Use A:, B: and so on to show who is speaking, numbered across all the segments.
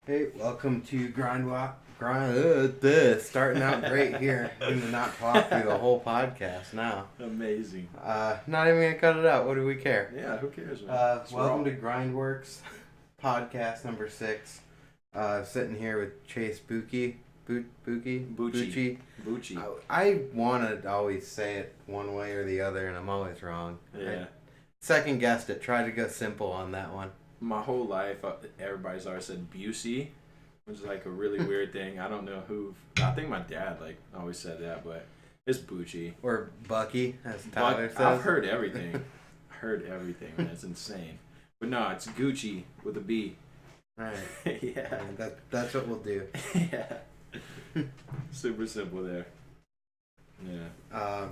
A: Hey, welcome to starting out great here. I'm gonna not talk through the whole podcast now.
B: Amazing.
A: Not even gonna cut it out. What do we care?
B: Yeah, who cares, man?
A: Welcome to GrindWorks Podcast number 6. Sitting here with Chase Bucci.
B: Bucci.
A: I want to always say it one way or the other, and I'm always wrong.
B: Yeah.
A: I second guessed it. Tried to go simple on that one.
B: My whole life, everybody's always said Bucci, which is like a really weird thing. I don't know who. I think my dad always said that, but it's Bucci.
A: Or Bucky, as Tyler says.
B: I've heard everything. Man. It's insane. But no, it's Gucci with a B.
A: Right.
B: Yeah.
A: That's what we'll do.
B: Yeah. Super simple there. Yeah.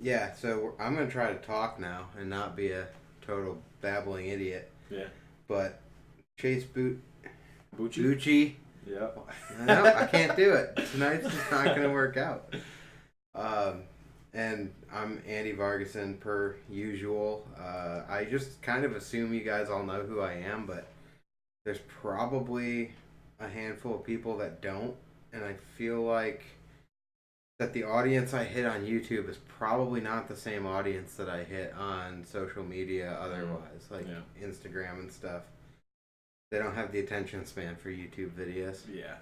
A: Yeah, so I'm going to try to talk now and not be a total babbling idiot.
B: Yeah.
A: But Chase
B: Bucci? Yeah.
A: No, I can't do it. Tonight's just not going to work out. And I'm Andy Vargason per usual. I just kind of assume you guys all know who I am, but there's probably a handful of people that don't. And I feel like that the audience I hit on YouTube is probably not the same audience that I hit on social media otherwise, Instagram and stuff. They don't have the attention span for YouTube videos.
B: Yeah.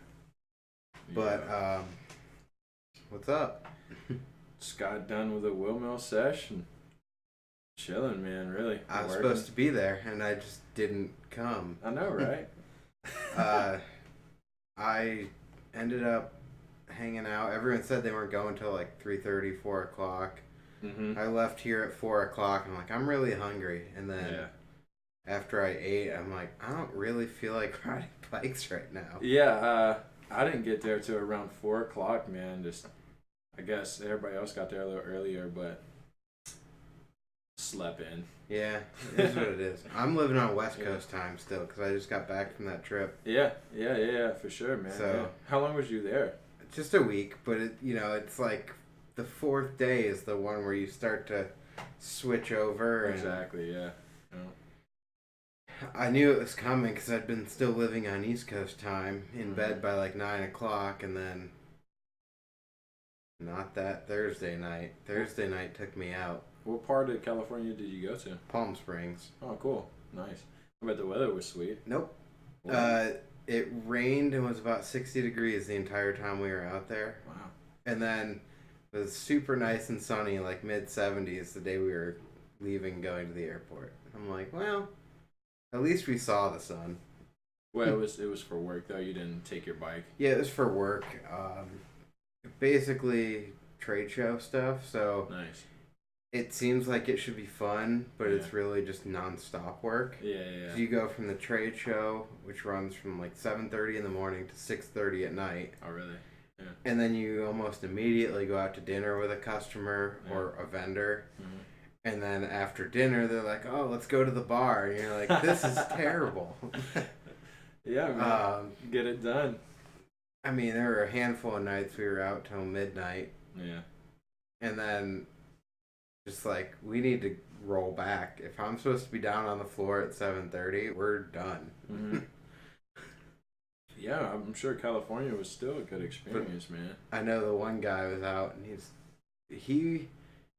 A: But, what's up?
B: Just got done with a windmill session. Chilling, man, really.
A: I was supposed to be there, and I just didn't come.
B: I know, right?
A: I ended up hanging out. Everyone said they weren't going till like 3:30, 4 o'clock.
B: Mm-hmm.
A: I left here at 4 o'clock. I'm like, I'm really hungry. And then after I ate, I'm like, I don't really feel like riding bikes right now.
B: Yeah, I didn't get there till around 4 o'clock, man. Just, I guess everybody else got there a little earlier, but slept in.
A: Yeah, it is what it is. I'm living on West Coast time still because I just got back from that trip.
B: Yeah, for sure, man.
A: So,
B: yeah. How long was you there?
A: Just a week, but it's like the 4th day is the one where you start to switch over.
B: Exactly, yeah.
A: I knew it was coming because I'd been still living on East Coast time, in bed by like 9 o'clock, and then not that Thursday night. Thursday night took me out.
B: What part of California did you go to?
A: Palm Springs.
B: Oh, cool. Nice. I bet the weather was sweet.
A: Nope.
B: Wow.
A: It rained and was about 60 degrees the entire time we were out there.
B: Wow.
A: And then it was super nice and sunny, like mid-70s, the day we were leaving going to the airport. I'm like, well, at least we saw the sun.
B: Well, it was for work, though. You didn't take your bike.
A: Yeah, it was for work. Basically, trade show stuff, so...
B: Nice.
A: It seems like it should be fun, but it's really just non-stop work.
B: Yeah.
A: So you go from the trade show, which runs from like 7:30 in the morning to 6:30 at night.
B: Oh, really? Yeah.
A: And then you almost immediately go out to dinner with a customer or a vendor. Mm-hmm. And then after dinner, they're like, oh, let's go to the bar. And you're like, this is terrible.
B: Yeah, man. Get it done.
A: I mean, there were a handful of nights we were out till midnight.
B: Yeah.
A: And then... just like, we need to roll back. If I'm supposed to be down on the floor at 7:30, we're done.
B: Mm-hmm. Yeah, I'm sure California was still a good experience, man.
A: I know the one guy was out, and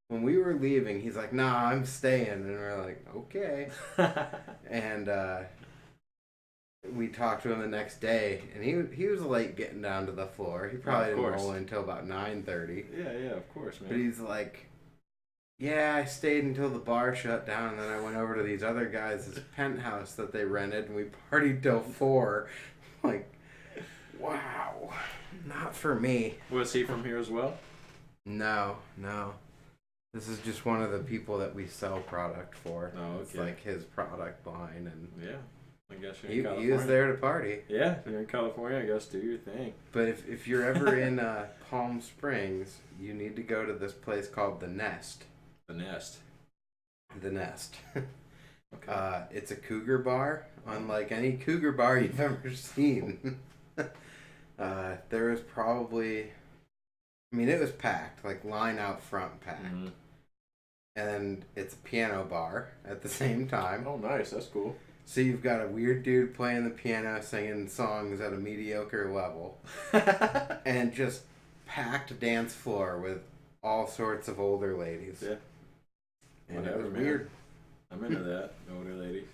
A: when we were leaving, he's like, nah, I'm staying. And we're like, okay. And we talked to him the next day, and he was late getting down to the floor. He probably didn't roll in until about 9:30.
B: Yeah, of course, man.
A: But he's like... yeah, I stayed until the bar shut down, and then I went over to these other guys' penthouse that they rented, and we partied till 4. Like, wow, not for me.
B: Was he from here as well?
A: No. This is just one of the people that we sell product for.
B: Oh, okay.
A: It's like his product line, and
B: yeah, I guess you're in California.
A: He was there to party.
B: Yeah, if you're in California, I guess do your thing.
A: But if you're ever in Palm Springs, you need to go to this place called The Nest.
B: The Nest.
A: Okay. It's a cougar bar, unlike any cougar bar you've ever seen. There was probably, it was packed, like line out front packed. Mm-hmm. And it's a piano bar at the same time.
B: Oh, nice. That's cool.
A: So you've got a weird dude playing the piano, singing songs at a mediocre level, and just packed dance floor with all sorts of older ladies.
B: Yeah.
A: And
B: Whatever,
A: it was
B: man.
A: weird.
B: I'm into that, older lady.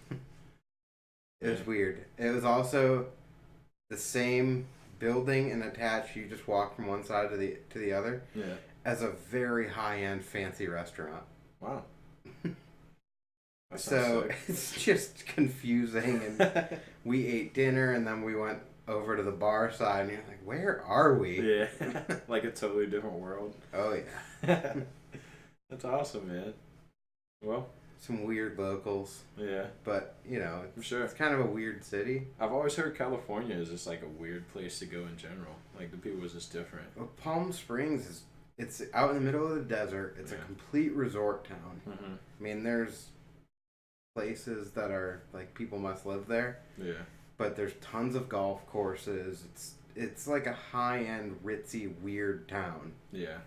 A: It was weird. It was also the same building and attached. You just walk from one side to the other.
B: Yeah.
A: As a very high end fancy restaurant.
B: Wow.
A: So it's just confusing, and we ate dinner, and then we went over to the bar side, and you're like, where are we?
B: Yeah. Like a totally different world.
A: Oh yeah.
B: That's awesome, man. Well,
A: some weird locals.
B: Yeah.
A: But, you know,
B: I'm sure.
A: It's kind of a weird city.
B: I've always heard California is just like a weird place to go in general. Like the people is just different.
A: Well, Palm Springs it's out in the middle of the desert. It's a complete resort town.
B: Mm-hmm.
A: I mean, there's places that are like people must live there.
B: Yeah.
A: But there's tons of golf courses. It's like a high-end, ritzy, weird town.
B: Yeah.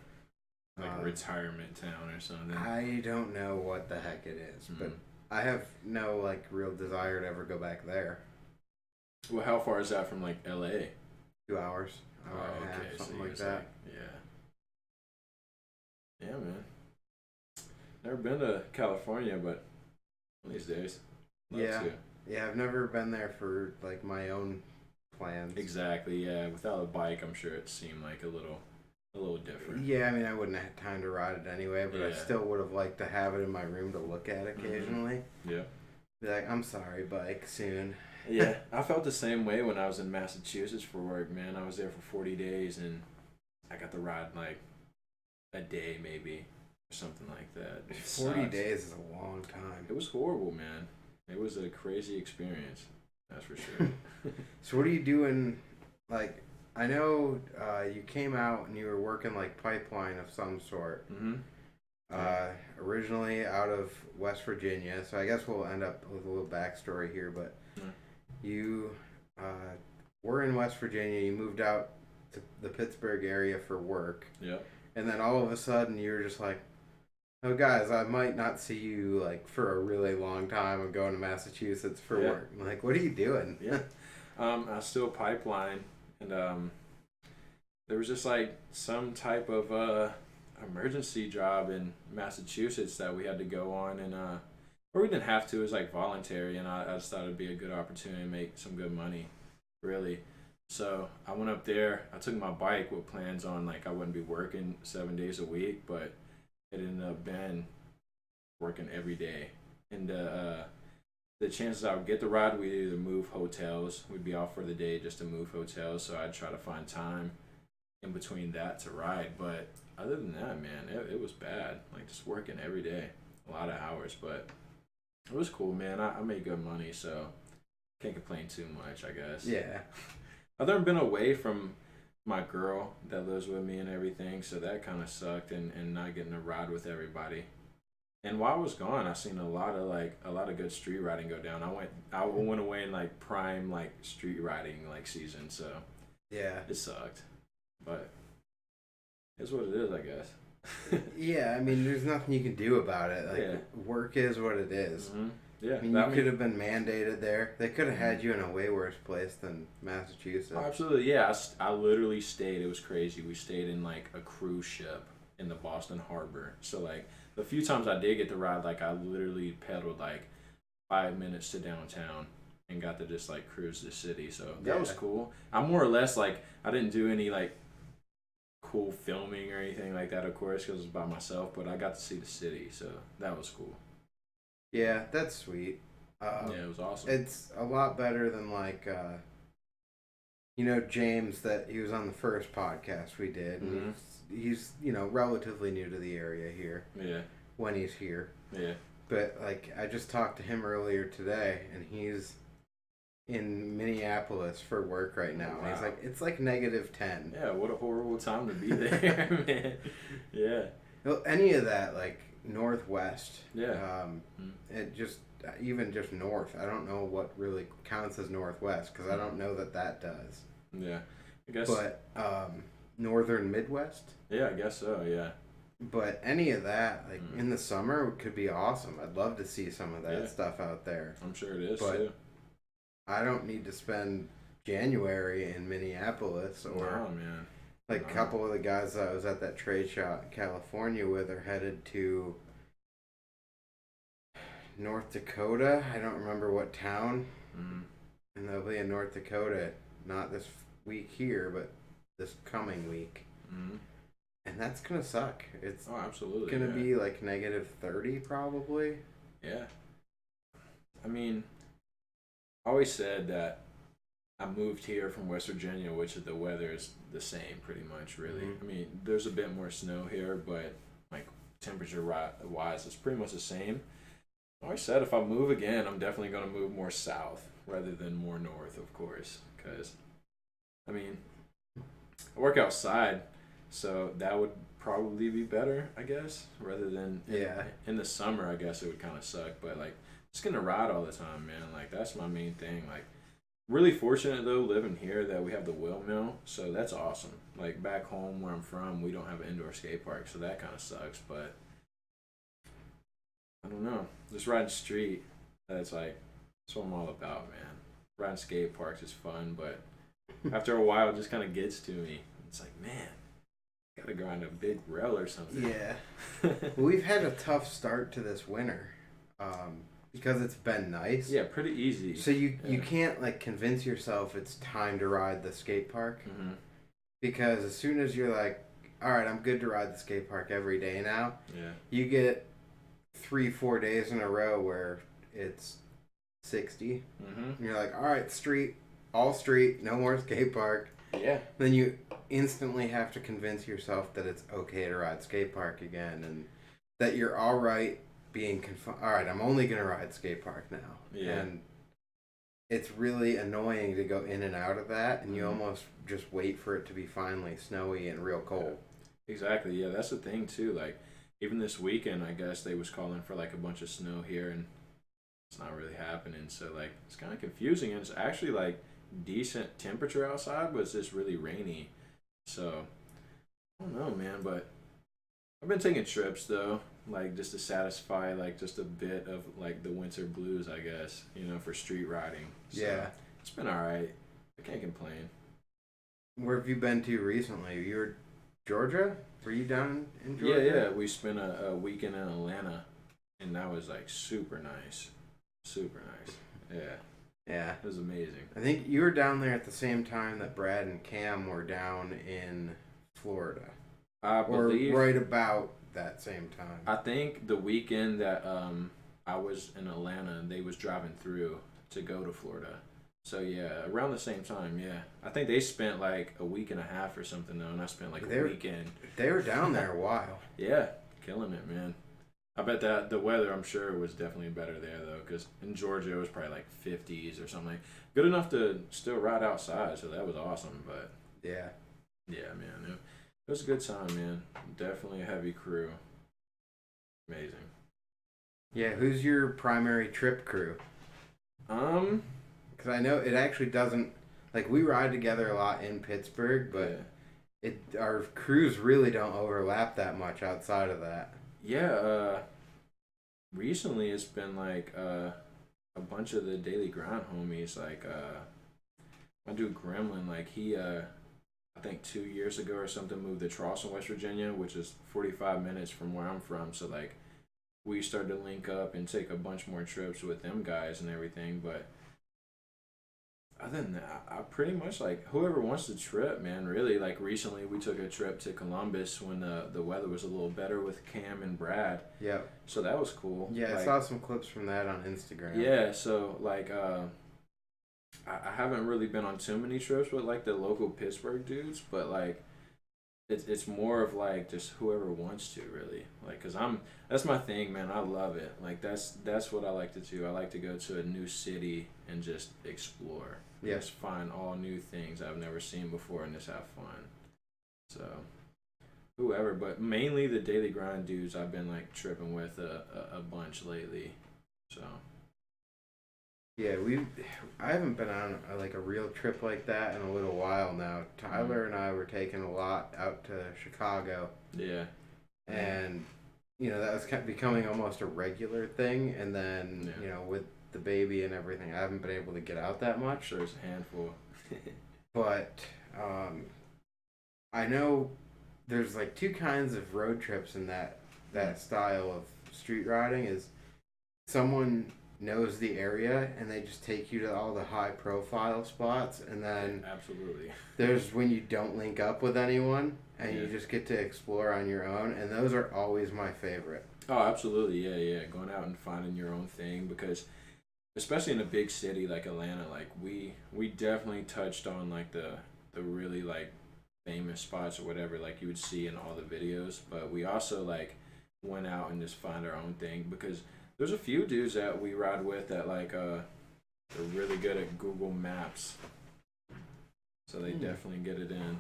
B: Like a retirement town or something.
A: I don't know what the heck it is, but I have no like real desire to ever go back there.
B: Well, how far is that from like LA?
A: 2 hours.
B: Oh, okay.
A: Something
B: so
A: like that.
B: Yeah, man. Never been to California, but one of these days. Love to.
A: Yeah, I've never been there for like my own plans.
B: Exactly, yeah. Without a bike, I'm sure it seemed like a little different.
A: Yeah, I mean, I wouldn't have had time to ride it anyway, but I still would have liked to have it in my room to look at occasionally.
B: Yeah.
A: Be like, I'm sorry, bike, soon.
B: Yeah, I felt the same way when I was in Massachusetts for work, man. I was there for 40 days, and I got to ride like a day maybe or something like that.
A: 40 days is a long time.
B: It was horrible, man. It was a crazy experience, that's for sure.
A: So what are you doing? Like, I know you came out and you were working like pipeline of some sort.
B: Mm-hmm.
A: Originally out of West Virginia, so I guess we'll end up with a little backstory here, but you were in West Virginia, you moved out to the Pittsburgh area for work.
B: Yep.
A: And then all of a sudden you were just like, oh guys, I might not see you like for a really long time. I'm going to Massachusetts for work. I'm like, what are you doing?
B: Yeah. I still pipeline, and there was just like some type of emergency job in Massachusetts that we had to go on, and or we didn't have to. It was like voluntary, and I just thought it'd be a good opportunity to make some good money, really. So I went up there. I took my bike with plans on like I wouldn't be working 7 days a week, but it ended up being working every day. And the chances I would get the ride, we'd either move hotels. We'd be off for the day just to move hotels. So I'd try to find time in between that to ride. But other than that, man, it was bad. Like just working every day, a lot of hours. But it was cool, man. I made good money, so can't complain too much, I guess.
A: Yeah.
B: I've never been away from my girl that lives with me and everything, so that kind of sucked, and not getting to ride with everybody. And while I was gone, I seen a lot of good street riding go down. I went away in like prime like street riding like season, so
A: yeah,
B: it sucked, but it's what it is, I guess.
A: Yeah, I mean, there's nothing you can do about it. Like work is what it is.
B: Mm-hmm. Yeah,
A: I mean, you could have been mandated there. They could have had you in a way worse place than Massachusetts.
B: Oh, absolutely, yeah. I literally stayed. It was crazy. We stayed in like a cruise ship in the Boston Harbor. So like the few times I did get to ride, like I literally pedaled like 5 minutes to downtown and got to just like cruise the city. So that was cool. I more or less like I didn't do any like cool filming or anything like that, of course, because it was by myself. But I got to see the city, so that was cool.
A: Yeah, that's sweet.
B: Yeah, it was awesome.
A: It's a lot better than like, you know, James, that he was on the first podcast we did. And he's, you know, relatively new to the area here. Yeah. When he's here. Yeah. But like, I just talked to him earlier today, and he's in Minneapolis for work right now. Wow. And he's like, it's like -10.
B: Yeah, what a horrible time to be there, man. Yeah.
A: Well, any of that, like, Northwest.
B: Yeah.
A: It just, even just north, I don't know what really counts as Northwest, because I don't know that does.
B: Yeah. I guess.
A: But, Northern Midwest?
B: Yeah, I guess so, yeah.
A: But any of that, like in the summer, could be awesome. I'd love to see some of that stuff out there.
B: I'm sure it is,
A: but
B: too.
A: I don't need to spend January in Minneapolis or
B: man.
A: like a couple of the guys that I was at that trade show in California with are headed to North Dakota. I don't remember what town. And they'll be in North Dakota, not this week here, but this coming week. And that's going to suck. It's
B: absolutely
A: going to be like -30 probably.
B: Yeah. I mean, I always said that I moved here from West Virginia, which the weather is the same pretty much, really. I mean, there's a bit more snow here, but like temperature-wise, it's pretty much the same. I always said if I move again, I'm definitely going to move more south rather than more north, of course. Because, I mean, I work outside, so that would probably be better, I guess, rather than in the summer. I guess it would kind of suck, but like just getting to ride all the time, man. Like that's my main thing. Like really fortunate though living here that we have the wheel mill, so that's awesome. Like back home where I'm from, we don't have an indoor skate park, so that kind of sucks. But I don't know, just riding street. That's what I'm all about, man. Riding skate parks is fun, but after a while, it just kind of gets to me. It's like, man, gotta go on a big rail or something.
A: Yeah. We've had a tough start to this winter because it's been nice.
B: Yeah, pretty easy.
A: So you can't like convince yourself it's time to ride the skate park because as soon as you're like, all right, I'm good to ride the skate park every day now.
B: Yeah.
A: You get 3-4 days in a row where it's 60. And you're like, all right, all street, no more skate park.
B: Yeah.
A: Then you instantly have to convince yourself that it's okay to ride skate park again and that you're all right being all right, I'm only going to ride skate park now.
B: Yeah.
A: And it's really annoying to go in and out of that, and you almost just wait for it to be finally snowy and real cold.
B: Exactly. Yeah, that's the thing too. Like even this weekend, I guess they was calling for like a bunch of snow here, and it's not really happening. So like it's kind of confusing, and it's actually like decent temperature outside, but it's just really rainy. So I don't know, man, but I've been taking trips though, like just to satisfy like just a bit of like the winter blues, I guess, for street riding. So
A: Yeah.
B: It's been all right. I can't complain.
A: Where have you been to recently? You were Georgia? Were you down in Georgia?
B: Yeah. We spent a weekend in Atlanta, and that was like super nice. Super nice. Yeah.
A: Yeah.
B: It was amazing.
A: I think you were down there at the same time that Brad and Cam were down in Florida.
B: I believe.
A: Or right about that same time.
B: I think the weekend that I was in Atlanta, they was driving through to go to Florida. So yeah, around the same time, yeah. I think they spent like a week and a half or something though, and I spent like a weekend.
A: They were down there a while.
B: Yeah, killing it, man. I bet that the weather, I'm sure, was definitely better there though, because in Georgia it was probably like 50s or something. Good enough to still ride outside, so that was awesome. But
A: yeah,
B: man, it was a good time, man. Definitely a heavy crew. Amazing.
A: Yeah, who's your primary trip crew? Because I know it actually doesn't, like we ride together a lot in Pittsburgh, but our crews really don't overlap that much outside of that.
B: Yeah, recently it's been like a bunch of the Daily Grind homies, like my dude Gremlin, like he I think 2 years ago or something moved to Charleston, West Virginia, which is 45 minutes from where I'm from. So like we started to link up and take a bunch more trips with them guys and everything. But other than that, I pretty much like whoever wants to trip, man. Really, like recently we took a trip to Columbus when the weather was a little better with Cam and Brad.
A: Yeah.
B: So that was cool.
A: Yeah, I saw some clips from that on Instagram.
B: Yeah, so like I haven't really been on too many trips with like the local Pittsburgh dudes, but like it's more of like just whoever wants to really, like, cause that's my thing, man. I love it. Like that's what I like to do. I like to go to a new city and just explore.
A: Yeah.
B: Just find all new things I've never seen before and just have fun. So whoever, but mainly the Daily Grind dudes I've been like tripping with a bunch lately. So.
A: Yeah, I haven't been on like a real trip like that in a little while now. Tyler and I were taking a lot out to Chicago.
B: Yeah.
A: And that was kind of becoming almost a regular thing. And then with the baby and everything, I haven't been able to get out that much.
B: Sure, it's a handful.
A: But I know there's like two kinds of road trips in that style of street riding. Is someone knows the area and they just take you to all the high profile spots, and then
B: absolutely
A: there's when you don't link up with anyone and you just get to explore on your own, and those are always my favorite.
B: Oh, absolutely. Yeah, going out and finding your own thing, because especially in a big city like Atlanta, like we definitely touched on like the really like famous spots or whatever like you would see in all the videos, but we also like went out and just find our own thing, because there's a few dudes that we ride with that like they're really good at Google Maps, so they definitely get it in.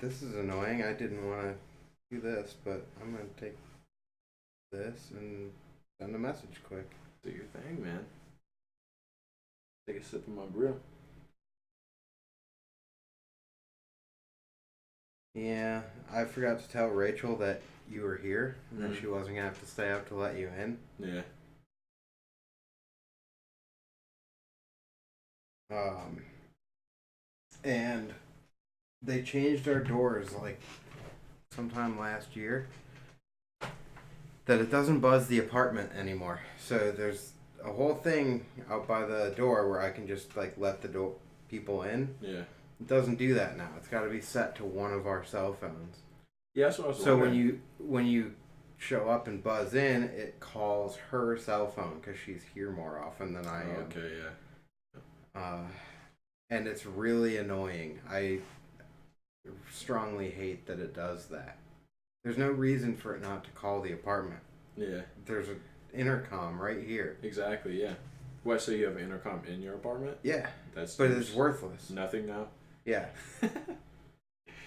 A: This is annoying. I didn't want to do this, but I'm gonna take this and send a message quick.
B: Do your thing, man. Take a sip of my brew.
A: Yeah, I forgot to tell Rachel that you were here and that she wasn't gonna have to stay up to let you in.
B: Yeah.
A: And they changed our doors like sometime last year, that it doesn't buzz the apartment anymore. So there's a whole thing out by the door where I can just like let the people in.
B: Yeah.
A: It doesn't do that now. It's got to be set to one of our cell phones.
B: Yeah, that's what I was
A: So
B: wondering.
A: when you show up and buzz in, it calls her cell phone because she's here more often than I am.
B: Okay, yeah.
A: And it's really annoying. I strongly hate that it does that. There's no reason for it not to call the apartment.
B: Yeah.
A: There's an intercom right here.
B: Exactly, yeah. What, so you have an intercom in your apartment?
A: Yeah.
B: But
A: it's worthless.
B: Nothing now?
A: Yeah.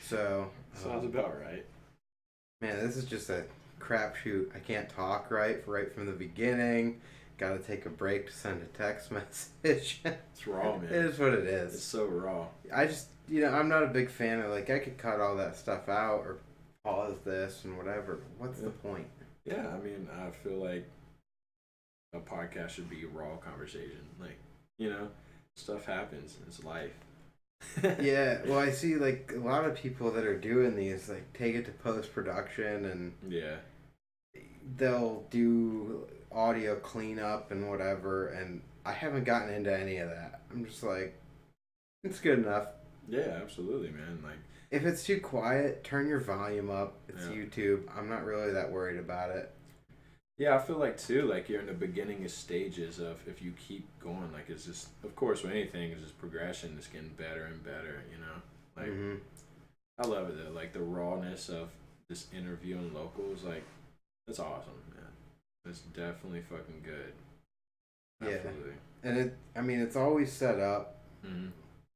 A: So.
B: Sounds about right.
A: Man, this is just a crapshoot. I can't talk right from the beginning. Got to take a break to send a text message.
B: It's raw, man.
A: It is what it is.
B: It's so raw.
A: I just, I'm not a big fan of, like, I could cut all that stuff out or pause this and whatever. What's the point?
B: Yeah, I mean, I feel like a podcast should be raw conversation. Like, stuff happens. It's life.
A: Yeah, well, I see, like, a lot of people that are doing these, like, take it to post-production and they'll do audio cleanup and whatever, and I haven't gotten into any of that. I'm just like, it's good enough.
B: Yeah, absolutely, man. Like,
A: if it's too quiet, turn your volume up. It's YouTube. I'm not really that worried about it.
B: Yeah, I feel like too, like you're in the beginning stages of, if you keep going, like it's just, of course, with anything, it's just progression. It's getting better and better, Like, I love it though. Like the rawness of this interviewing locals, like, that's awesome, man. It's definitely fucking good. Absolutely.
A: And it's always set up.
B: Mm-hmm.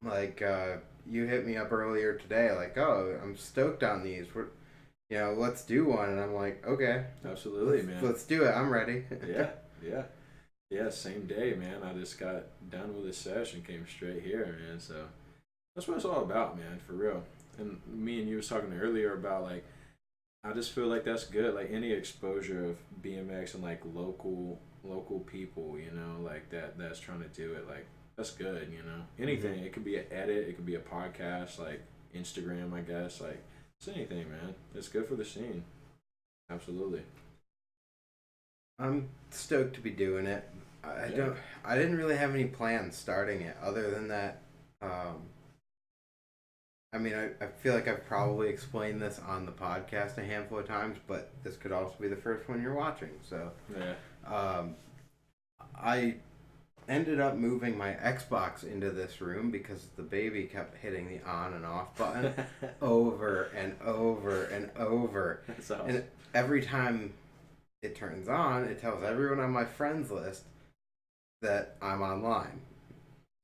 A: Like, you hit me up earlier today, like, oh, I'm stoked on these. Let's do one. And I'm like, okay.
B: Absolutely, man.
A: Let's do it. I'm ready.
B: Yeah, same day, man. I just got done with a session, came straight here, man. So that's what it's all about, man, for real. And me and you was talking earlier about, like, I just feel like that's good. Like, any exposure of BMX and, like, local people, like that's trying to do it, like, that's good, Anything. It could be an edit. It could be a podcast, like Instagram, I guess. Like, it's anything, man. It's good for the scene. Absolutely.
A: I'm stoked to be doing it. I didn't really have any plans starting it other than that. I feel like I've probably explained this on the podcast a handful of times, but this could also be the first one you're watching. So, I ended up moving my Xbox into this room because the baby kept hitting the on and off button over and over and over.
B: That's awesome.
A: And every time it turns on, it tells everyone on my friends list that I'm online.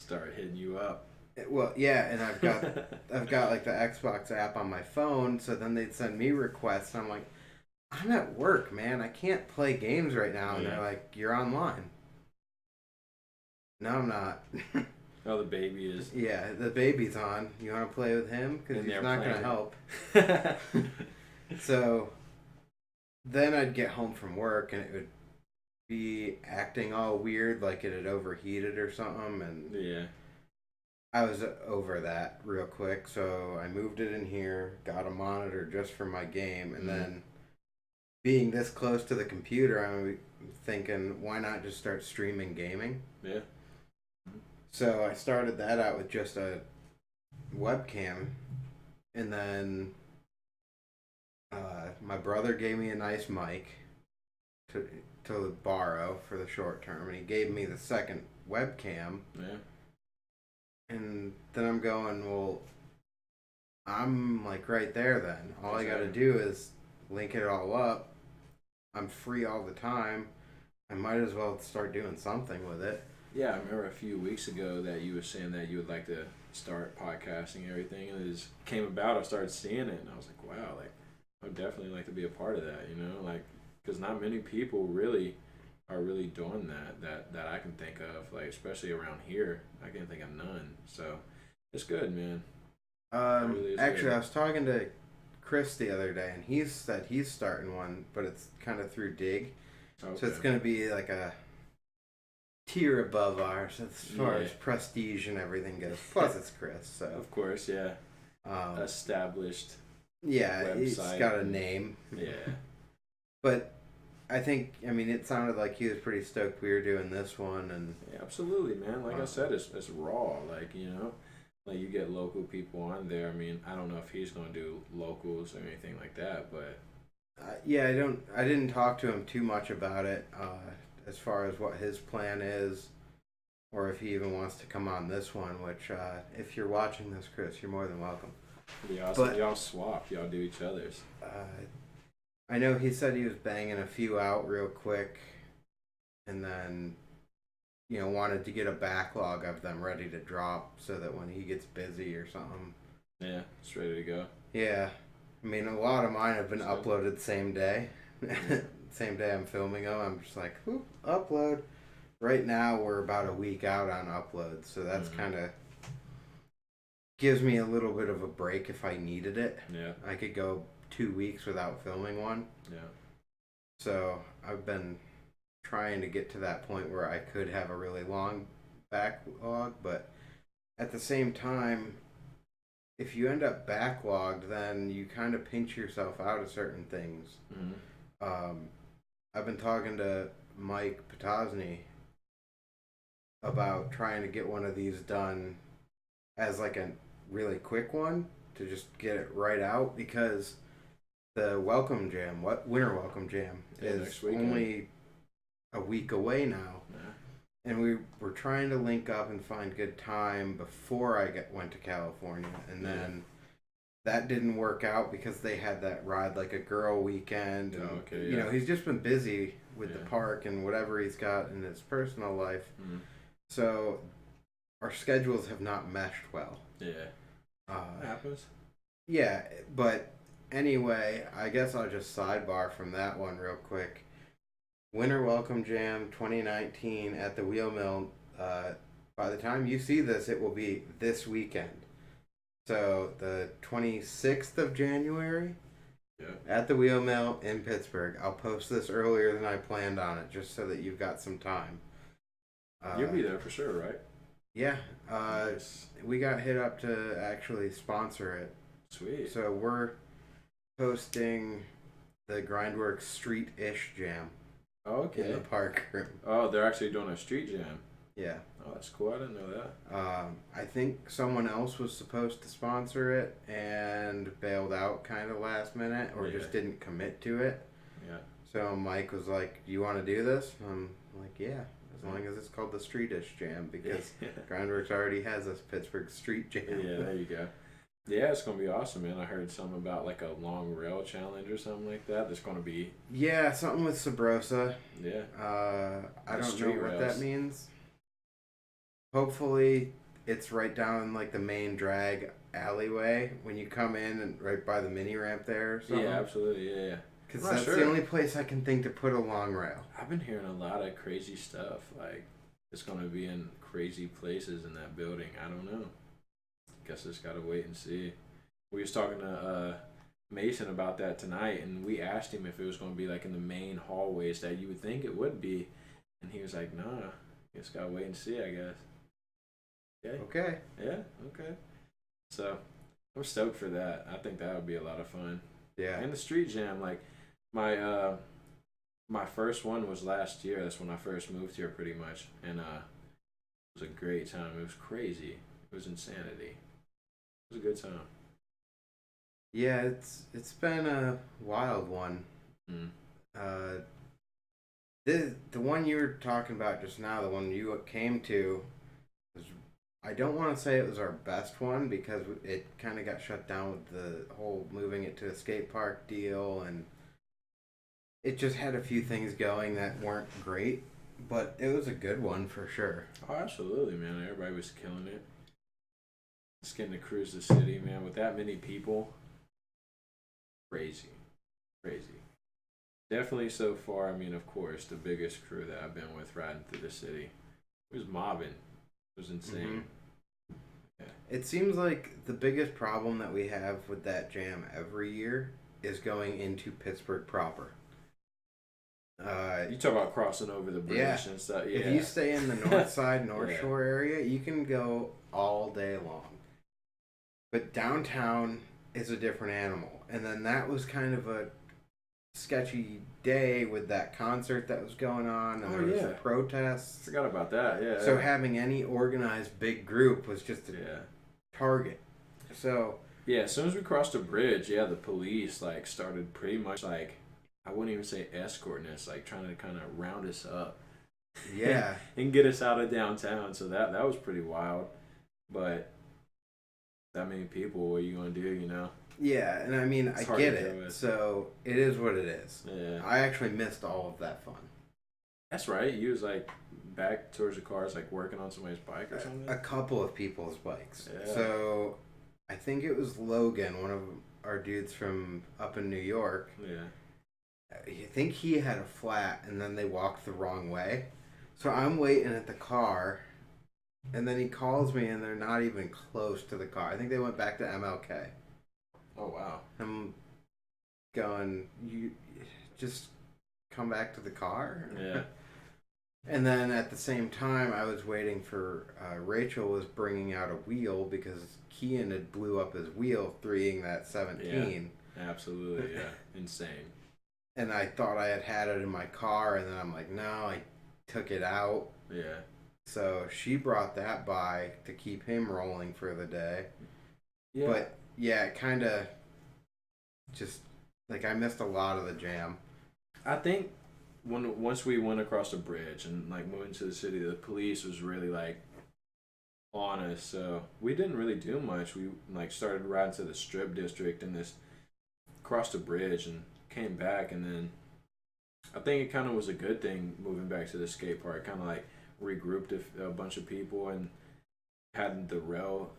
B: Start hitting you up.
A: Well, yeah, and I've got like the Xbox app on my phone, so then they'd send me requests, and I'm like, I'm at work, man. I can't play games right now. And they're like, you're online. No, I'm not.
B: Oh, the baby is.
A: Yeah, the baby's on. You want to play with him? Because he's not going to help. So then I'd get home from work and it would be acting all weird, like it had overheated or something. And
B: yeah.
A: I was over that real quick. So I moved it in here, got a monitor just for my game. And then being this close to the computer, I'm thinking, why not just start streaming gaming?
B: Yeah.
A: So I started that out with just a webcam, and then my brother gave me a nice mic to borrow for the short term, and he gave me the second webcam.
B: Yeah.
A: And then I'm going, well, I'm like right there then. All I got to do is link it all up. I'm free all the time. I might as well start doing something with it.
B: Yeah, I remember a few weeks ago that you were saying that you would like to start podcasting and everything, and it just came about. I started seeing it, and I was like, wow, like I would definitely like to be a part of that, you know, like because not many people really are really doing that I can think of, like especially around here. I can't think of none, so it's good, man.
A: Really actually, good. I was talking to Chris the other day, and he said he's starting one, but it's kind of through Dig, so it's going to be like a tier above ours as far as prestige and everything goes. Plus, it's Chris, so
B: of course, yeah. Established.
A: Yeah,
B: website.
A: He's got a name.
B: Yeah,
A: but I think it sounded like he was pretty stoked we were doing this one, and
B: yeah, absolutely, man. Like I said, it's raw. Like like you get local people on there. I mean, I don't know if he's gonna do locals or anything like that, but
A: yeah, I didn't talk to him too much about it. As far as what his plan is, or if he even wants to come on this one, which, if you're watching this, Chris, you're more than welcome.
B: Be awesome. But y'all swap. Y'all do each other's.
A: I know he said he was banging a few out real quick, and then, wanted to get a backlog of them ready to drop so that when he gets busy or something.
B: Yeah, it's ready to go.
A: Yeah. I mean, a lot of mine have been uploaded the same day. Same day I'm filming them, I'm just like, whoop, upload. Right now, we're about a week out on uploads, so that's kind of gives me a little bit of a break if I needed it.
B: Yeah.
A: I could go 2 weeks without filming one.
B: Yeah.
A: So I've been trying to get to that point where I could have a really long backlog, but at the same time, if you end up backlogged, then you kind of pinch yourself out of certain things. I've been talking to Mike Potosny about trying to get one of these done as like a really quick one to just get it right out, because the Welcome Jam, Winter Welcome Jam, is only a week away now. Yeah. And we were trying to link up and find good time before I went to California, and then that didn't work out because they had that Ride Like a Girl weekend. And, he's just been busy with the park and whatever he's got in his personal life. So our schedules have not meshed well.
B: Yeah. Happens.
A: Yeah, but anyway, I guess I'll just sidebar from that one real quick. Winter Welcome Jam 2019 at the Wheel Mill. By the time you see this, it will be this weekend. So the 26th of January at the Wheel Mill in Pittsburgh. I'll post this earlier than I planned on it, just so that you've got some time.
B: You'll be there for sure, right?
A: Yeah. Nice. We got hit up to actually sponsor it.
B: Sweet.
A: So we're hosting the GrindWorks Street-ish Jam.
B: Oh, okay.
A: In the park room.
B: Oh, they're actually doing a street jam.
A: Yeah.
B: Oh, that's cool. I didn't know that.
A: I think someone else was supposed to sponsor it and bailed out kind of last minute, or just didn't commit to it.
B: Yeah.
A: So Mike was like, "You want to do this?" I'm like, "Yeah, as long as it's called the Streetish Jam, because GrindWorks already has a Pittsburgh Street Jam."
B: Yeah, there you go. Yeah, it's gonna be awesome, man. I heard something about like a long rail challenge or something like that. There's gonna be
A: something with Sabrosa.
B: Yeah.
A: I don't know what that means. Hopefully, it's right down like the main drag alleyway when you come in and right by the mini ramp there or something.
B: Yeah, absolutely. Yeah.
A: Because that's the only place I can think to put a long rail.
B: I've been hearing a lot of crazy stuff. Like, it's going to be in crazy places in that building. I don't know. Guess just got to wait and see. We was talking to Mason about that tonight, and we asked him if it was going to be like in the main hallways that you would think it would be, and he was like, "Nah, just gotta wait and see, I guess." Okay.
A: Okay.
B: Yeah. Okay. So I'm stoked for that. I think that would be a lot of fun.
A: Yeah.
B: And the street jam, like my my first one was last year. That's when I first moved here, pretty much, and it was a great time. It was crazy. It was insanity. It was a good time.
A: Yeah, it's been a wild one.
B: Mm.
A: The one you were talking about just now, the one you came to, was, I don't want to say it was our best one because it kind of got shut down with the whole moving it to a skate park deal, and it just had a few things going that weren't great, but it was a good one for sure.
B: Oh, absolutely, man. Everybody was killing it. Just getting to cruise the city, man, with that many people. Crazy. Definitely so far, I mean, of course, the biggest crew that I've been with riding through the city. It was mobbing. It was insane.
A: Mm-hmm.
B: Yeah.
A: It seems like the biggest problem that we have with that jam every year is going into Pittsburgh proper.
B: You talk about crossing over the bridge and stuff. Yeah.
A: If you stay in the north side, North Shore area, you can go all day long. But downtown is a different animal. And then that was kind of a sketchy day with that concert that was going on, and there was the protests.
B: Forgot about that. Yeah.
A: So having any organized big group was just a target. So
B: yeah, as soon as we crossed the bridge, the police like started pretty much like, I wouldn't even say escorting us, like trying to kind of round us up.
A: Yeah.
B: And get us out of downtown. So that was pretty wild. But that many people, what are you gonna do, you know?
A: Yeah, and I mean, I get it. So it is what it is.
B: Yeah.
A: I actually missed all of that fun.
B: That's right. You was like back towards the cars, like working on somebody's bike or something?
A: A couple of people's bikes.
B: Yeah.
A: So I think it was Logan, one of our dudes from up in New York.
B: Yeah.
A: I think he had a flat, and then they walked the wrong way. So I'm waiting at the car, and then he calls me, and they're not even close to the car. I think they went back to MLK.
B: Oh, wow.
A: I'm going, you just come back to the car?
B: Yeah.
A: And then at the same time, I was waiting for, Rachel was bringing out a wheel because Kian had blew up his wheel, 3-ing that 17.
B: Yeah, absolutely, yeah. Insane.
A: And I thought I had it in my car, and then I'm like, no, I took it out.
B: Yeah.
A: So she brought that by to keep him rolling for the day.
B: Yeah.
A: But yeah, it kind of just like I missed a lot of the jam.
B: I think once we went across the bridge and like moved into the city, the police was really like on us. So we didn't really do much. We like started riding to the Strip District and this crossed the bridge and came back, and then I think it kind of was a good thing moving back to the skate park. Kind of like regrouped a bunch of people and had the rail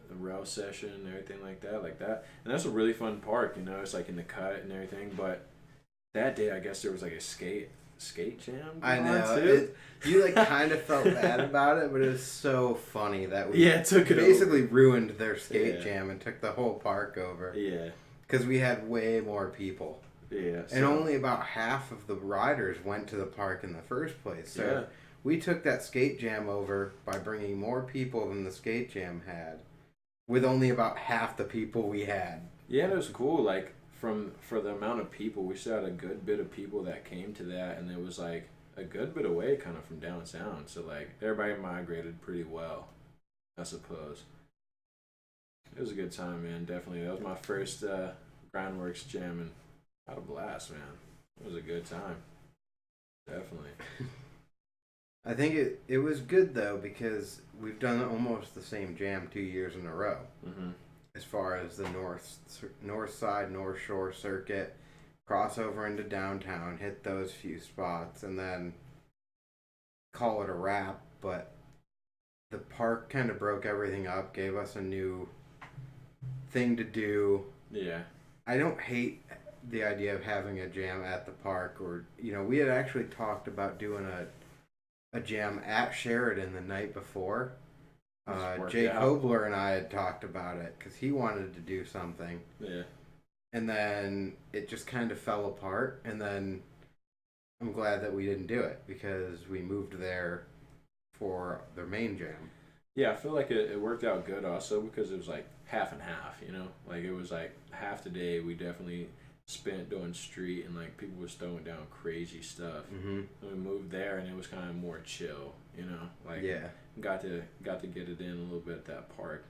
B: session and everything like that. And that's a really fun park, you know. It's like in the cut and everything. But that day, I guess there was like a skate jam.
A: I know. You like kind of felt bad about it, but it was so funny that we basically ruined their skate jam and took the whole park over.
B: Yeah.
A: Because we had way more people.
B: Yeah.
A: And only about half of the riders went to the park in the first place. So we took that skate jam over by bringing more people than the skate jam had, with only about half the people we had.
B: Yeah, and it was cool. Like for the amount of people, we still had a good bit of people that came to that, and it was like a good bit away, kind of from downtown. So like everybody migrated pretty well, I suppose. It was a good time, man. Definitely, that was my first GrindWorks jam, and had a blast, man. It was a good time. Definitely.
A: I think it was good, though, because we've done almost the same jam 2 years in a row.
B: Mm-hmm.
A: As far as the north side, North Shore circuit, crossover into downtown, hit those few spots, and then call it a wrap. But the park kind of broke everything up, gave us a new thing to do.
B: Yeah.
A: I don't hate the idea of having a jam at the park, or, you know, we had actually talked about doing a jam at Sheridan the night before. Jake
B: out.
A: Hobler and I had talked about it because he wanted to do something.
B: Yeah.
A: And then it just kind of fell apart. And then I'm glad that we didn't do it because we moved there for their main jam.
B: Yeah, I feel like it worked out good also because it was like half and half, you know? Like it was like half the day we definitely spent doing street and like people was throwing down crazy stuff.
A: Mm-hmm.
B: And we moved there and it was kind of more chill, you know? Like
A: Yeah.
B: got to get it in a little bit at that park.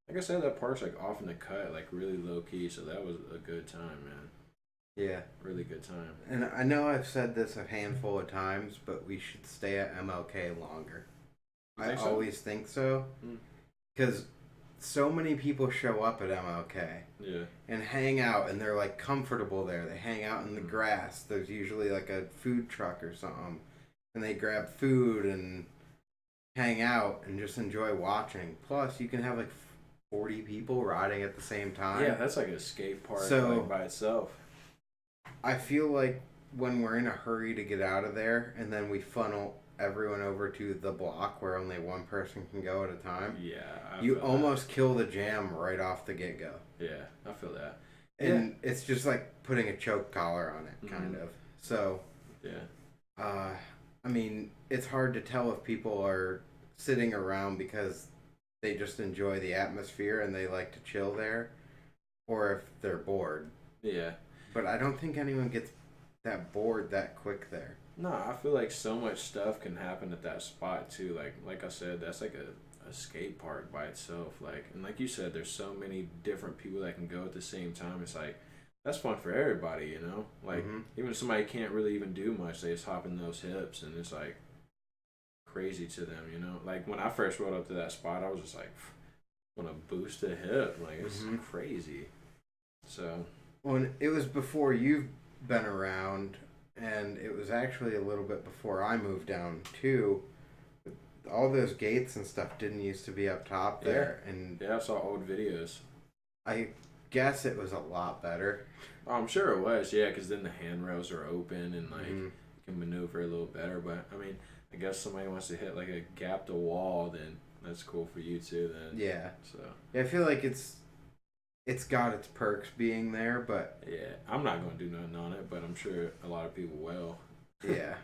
B: Like I said, that park's like off in the cut, like really low key, so that was a good time, man.
A: Yeah.
B: Really good time.
A: And I know I've said this a handful of times, but we should stay at MLK longer. I always think so. Because so many people show up at MLK.
B: Yeah.
A: And hang out, and they're like comfortable there. They hang out in the grass. There's usually like a food truck or something. And they grab food and hang out and just enjoy watching. Plus, you can have like 40 people riding at the same time.
B: Yeah, that's like a skate park like by itself.
A: I feel like when we're in a hurry to get out of there and then we funnel everyone over to the block where only one person can go at a time.
B: Yeah.
A: You almost kill the jam right off the get-go.
B: Yeah, I feel that.
A: And it's just like putting a choke collar on it, kind of. So,
B: yeah.
A: I mean, it's hard to tell if people are sitting around because they just enjoy the atmosphere and they like to chill there, or if they're bored.
B: Yeah.
A: But I don't think anyone gets that bored that quick there.
B: No, I feel like so much stuff can happen at that spot too. Like I said, that's like a skate park by itself. Like, and like you said, there's so many different people that can go at the same time. It's like that's fun for everybody, you know. Like even if somebody can't really even do much, they just hop in those hips, and it's like crazy to them, you know. Like when I first rode up to that spot, I was just like, want to boost a hip, like it's crazy. So
A: when it was before you've been around, and it was actually a little bit before I moved down too. All those gates and stuff didn't used to be up top there, and
B: yeah, I saw old videos.
A: I guess it was a lot better.
B: Oh, I'm sure it was, yeah, because then the handrails are open and like you can maneuver a little better. But I mean, I guess somebody wants to hit like a gap to wall, then that's cool for you too. Then
A: yeah,
B: so
A: yeah, I feel like it's got its perks being there, but
B: yeah, I'm not gonna do nothing on it, but I'm sure a lot of people will.
A: Yeah.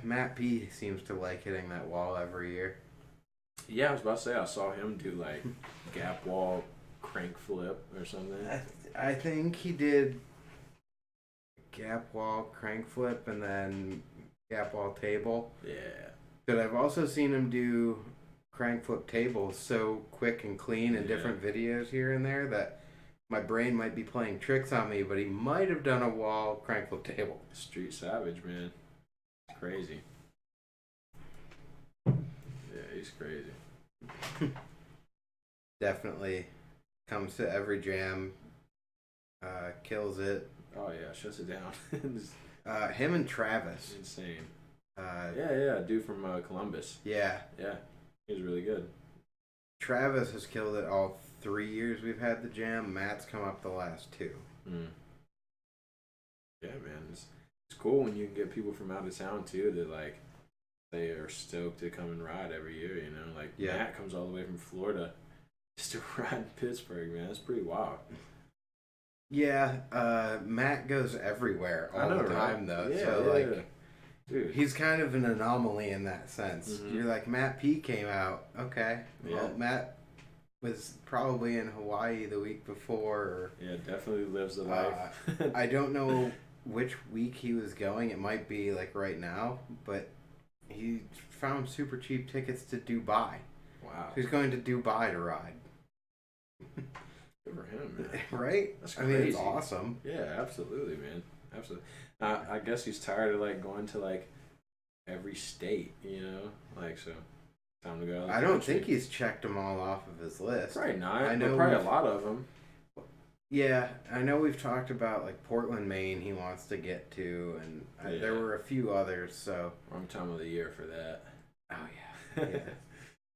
A: Matt P seems to like hitting that wall every year.
B: Yeah, I was about to say I saw him do like gap wall crank flip or something.
A: I think he did gap wall crank flip and then gap wall table.
B: Yeah.
A: But I've also seen him do crank flip tables so quick and clean in different videos here and there that my brain might be playing tricks on me, but he might have done a wall crank flip table.
B: Street savage, man. It's crazy. Yeah, he's crazy.
A: Definitely comes to every jam, kills it.
B: Oh yeah, shuts it down.
A: Him and Travis.
B: Insane.
A: Yeah,
B: dude from Columbus.
A: Yeah,
B: he's really good.
A: Travis has killed it all 3 years we've had the jam. Matt's come up the last 2.
B: Yeah, man, it's cool when you can get people from out of town too that like they are stoked to come and ride every year. You know, like Matt comes all the way from Florida just to ride in Pittsburgh. Man, that's pretty wild.
A: Yeah, Matt goes everywhere all the time, though.
B: Yeah,
A: so,
B: dude,
A: he's kind of an anomaly in that sense. You're like, Matt P came out. Okay. Well, Matt was probably in Hawaii the week before.
B: Yeah, definitely lives the life.
A: I don't know which week he was going. It might be, like, right now. But he found super cheap tickets to Dubai.
B: Wow.
A: He's going to Dubai to ride.
B: Good for him, man.
A: Right?
B: That's crazy.
A: I mean, it's awesome.
B: Yeah, absolutely, man. Absolutely. I guess he's tired of like going to like every state, you know, like so. Time to go.
A: I don't think he's checked them all off of his list.
B: Probably not.
A: I know
B: probably a lot of them.
A: Yeah, I know we've talked about like Portland, Maine. He wants to get to, and there were a few others. So
B: wrong time of the year for that.
A: Oh yeah.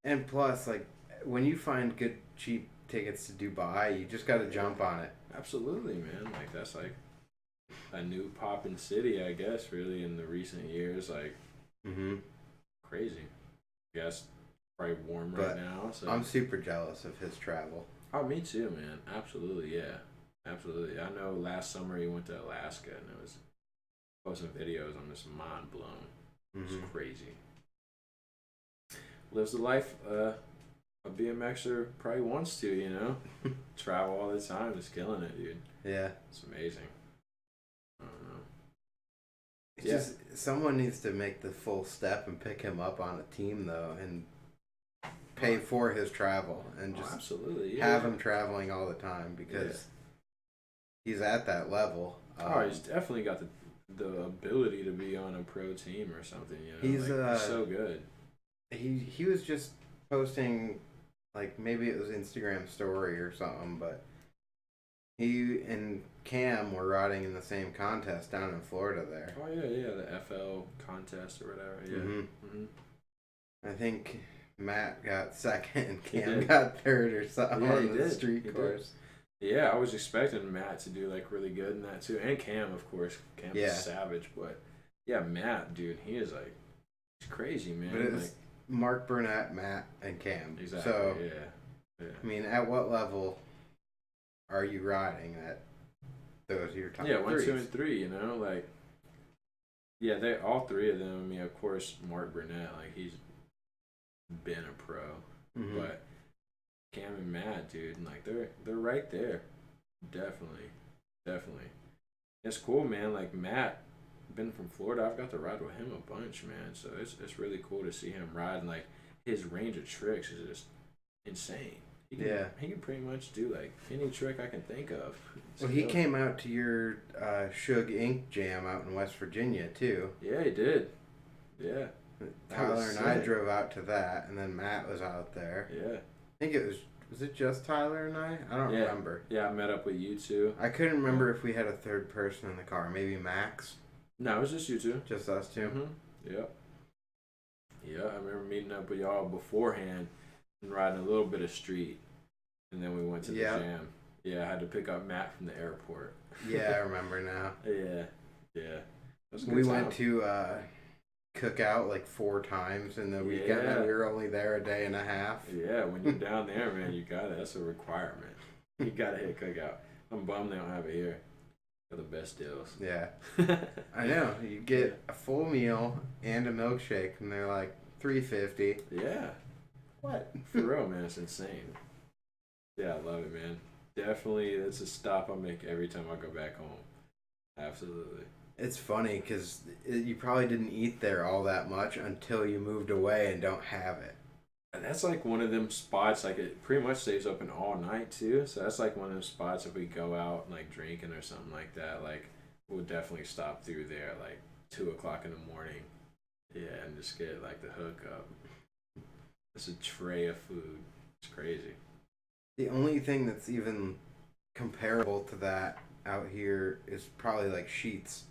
A: And plus, like when you find good cheap tickets to Dubai, you just got to jump on it.
B: Absolutely, man. Like that's like a new poppin' city, I guess. Really, in the recent years, like
A: Mm-hmm.
B: Crazy. I guess probably warm
A: But
B: right now. So
A: I'm super jealous of his travel.
B: Oh, me too, man. Absolutely, yeah. Absolutely. I know last summer he went to Alaska and it was posting videos. I'm just mind blown. It's crazy. Lives the life a BMXer probably wants to, you know? Travel all the time, just killing it, dude.
A: Yeah.
B: It's amazing. I don't know.
A: It's just someone needs to make the full step and pick him up on a team though, and pay for his travel and just
B: absolutely,
A: have him traveling all the time because he's at that level.
B: He's definitely got the ability to be on a pro team or something. You know,
A: he's
B: so good.
A: He was just posting, like maybe it was Instagram story or something, but he and Cam were riding in the same contest down in Florida there.
B: Oh yeah, the FL contest or whatever. Yeah.
A: I think Matt got second and Cam got third or something on the street course.
B: Yeah, I was expecting Matt to do like really good in that too, and Cam, of course. Cam is savage, but yeah, Matt, dude, he is like, he's crazy, man.
A: But it's Mark Burnett, Matt, and Cam.
B: Exactly.
A: So
B: yeah.
A: I mean, at what level are you riding that? Those are your top.
B: Yeah, 1, 2, and 3. You know, like yeah, they all three of them. I mean, of course, Mark Burnett, like he's been a pro, but Cam and Matt, dude, like they're right there. Definitely. It's cool, man. Like Matt, been from Florida. I've got to ride with him a bunch, man. So it's really cool to see him ride. And like his range of tricks is just insane. He can pretty much do like any trick I can think of.
A: Well, he came out to your Suge Inc. jam out in West Virginia too.
B: Yeah, he did. Yeah.
A: Tyler and I drove out to that, and then Matt was out there.
B: Yeah.
A: I think it was it just Tyler and I? I don't remember.
B: Yeah, I met up with you two.
A: I couldn't remember if we had a third person in the car. Maybe Max?
B: No, it was just you two.
A: Just us two?
B: Yep. Yeah, I remember meeting up with y'all beforehand and riding a little bit of street. And then we went to the jam. Yeah, I had to pick up Matt from the airport.
A: Yeah, I remember now.
B: Yeah.
A: We went to Cookout like 4 times in the weekend, and we were only there a day and a half.
B: Yeah, when you're down there, man, you got it. That's a requirement. You got to hit Cookout. I'm bummed they don't have it here. They're the best deals.
A: Yeah. I know. You get a full meal and a milkshake, and they're like $3.50.
B: Yeah.
A: What?
B: For real, man. It's insane. Yeah, I love it, man. Definitely, it's a stop I make every time I go back home. Absolutely.
A: It's funny because you probably didn't eat there all that much until you moved away and don't have it.
B: And that's like one of them spots, like it pretty much stays open all night too. So that's like one of them spots if we go out like drinking or something like that, like we'll definitely stop through there like 2 o'clock in the morning. Yeah, and just get like the hookup. It's a tray of food. It's crazy.
A: The only thing that's even comparable to that out here is probably like Sheets.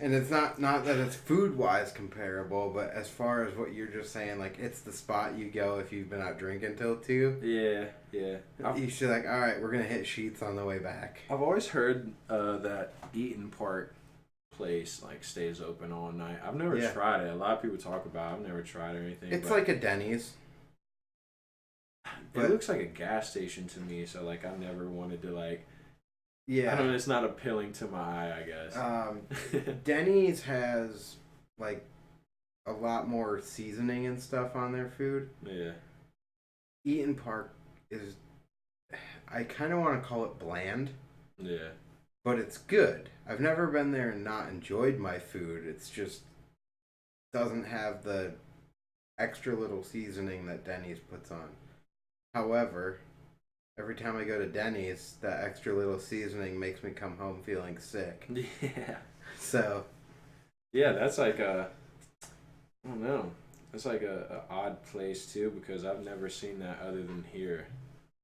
A: And it's not that it's food wise comparable, but as far as what you're just saying, like it's the spot you go if you've been out drinking till 2.
B: Yeah.
A: You should like, all right, we're gonna hit Sheets on the way back.
B: I've always heard that Eaton Park place like stays open all night. I've never tried it. A lot of people talk about it. I've never tried or anything.
A: It's like a Denny's.
B: It looks like a gas station to me, so like I never wanted to like.
A: Yeah.
B: I don't know, it's not appealing to my eye, I guess.
A: Denny's has like a lot more seasoning and stuff on their food.
B: Yeah.
A: Eaton Park is, I kind of want to call it bland.
B: Yeah.
A: But it's good. I've never been there and not enjoyed my food. It's just doesn't have the extra little seasoning that Denny's puts on. However, every time I go to Denny's, that extra little seasoning makes me come home feeling sick.
B: Yeah.
A: So.
B: Yeah, that's like I don't know. That's like a odd place too, because I've never seen that other than here.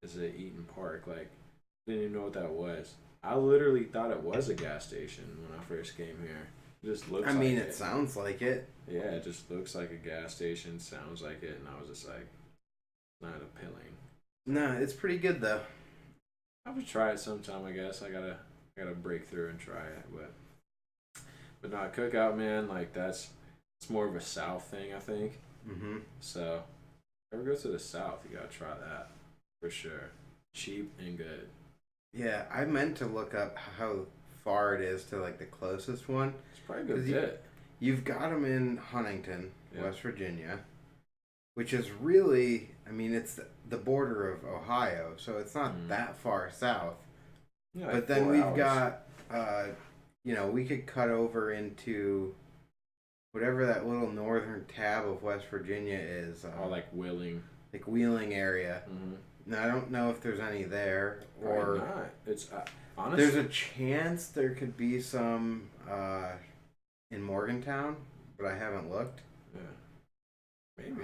B: Is at Eaton Park. Like, didn't even know what that was. I literally thought it was a gas station when I first came here. It just looks
A: I mean, it sounds like it.
B: Yeah, it just looks like a gas station, sounds like it, and I was just like, not appealing.
A: No, it's pretty good though.
B: I would try it sometime, I guess. I gotta break through and try it, but no, Cookout, man, like that's It's more of a South thing, I think.
A: Mm-hmm.
B: So, if you ever go to the South, you gotta try that for sure. Cheap and good.
A: Yeah, I meant to look up how far it is to like the closest one.
B: It's probably a good bit.
A: You've got them in Huntington,
B: Yeah.
A: West Virginia, which is really, I mean, it's the border of Ohio, so it's not that far south.
B: Yeah,
A: but
B: like
A: then
B: 4
A: we've
B: hours.
A: got, we could cut over into whatever that little northern tab of West Virginia is.
B: Like Wheeling.
A: Like Wheeling area.
B: Mm-hmm.
A: Now, I don't know if there's any there.
B: Or not. It's honestly.
A: There's a chance there could be some in Morgantown, but I haven't looked.
B: Yeah. Maybe.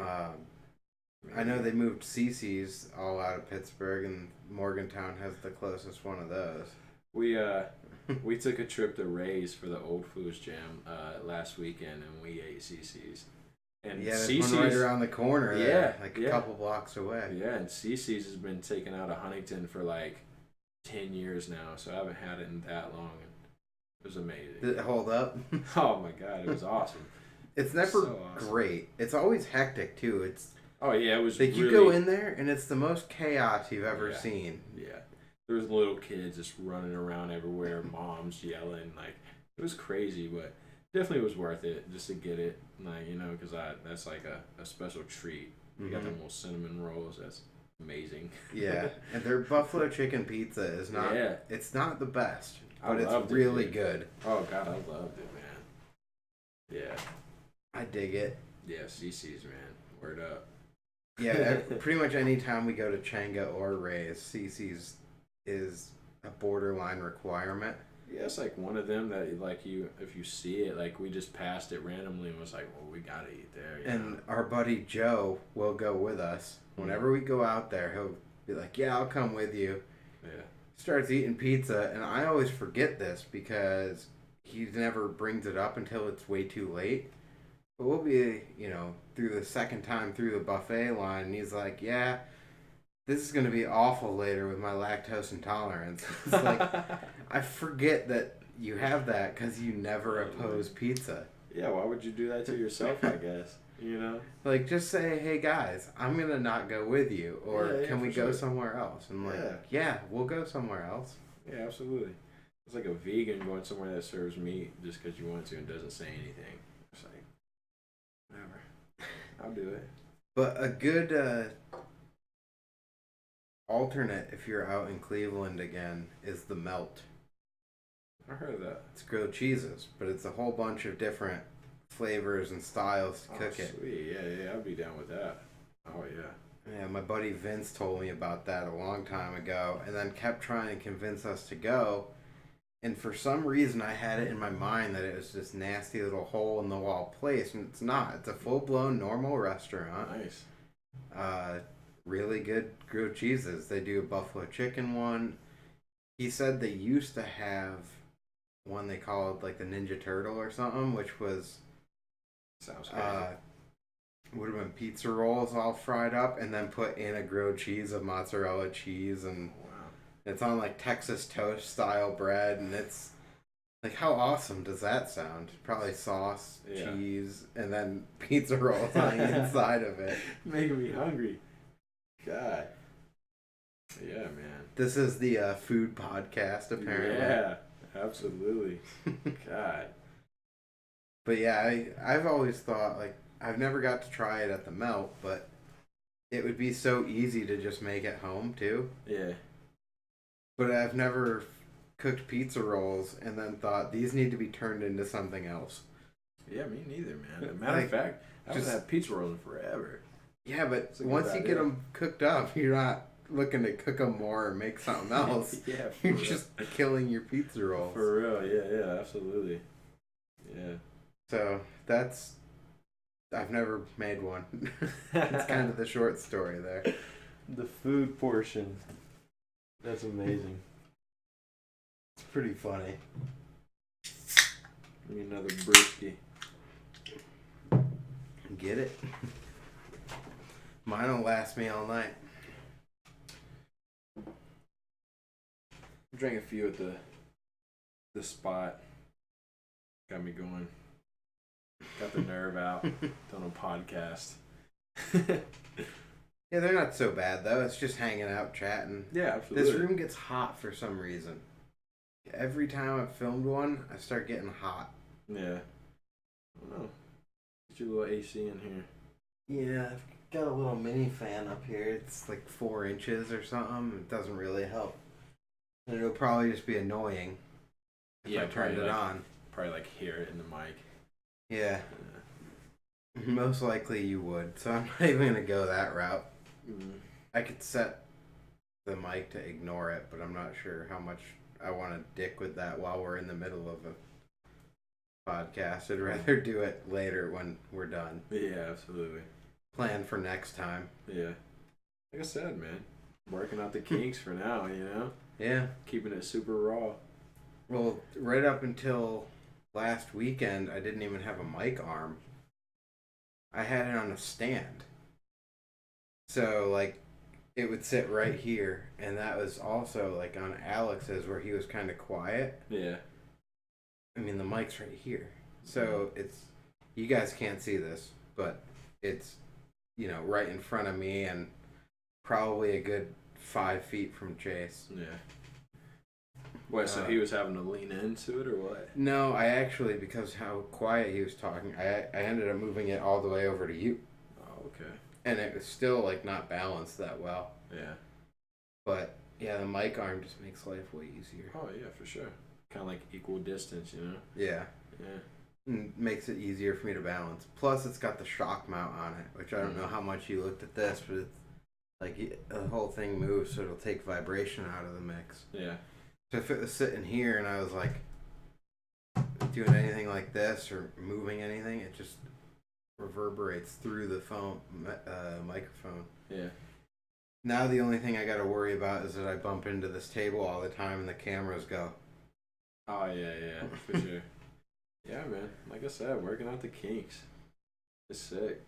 A: I know they moved CC's all out of Pittsburgh, and Morgantown has the closest one of those.
B: We took a trip to Ray's for the Old Foods Jam last weekend, and we ate CC's. And
A: yeah, there's
B: CC's,
A: one right around the corner.
B: Yeah,
A: there, like a couple blocks away.
B: Yeah, and CC's has been taken out of Huntington for like 10 years now, so I haven't had it in that long. And it was amazing.
A: Did it hold up?
B: Oh my god, it was awesome.
A: It's never
B: so awesome.
A: Great. It's always hectic too. It's
B: it was
A: like you go in there and it's the most chaos you've ever seen.
B: Yeah, there was little kids just running around everywhere, moms yelling, like it was crazy, but definitely was worth it just to get it, like because that's like a special treat. You got them little cinnamon rolls. That's amazing.
A: Yeah, and their buffalo chicken pizza is not. Yeah. It's not the best, but it's really good.
B: Oh god, I loved it, man. Yeah,
A: I dig it.
B: Yeah, CC's, man. Word up.
A: Yeah, pretty much any time we go to Changa or Ray's, CC's is a borderline requirement.
B: Yeah, it's like one of them that if you see it, like we just passed it randomly and was like, well, we gotta eat there.
A: And our buddy Joe will go with us. Whenever we go out there, he'll be like, yeah, I'll come with you.
B: Yeah. Starts
A: eating pizza, and I always forget this because he never brings it up until it's way too late. But we'll be, through the second time through the buffet line, and he's like, yeah, this is going to be awful later with my lactose intolerance. It's like, I forget that you have that because you never oppose pizza.
B: Yeah, why would you do that to yourself, I guess?
A: Like, just say, hey, guys, I'm going to not go with you. Or can we go somewhere else? And yeah, we'll go somewhere else.
B: Yeah, absolutely. It's like a vegan going somewhere that serves meat just because you want to and doesn't say anything. It's like, whatever. I'll do it.
A: But a good alternate, if you're out in Cleveland again, is the Melt.
B: I heard of that.
A: It's grilled cheeses, but it's a whole bunch of different flavors and styles to cook it.
B: Sweet. Yeah, I'd be down with that. Oh, yeah.
A: Yeah, my buddy Vince told me about that a long time ago, and then kept trying to convince us to go. And for some reason, I had it in my mind that it was this nasty little hole-in-the-wall place, and it's not. It's a full-blown normal restaurant.
B: Nice.
A: Really good grilled cheeses. They do a buffalo chicken one. He said they used to have one they called like the Ninja Turtle or something, which was
B: sounds crazy.
A: Would have been pizza rolls all fried up and then put in a grilled cheese of mozzarella cheese, and it's on like Texas toast style bread, and it's like, how awesome does that sound? Probably sauce, cheese, and then pizza rolls on the inside of it.
B: Making me hungry. God. Yeah, man.
A: This is the food podcast, apparently.
B: Yeah, absolutely. God.
A: But yeah, I've always thought, like, I've never got to try it at the Melt, but it would be so easy to just make at home, too.
B: Yeah.
A: But I've never cooked pizza rolls and then thought, these need to be turned into something else.
B: Yeah, me neither, man. As a matter of fact, I haven't had pizza rolls in forever.
A: Yeah, but once you get them cooked up, you're not looking to cook them more or make something else.
B: Yeah,
A: you're just killing your pizza rolls.
B: For real, yeah, absolutely. Yeah.
A: So I've never made one. It's kind of the short story there.
B: The food portion. That's amazing.
A: It's pretty funny.
B: Give me another brewski.
A: Get it? Mine will last me all night.
B: Drank a few at the spot. Got me going. Got the nerve out. Done a podcast.
A: Yeah, they're not so bad though. It's just hanging out, chatting.
B: Yeah, absolutely.
A: This room gets hot for some reason. Every time I've filmed one, I start getting hot.
B: Yeah. I don't know. Get your little AC in here.
A: Yeah, I've got a little mini fan up here. It's like 4 inches or something. It doesn't really help. And it'll probably just be annoying if I turned it on.
B: Probably like hear it in the mic.
A: Yeah. Most likely you would. So I'm not even going to go that route. I could set the mic to ignore it, but I'm not sure how much I want to dick with that while we're in the middle of a podcast. I'd rather do it later when we're done.
B: Yeah, absolutely.
A: Plan for next time.
B: Yeah. Like I said, man, working out the kinks for now, you know?
A: Yeah.
B: Keeping it super raw.
A: Well, right up until last weekend, I didn't even have a mic arm. I had it on a stand. So, like, it would sit right here, and that was also, like, on Alex's where he was kind of quiet.
B: Yeah.
A: I mean, the mic's right here. So, it's, you guys can't see this, but it's, you know, right in front of me and probably a good 5 feet from Chase.
B: Yeah. What, so he was having to lean into it or what?
A: No, I actually, because how quiet he was talking, I ended up moving it all the way over to you.
B: Oh, okay.
A: And it was still, like, not balanced that well.
B: Yeah.
A: But, yeah, the mic arm just makes life way easier.
B: Oh, yeah, for sure. Kind of like equal distance, you know?
A: Yeah.
B: Yeah.
A: And makes it easier for me to balance. Plus, it's got the shock mount on it, which I don't know how much you looked at this, but it's, like, the whole thing moves, so it'll take vibration out of the mix.
B: Yeah.
A: So if it was sitting here and I was, like, doing anything like this or moving anything, it just reverberates through the phone microphone.
B: Yeah.
A: Now the only thing I got to worry about is that I bump into this table all the time and the cameras go.
B: Oh, yeah, for sure. Yeah, man. Like I said, working out the kinks. It's sick.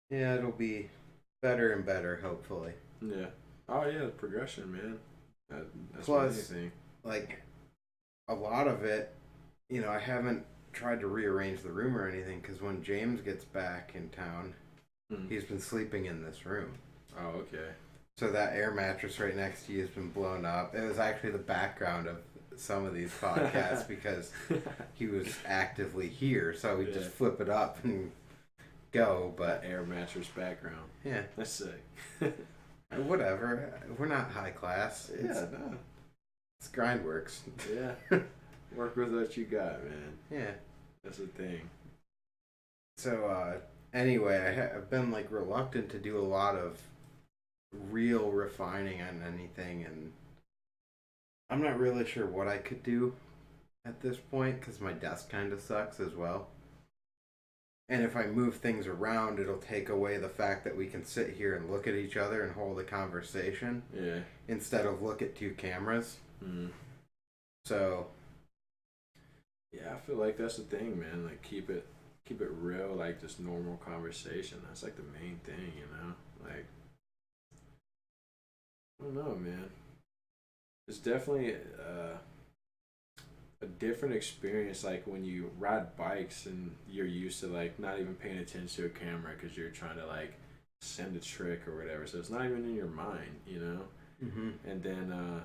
A: Yeah, it'll be better and better, hopefully.
B: Yeah. Oh, yeah, progression, man. That's
A: Plus,
B: anything.
A: like, a lot of it, you know, I haven't tried to rearrange the room or anything because when James gets back in town, he's been sleeping in this room.
B: Oh, okay.
A: So that air mattress right next to you has been blown up. It was actually the background of some of these podcasts because he was actively here, so we just flip it up and go. But
B: that air mattress background.
A: Yeah.
B: That's sick.
A: Whatever. We're not high class.
B: No.
A: It's GrindWorks.
B: Yeah. Work with what you got, man.
A: Yeah.
B: That's the thing.
A: So, anyway, I've been, like, reluctant to do a lot of real refining on anything, and I'm not really sure what I could do at this point, because my desk kind of sucks as well. And if I move things around, it'll take away the fact that we can sit here and look at each other and hold a conversation.
B: Yeah.
A: Instead of look at 2 cameras. So.
B: Yeah, I feel like that's the thing, man. Like, keep it real, like, just normal conversation. That's, like, the main thing, you know? Like, I don't know, man. It's definitely a different experience, like, when you ride bikes and you're used to, like, not even paying attention to a camera because you're trying to, like, send a trick or whatever. So it's not even in your mind, you know?
A: Mm-hmm.
B: And then,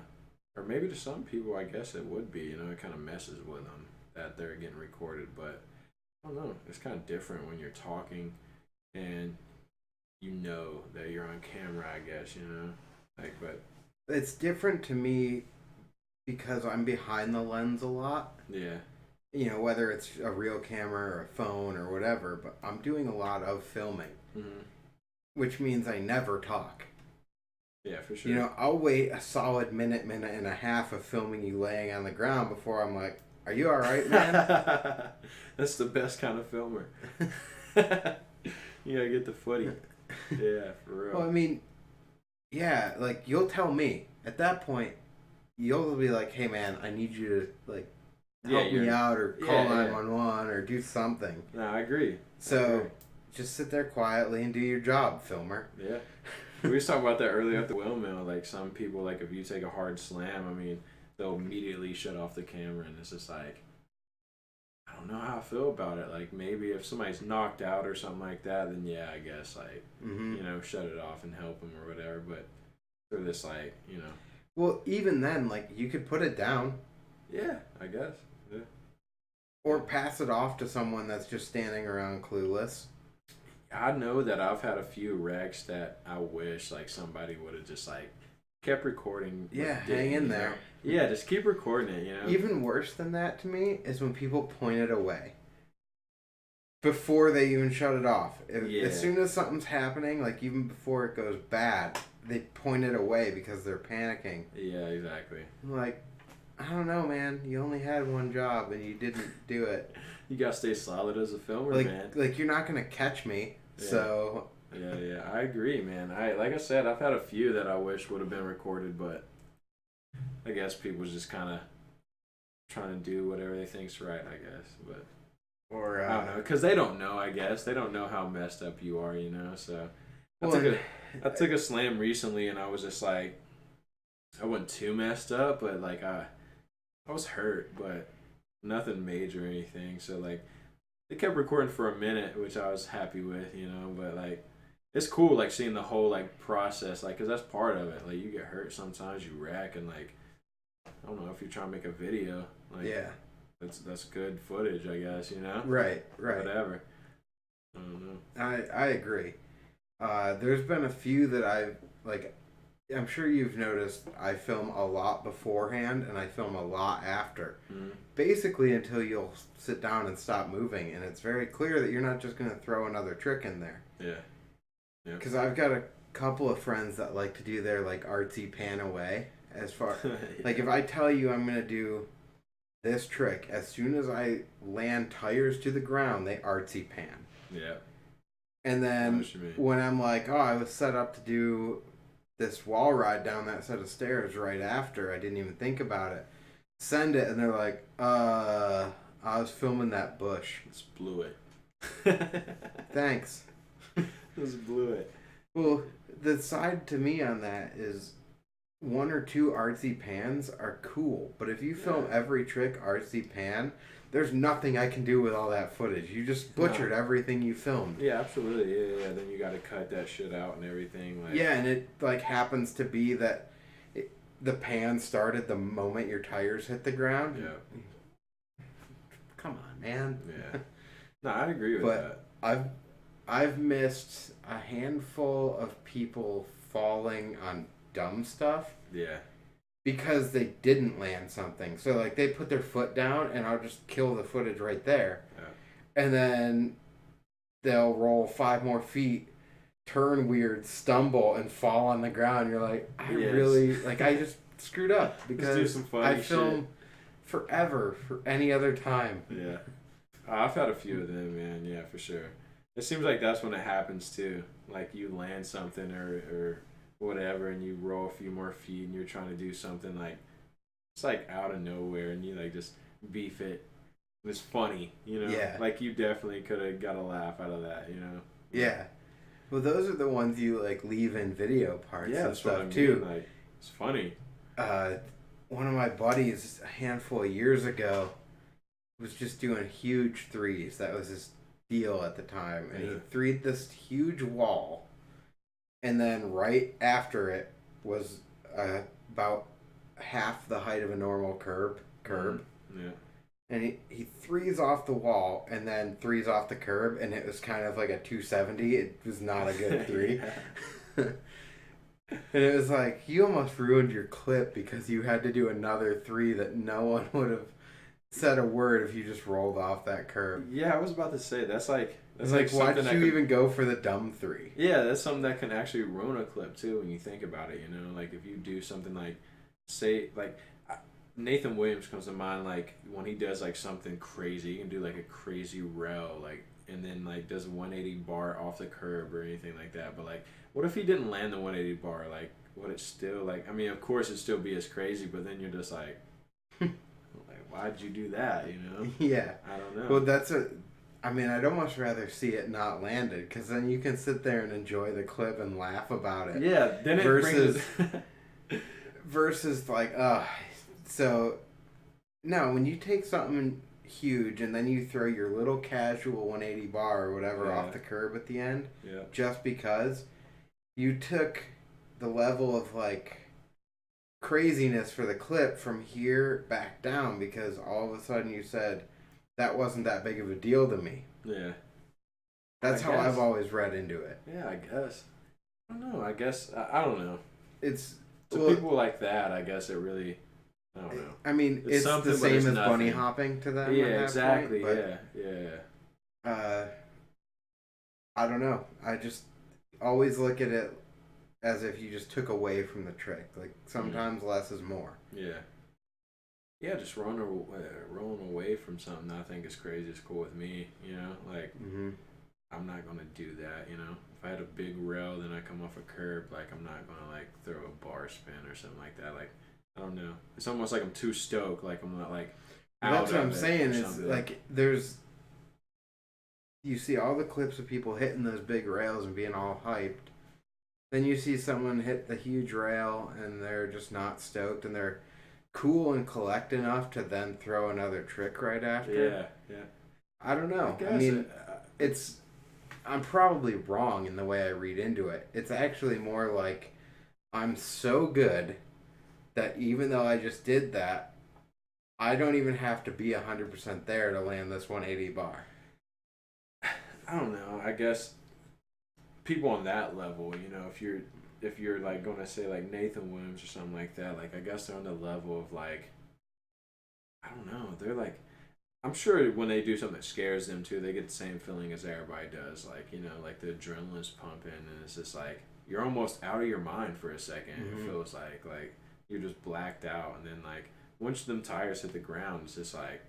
B: or maybe to some people, I guess it would be, you know, it kind of messes with them that they're getting recorded. But I don't know. It's kind of different when you're talking and you know that you're on camera, I guess, you know? Like, but
A: it's different to me because I'm behind the lens a lot.
B: Yeah.
A: You know, whether it's a real camera or a phone or whatever, but I'm doing a lot of filming.
B: Mm-hmm.
A: Which means I never talk.
B: Yeah, for sure.
A: You know, I'll wait a solid minute and a half of filming you laying on the ground before I'm like, are you alright, man?
B: That's the best kind of filmer. You gotta get the footy. Yeah, for real.
A: Well, I mean, yeah, like, you'll tell me. At that point, you'll be like, hey, man, I need you to, like, help me out or call 911 or do something.
B: No, I agree.
A: So, just sit there quietly and do your job, filmer.
B: Yeah. We was talking about that earlier at the windmill. Like, some people, like, if you take a hard slam, I mean, they'll immediately shut off the camera, and it's just like, I don't know how I feel about it. Like, maybe if somebody's knocked out or something like that, then yeah, I guess, like, you know, shut it off and help them or whatever. But for this, like, you know.
A: Well, even then, like, you could put it down.
B: Yeah, I guess. Yeah.
A: Or pass it off to someone that's just standing around clueless.
B: I know that I've had a few wrecks that I wish, like, somebody would have just, like, kept recording.
A: Yeah, hang in there.
B: Yeah, just keep recording it, you know?
A: Even worse than that to me is when people point it away before they even shut it off. As soon as something's happening, like even before it goes bad, they point it away because they're panicking.
B: Yeah, exactly.
A: I'm like, I don't know, man. You only had one job and you didn't do it.
B: You gotta stay solid as a filmer, man.
A: Like you're not gonna catch me, so.
B: Yeah, I agree, man. Like I said, I've had a few that I wish would have been recorded, but I guess people just kind of trying to do whatever they think's right, I guess. But
A: or
B: I don't know, because they don't know. I guess they don't know how messed up you are, you know. So I took a slam recently, and I was just like, I wasn't too messed up, but like I was hurt, but nothing major or anything. So like they kept recording for a minute, which I was happy with, you know. But like it's cool, like seeing the whole like process, like, 'cause that's part of it. Like you get hurt sometimes, you wreck, and like I don't know if you're trying to make a video, like that's good footage, I guess, you know.
A: Right.
B: Whatever. I don't know.
A: I agree. There's been a few that I've like. I'm sure you've noticed I film a lot beforehand and I film a lot after. Mm-hmm. Basically until you'll sit down and stop moving, and it's very clear that you're not just going to throw another trick in there.
B: Yeah.
A: Because I've got a couple of friends that like to do their like artsy pan away. As far like if I tell you I'm going to do this trick, as soon as I land tires to the ground, they artsy pan.
B: Yeah.
A: And then when I'm like, oh, I was set up to do this wall ride down that set of stairs right after, I didn't even think about it. Send it, and they're like, I was filming that bush.
B: Just blew it.
A: Thanks.
B: Just blew it.
A: Well, the side to me on that is one or two artsy pans are cool, but if you film every trick artsy pan, there's nothing I can do with all that footage. You just butchered everything you filmed.
B: Yeah, absolutely. Yeah. Then you got to cut that shit out and everything. Like.
A: Yeah, and it like happens to be that the pan started the moment your tires hit the ground.
B: Yeah.
A: Come on, man.
B: Yeah. No, I agree with that.
A: I've missed a handful of people falling on dumb stuff.
B: Yeah.
A: Because they didn't land something. So, like, they put their foot down, and I'll just kill the footage right there. Yeah. And then they'll roll 5 more feet, turn weird, stumble, and fall on the ground. You're like, I just screwed up. Because
B: do some funny
A: I film forever for any other time.
B: Yeah. I've had a few of them, man. Yeah, for sure. It seems like that's when it happens, too. Like, you land something or whatever, and you roll a few more feet, and you're trying to do something like it's like out of nowhere, and you like just beef it. It's funny, you know.
A: Yeah.
B: Like you definitely could have got a laugh out of that, you know.
A: Yeah. Well, those are the ones you like leave in video parts and stuff too.
B: Like it's funny.
A: One of my buddies a handful of years ago was just doing huge threes. That was his deal at the time, and he threed this huge wall. And then right after it was about half the height of a normal curb.
B: Yeah.
A: And he threes off the wall and then threes off the curb, and it was kind of like a 270. It was not a good three. And it was like, you almost ruined your clip because you had to do another three that no one would have said a word if you just rolled off that curb.
B: Yeah, I was about to say, that's like
A: why did you even go for the dumb three?
B: Yeah, that's something that can actually ruin a clip too when you think about it, you know? Like if you do something like, say, like Nathan Williams comes to mind, like when he does like something crazy, he can do like a crazy rail, like, and then like does a 180 bar off the curb or anything like that. But like, what if he didn't land the 180 bar? Like, would it still, like, I mean, of course it'd still be as crazy, but then you're just like, why'd you do that, you know?
A: Yeah.
B: I don't know.
A: Well, I'd almost rather see it not landed, because then you can sit there and enjoy the clip and laugh about it.
B: Yeah, then it
A: versus like, so, no, when you take something huge, and then you throw your little casual 180 bar or whatever
B: Yeah.
A: off the curb at the end,
B: Yeah.
A: just because you took the level of like craziness for the clip from here back down, because all of a sudden you said that wasn't that big of a deal to me.
B: Yeah.
A: That's
B: I
A: how
B: guess.
A: I've always read into it.
B: Yeah, I guess. I don't know. I guess I don't know.
A: It's
B: To people like that, I guess it really. I don't know.
A: I mean, it's
B: something,
A: the
B: but
A: same
B: it's
A: as bunny
B: nothing.
A: hopping to them.
B: Yeah,
A: at that
B: exactly.
A: point,
B: Yeah.
A: I don't know. I just always look at it as if you just took away from the trick. Like sometimes less is more.
B: Yeah. Yeah, just rolling away from something I think is crazy is cool with me. You know, like I'm not gonna do that. You know, if I had a big rail, then I come off a curb. Like I'm not gonna like throw a bar spin or something like that. Like I don't know. It's almost like I'm too stoked. Like I'm not like.
A: That's what I'm saying. Is like you see all the clips of people hitting those big rails and being all hyped. Then you see someone hit the huge rail and they're just not stoked, and they're cool and collect enough to then throw another trick right after.
B: Yeah.
A: I don't know. I mean, I'm probably wrong in the way I read into it. It's actually more like I'm so good that even though I just did that, I don't even have to be 100% there to land this 180 bar.
B: I don't know. I guess people on that level, you know, if you're like going to say like Nathan Williams or something like that, like I guess they're on the level of like, I don't know. They're like, I'm sure when they do something that scares them too, they get the same feeling as everybody does. Like, you know, like the adrenaline's pumping and it's just like you're almost out of your mind for a second. It feels like you're just blacked out, and then like once them tires hit the ground, it's just like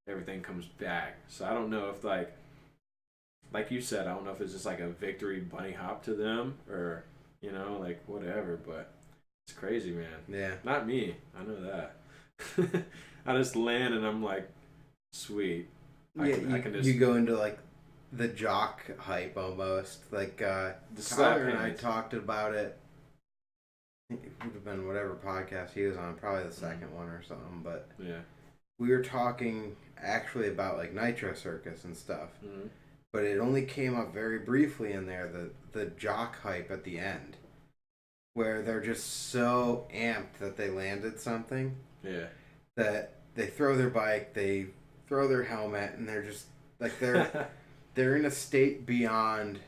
B: everything comes back. So I don't know if like you said, I don't know if it's just like a victory bunny hop to them or, you know, like whatever, but it's crazy, man.
A: Yeah.
B: Not me. I know that. I just land and I'm like, sweet. I can just...
A: You go into like the jock hype almost. Like Tyler and I talked about it. I think it would have been whatever podcast he was on, probably the second one or something, but
B: yeah,
A: we were talking actually about like Nitro Circus and stuff. But it only came up very briefly in there, the jock hype at the end, where they're just so amped that they landed something.
B: Yeah.
A: That they throw their bike, they throw their helmet, and they're just like they're in a state beyond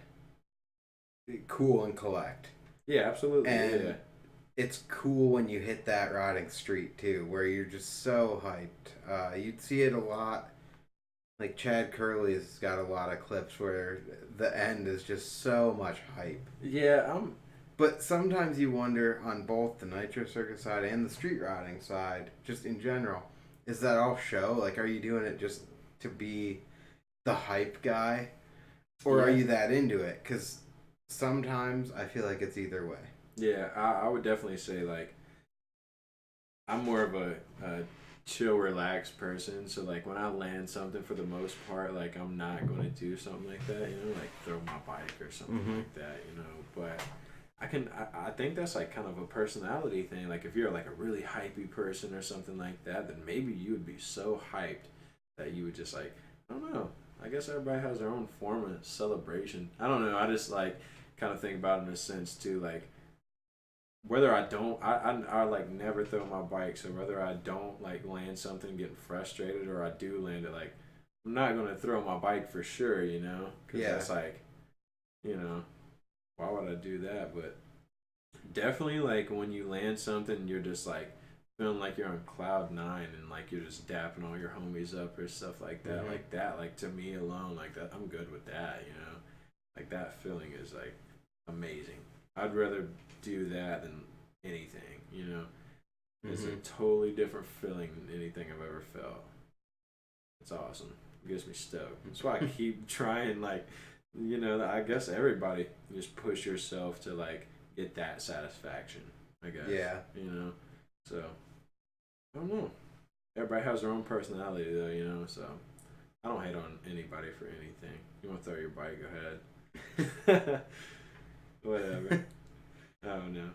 A: cool and collect.
B: Yeah, absolutely.
A: And it's cool when you hit that riding street too, where you're just so hyped. You'd see it a lot. Like Chad Curley's got a lot of clips where the end is just so much hype.
B: Yeah,
A: But sometimes you wonder on both the Nitro Circus side and the street riding side, just in general, is that all show? Like, are you doing it just to be the hype guy? Or are you that into it? Because sometimes I feel like it's either way.
B: Yeah, I would definitely say, like, I'm more of a chill, relaxed person. So, like, when I land something, for the most part, like, I'm not going to do something like that, you know, like throw my bike or something like that, you know. But I think that's, like, kind of a personality thing. Like, if you're, like, a really hypey person or something like that, then maybe you would be so hyped that you would just, like, I don't know. I guess everybody has their own form of celebration. I don't know. I just, like, kind of think about it in a sense, too, like, whether I don't, I like never throw my bike. So whether I don't like land something, getting frustrated, or I do land it, like I'm not gonna throw my bike for sure, you know. Cause that's like, you know, why would I do that? But definitely, like when you land something, you're just like feeling like you're on cloud 9 and like you're just dapping all your homies up or stuff like that. Like that, like to me alone, like that, I'm good with that, you know. Like that feeling is like amazing. I'd rather do that than anything, you know. It's a totally different feeling than anything I've ever felt. It's awesome. It gets me stoked. That's why I keep trying, like, you know, I guess everybody just push yourself to like get that satisfaction, I guess.
A: Yeah.
B: You know. So I don't know. Everybody has their own personality though, you know, so I don't hate on anybody for anything. You wanna throw your bike, go ahead. Whatever. I don't know.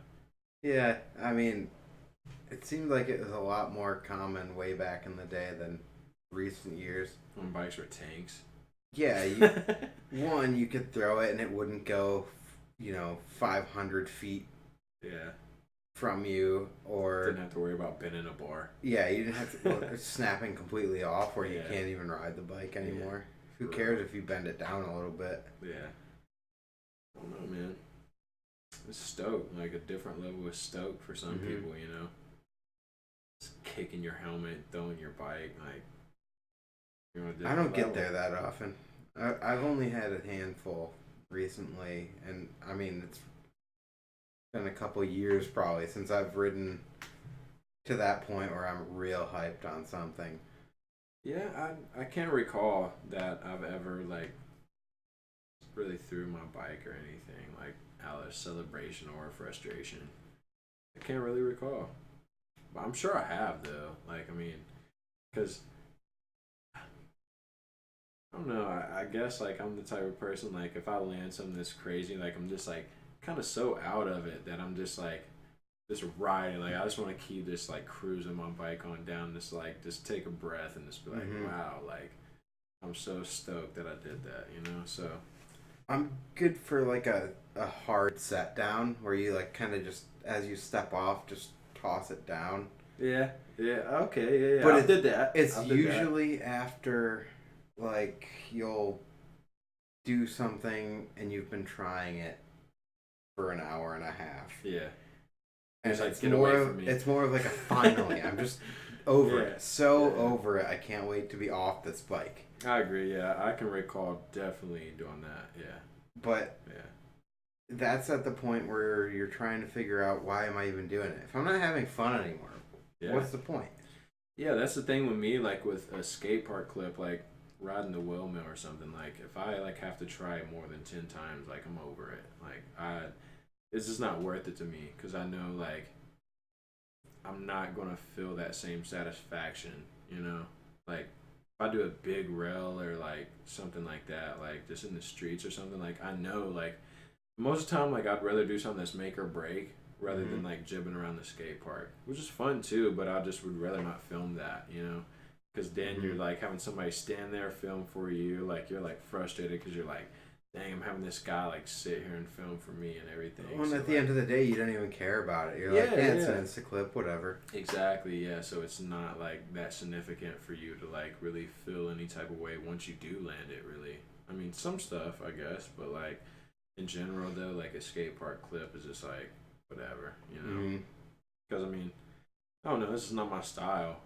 A: recent years.
B: When bikes were tanks.
A: Yeah, you could throw it and it wouldn't go, 500 feet
B: Yeah.
A: from you, or
B: Didn't have to worry about bending a bar.
A: yeah, you didn't have to snapping completely off where you
B: Yeah.
A: can't even ride the bike anymore.
B: Yeah.
A: Who cares if you bend it down a little bit?
B: Yeah. I don't know, man. It's stoked, like a different level of stoked for some people, Just kicking your helmet, throwing your bike, like. You're on a
A: I
B: different
A: don't get
B: level.
A: there that often. I've only had a handful recently, and I mean it's been a couple years probably since I've ridden to that point where I'm real hyped on something.
B: Yeah, I can't recall that I've ever like really threw my bike or anything like out of celebration or frustration. I can't really recall, but I'm sure I have though. Like I mean, because I don't know. I guess like I'm the type of person like if I land something that's crazy, like I'm just like kind of so out of it that I'm just like just riding. Like I just want to keep just like cruising my bike on down. Just take a breath and just be like, wow, like I'm so stoked that I did that. So
A: I'm good for like a hard set down where you like kind of just as you step off just toss it down.
B: yeah, okay, yeah.
A: But
B: I did that.
A: It's usually after like you'll do something and you've been trying it for an hour and a half.
B: Yeah.
A: And
B: it's like,
A: it's
B: get
A: more
B: away
A: of
B: from me.
A: it's more of like a finally. I'm just over
B: Yeah.
A: it. So
B: Yeah.
A: over it. I can't wait to be off this bike.
B: I agree. Yeah, I can recall definitely doing that. Yeah.
A: But
B: Yeah.
A: that's at the point where you're trying to figure out why am I even doing it? If I'm not having fun anymore,
B: Yeah.
A: what's the point?
B: Yeah, that's the thing with me. Like with a skate park clip, like riding the wheel mill or something. Like if I like have to try it more than 10 times, like I'm over it. Like it's just not worth it to me because I know like I'm not gonna feel that same satisfaction. Like if I do a big rail or like something like that, like just in the streets or something, like I know like most of the time like I'd rather do something that's make or break rather than like jibbing around the skate park, which is fun too, but I just would rather not film that, because then you're like having somebody stand there film for you, like you're like frustrated because you're like, dang, I'm having this guy like sit here and film for me and everything.
A: Well,
B: so,
A: at the end of the day, you don't even care about it. You're like, it's an Insta-clip, whatever.
B: Exactly, yeah. So it's not like that significant for you to like really feel any type of way once you do land it, really. I mean, some stuff, I guess, but like in general, though, like a skate park clip is just like whatever, Because I mean, I don't know, this is not my style,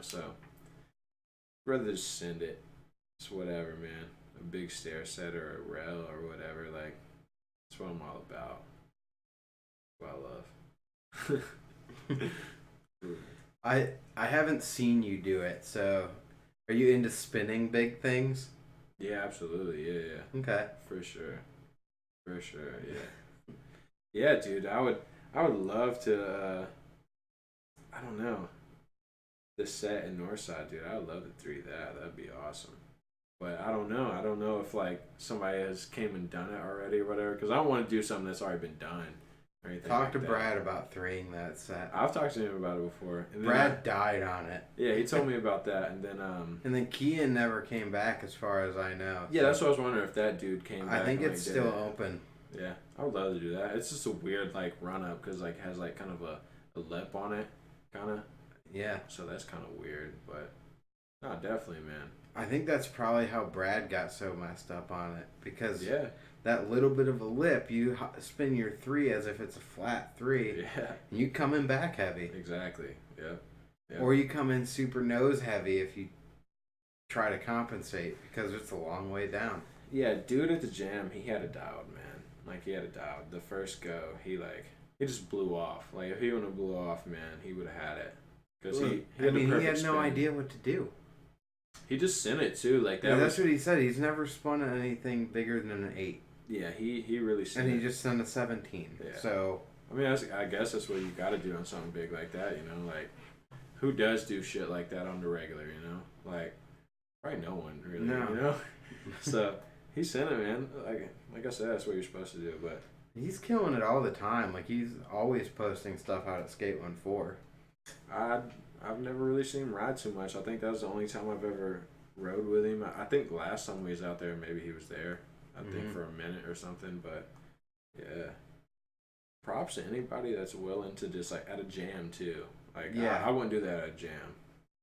B: so I'd rather just send it. It's whatever, man. A big stair set or a rail or whatever, like that's what I'm all about. That's what I love.
A: I haven't seen you do it, so are you into spinning big things?
B: Yeah, absolutely. Yeah.
A: Okay.
B: For sure, yeah. Yeah, dude, I would love to I don't know. The set in Northside, dude, I would love to 3 that. That'd be awesome. But I don't know. I don't know if like somebody has came and done it already or whatever. Because I don't want to do something that's already been done or anything.
A: Talk
B: like
A: to
B: that.
A: Brad about 3ing that set.
B: I've talked to him about it before. And then
A: Brad died on it.
B: Yeah, he told me about that, and then
A: And then Kian never came back, as far as I know.
B: Yeah, that's what I was wondering if that dude came back.
A: I think
B: and,
A: it's
B: like,
A: still
B: did it.
A: open.
B: Yeah, I would love to do that. It's just a weird like run up because like has like kind of a lip on it, kind of.
A: Yeah.
B: So that's kind of weird, but no, definitely, man.
A: I think that's probably how Brad got so messed up on it, because
B: that
A: little bit of a lip, you spin your 3 as if it's a flat 3.
B: Yeah.
A: And you come in back heavy.
B: Exactly. Yep.
A: Or you come in super nose heavy if you try to compensate, because it's a long way down.
B: Yeah, dude at the jam, he had a dialed, man. Like he had a dialed. The first go, he just blew off. Like if he wouldn't have blew off, man, he would have had it. Because he had
A: no idea what to do.
B: He just sent it too, like that.
A: Yeah, that's what he said. He's never spun anything bigger than an 8.
B: Yeah, he really sent it.
A: And he just sent a 17.
B: Yeah.
A: So
B: I mean, I guess that's what you got to do on something big like that, Like, who does do shit like that on the regular, Like, probably no one really,
A: No.
B: So he sent it, man. Like I said, that's what you're supposed to do. But
A: he's killing it all the time. Like he's always posting stuff out at Skate 14.
B: I've never really seen him ride too much. I think that was the only time I've ever rode with him. I think last time we was out there, maybe he was there. I think for a minute or something. But yeah, props to anybody that's willing to just like at a jam too. Like I wouldn't do that at a jam.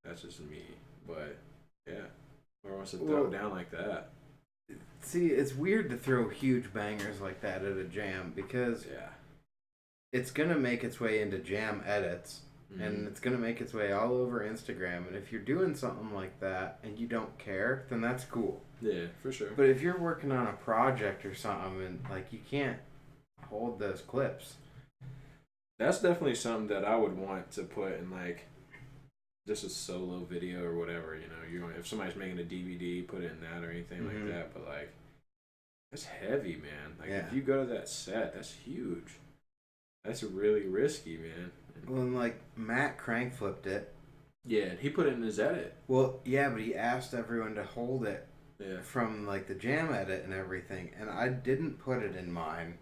B: That's just me. But yeah, whoever wants to throw it down like that.
A: See, it's weird to throw huge bangers like that at a jam because it's gonna make its way into jam edits. And it's going to make its way all over Instagram. And if you're doing something like that and you don't care, then that's cool.
B: Yeah, for sure.
A: But if you're working on a project or something and, like, you can't hold those clips.
B: That's definitely something that I would want to put in, like, just a solo video or whatever, you know. If somebody's making a DVD, put it in that or anything like that. But, like, that's heavy, man. Like, if you go to that set, that's huge. That's really risky, man.
A: Well, and like Matt crank flipped it.
B: Yeah, he put it in his edit.
A: Well, yeah, but he asked everyone to hold it from like the jam edit and everything, and I didn't put it in mine.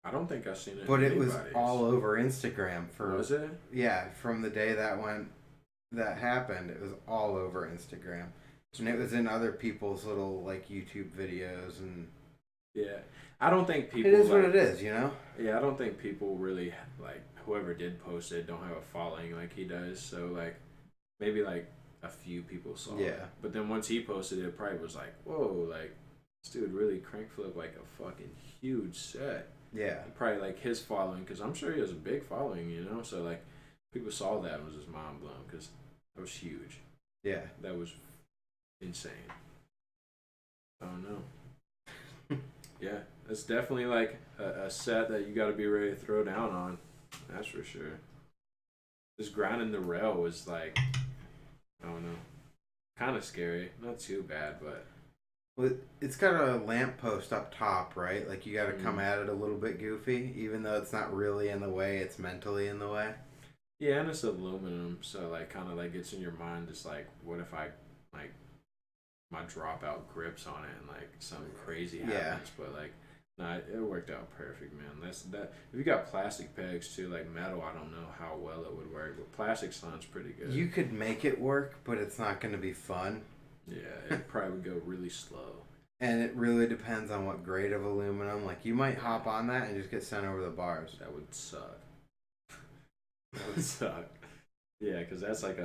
B: I don't think I've seen it.
A: But it was all over Instagram
B: Was it?
A: Yeah, from the day that happened, it was all over Instagram, and it was in other people's little like YouTube videos and.
B: Yeah, I don't think people.
A: It is what it is, you know.
B: Yeah, I don't think people really like whoever did post it don't have a following like he does. So like maybe like a few people saw it. But then once he posted it, probably was like, whoa, like this dude really crank flip like a fucking huge set.
A: Yeah.
B: And probably like his following, because I'm sure he has a big following, you know. So like people saw that and was just mind blown because that was huge.
A: Yeah.
B: That was insane. I don't know. Yeah, it's definitely like a set that you got to be ready to throw down on. That's for sure. Just grinding the rail was like, I don't know, kind of scary. Not too bad, but.
A: Well, it's got a lamppost up top, right? Like you got to come at it a little bit goofy, even though it's not really in the way, it's mentally in the way.
B: Yeah, and it's aluminum, so like kind of like gets in your mind just like, what if I like my dropout grips on it and like something crazy happens, but like nah, it worked out perfect, man. That's that. If you got plastic pegs too, like metal, I don't know how well it would work, but plastic sounds pretty good.
A: You could make it work, but it's not going to be fun.
B: Yeah, it probably would go really slow.
A: And it really depends on what grade of aluminum. Like you might hop on that and just get sent over the bars.
B: That would suck. That would suck. Yeah, because that's like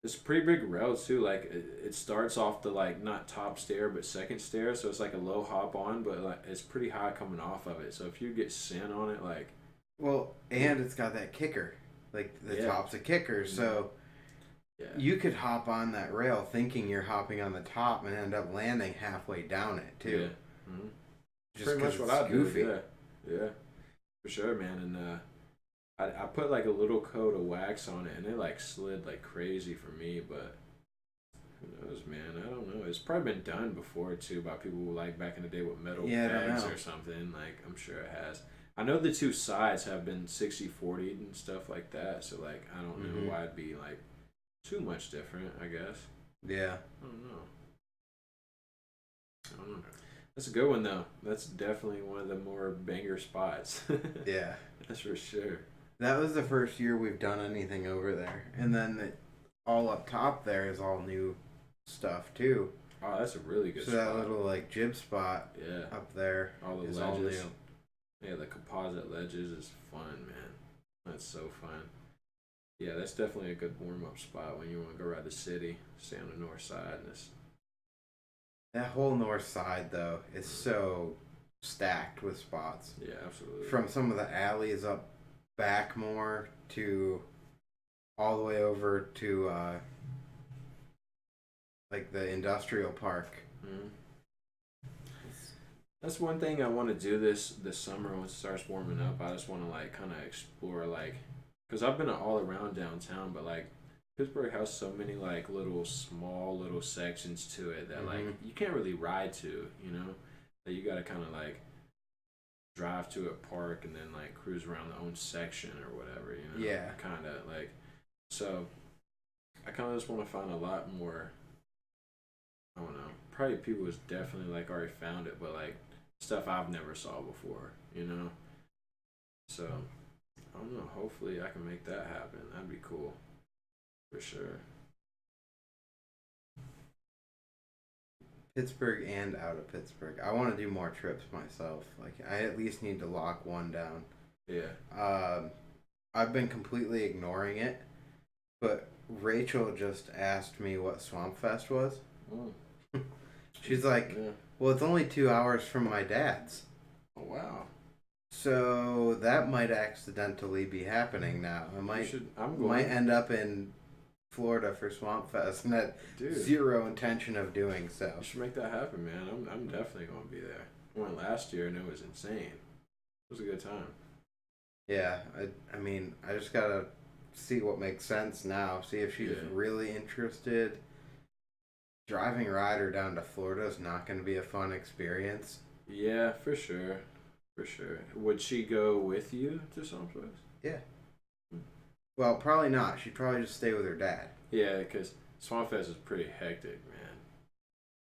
B: it's pretty big rail too. Like it starts off the like not top stair but second stair, so it's like a low hop on, but like it's pretty high coming off of it. So if you get sand on it, like
A: and it's got that kicker, like the top's a kicker, so you could hop on that rail thinking you're hopping on the top and end up landing halfway down it too.
B: Yeah,
A: just
B: pretty much what I
A: goofy.
B: do. Yeah, for sure, man. And I put like a little coat of wax on it, and it like slid like crazy for me. But who knows, man? I don't know. It's probably been done before too by people who like back in the day with metal pegs or something. Like I'm sure it has. I know the two sides have been 60/40 and stuff like that. So like I don't know why it'd be like too much different. I guess.
A: Yeah.
B: I don't know. That's a good one though. That's definitely one of the more banger spots.
A: Yeah.
B: That's for sure.
A: That was the first year we've done anything over there. And then all up top there is all new stuff too.
B: Oh, that's a really good spot.
A: So that little like jib spot up there
B: all the
A: is
B: ledges.
A: all new.
B: Yeah, the composite ledges is fun, man. That's so fun. Yeah, that's definitely a good warm-up spot when you want to go ride the city, stay on the north side. And
A: that whole north side, though, is so stacked with spots.
B: Yeah, absolutely.
A: From some of the alleys up back more to all the way over to like the industrial park.
B: Mm-hmm. That's one thing I want to do this summer when it starts warming up. I just want to like kind of explore like, because I've been all around downtown, but like Pittsburgh has so many like small little sections to it that like you can't really ride to, you know, that you got to kind of like drive to a park and then like cruise around the own section or whatever, you know.
A: Yeah.
B: Kind of like, so I kind of just want to find a lot more. I don't know. Probably people who's definitely like already found it, but like stuff I've never saw before, you know. So I don't know. Hopefully, I can make that happen. That'd be cool, for sure.
A: Pittsburgh and out of Pittsburgh. I want to do more trips myself. Like, I at least need to lock one down.
B: Yeah.
A: I've been completely ignoring it, but Rachel just asked me what Swamp Fest was.
B: Mm.
A: She's like,
B: yeah.
A: well, it's only 2 hours from my dad's.
B: Oh, wow.
A: So that might accidentally be happening now. I might end up in Florida for Swamp Fest and had zero intention of doing so.
B: You should make that happen, man. I'm definitely going to be there. I went last year and it was insane. It was a good time.
A: Yeah, I mean, I just gotta see what makes sense now. See if she's really interested. Driving Ryder down to Florida is not going to be a fun experience.
B: Yeah, for sure. For sure. Would she go with you to Swamp Fest?
A: Yeah. Well, probably not. She'd probably just stay with her dad.
B: Yeah, because Swamp Fest is pretty hectic, man.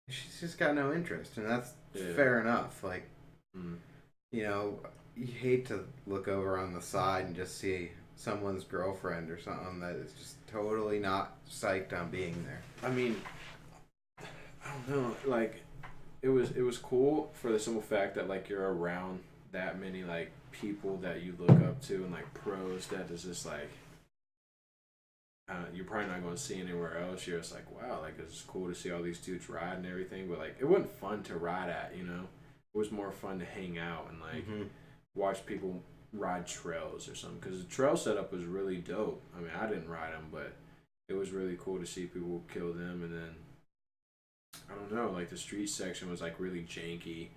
A: She's just got no interest, and that's fair enough. Like, you know, you hate to look over on the side and just see someone's girlfriend or something that is just totally not psyched on being there.
B: I mean, I don't know. Like, it was cool for the simple fact that, like, you're around that many, like, people that you look up to and, like, pros that is just, like, you're probably not going to see anywhere else. You're just like, wow, like, it's cool to see all these dudes ride and everything. But, like, it wasn't fun to ride at, you know? It was more fun to hang out and, like, watch people ride trails or something. Because the trail setup was really dope. I mean, I didn't ride them, but it was really cool to see people kill them. And then, I don't know, like, the street section was, like, really janky.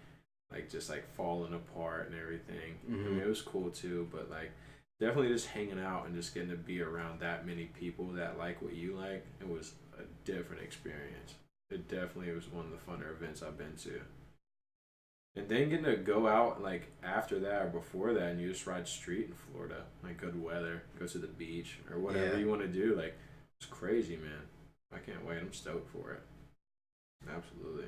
B: Like, just, like, falling apart and everything. I mean, it was cool, too. But, like, definitely just hanging out and just getting to be around that many people that like what you like, it was a different experience. It definitely was one of the funner events I've been to. And then getting to go out, like, after that or before that, and you just ride street in Florida. Like, good weather, go to the beach, or whatever you want to do. Like, it's crazy, man. I can't wait. I'm stoked for it. Absolutely.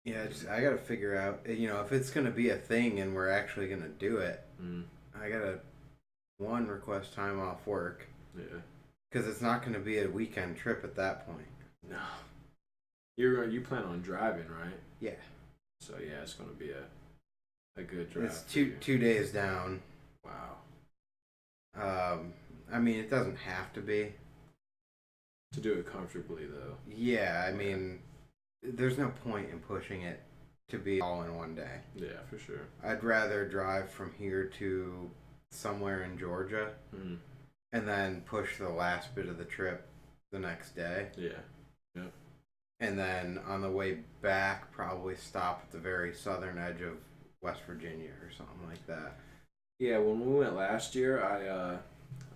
A: Yeah, I got to figure out, you know, if it's going to be a thing and we're actually going to do it, I got to, request time off work.
B: Yeah. Because
A: it's not going to be a weekend trip at that point.
B: No. You plan on driving, right?
A: Yeah.
B: So, yeah, it's going to be a good drive.
A: It's two days down.
B: Wow.
A: I mean, it doesn't have to be.
B: To do it comfortably, though.
A: Yeah, I mean, there's no point in pushing it to be all in one day.
B: Yeah, for sure.
A: I'd rather drive from here to somewhere in Georgia and then push the last bit of the trip the next day.
B: Yeah. Yep.
A: And then on the way back, probably stop at the very southern edge of West Virginia or something like that.
B: Yeah, when we went last year,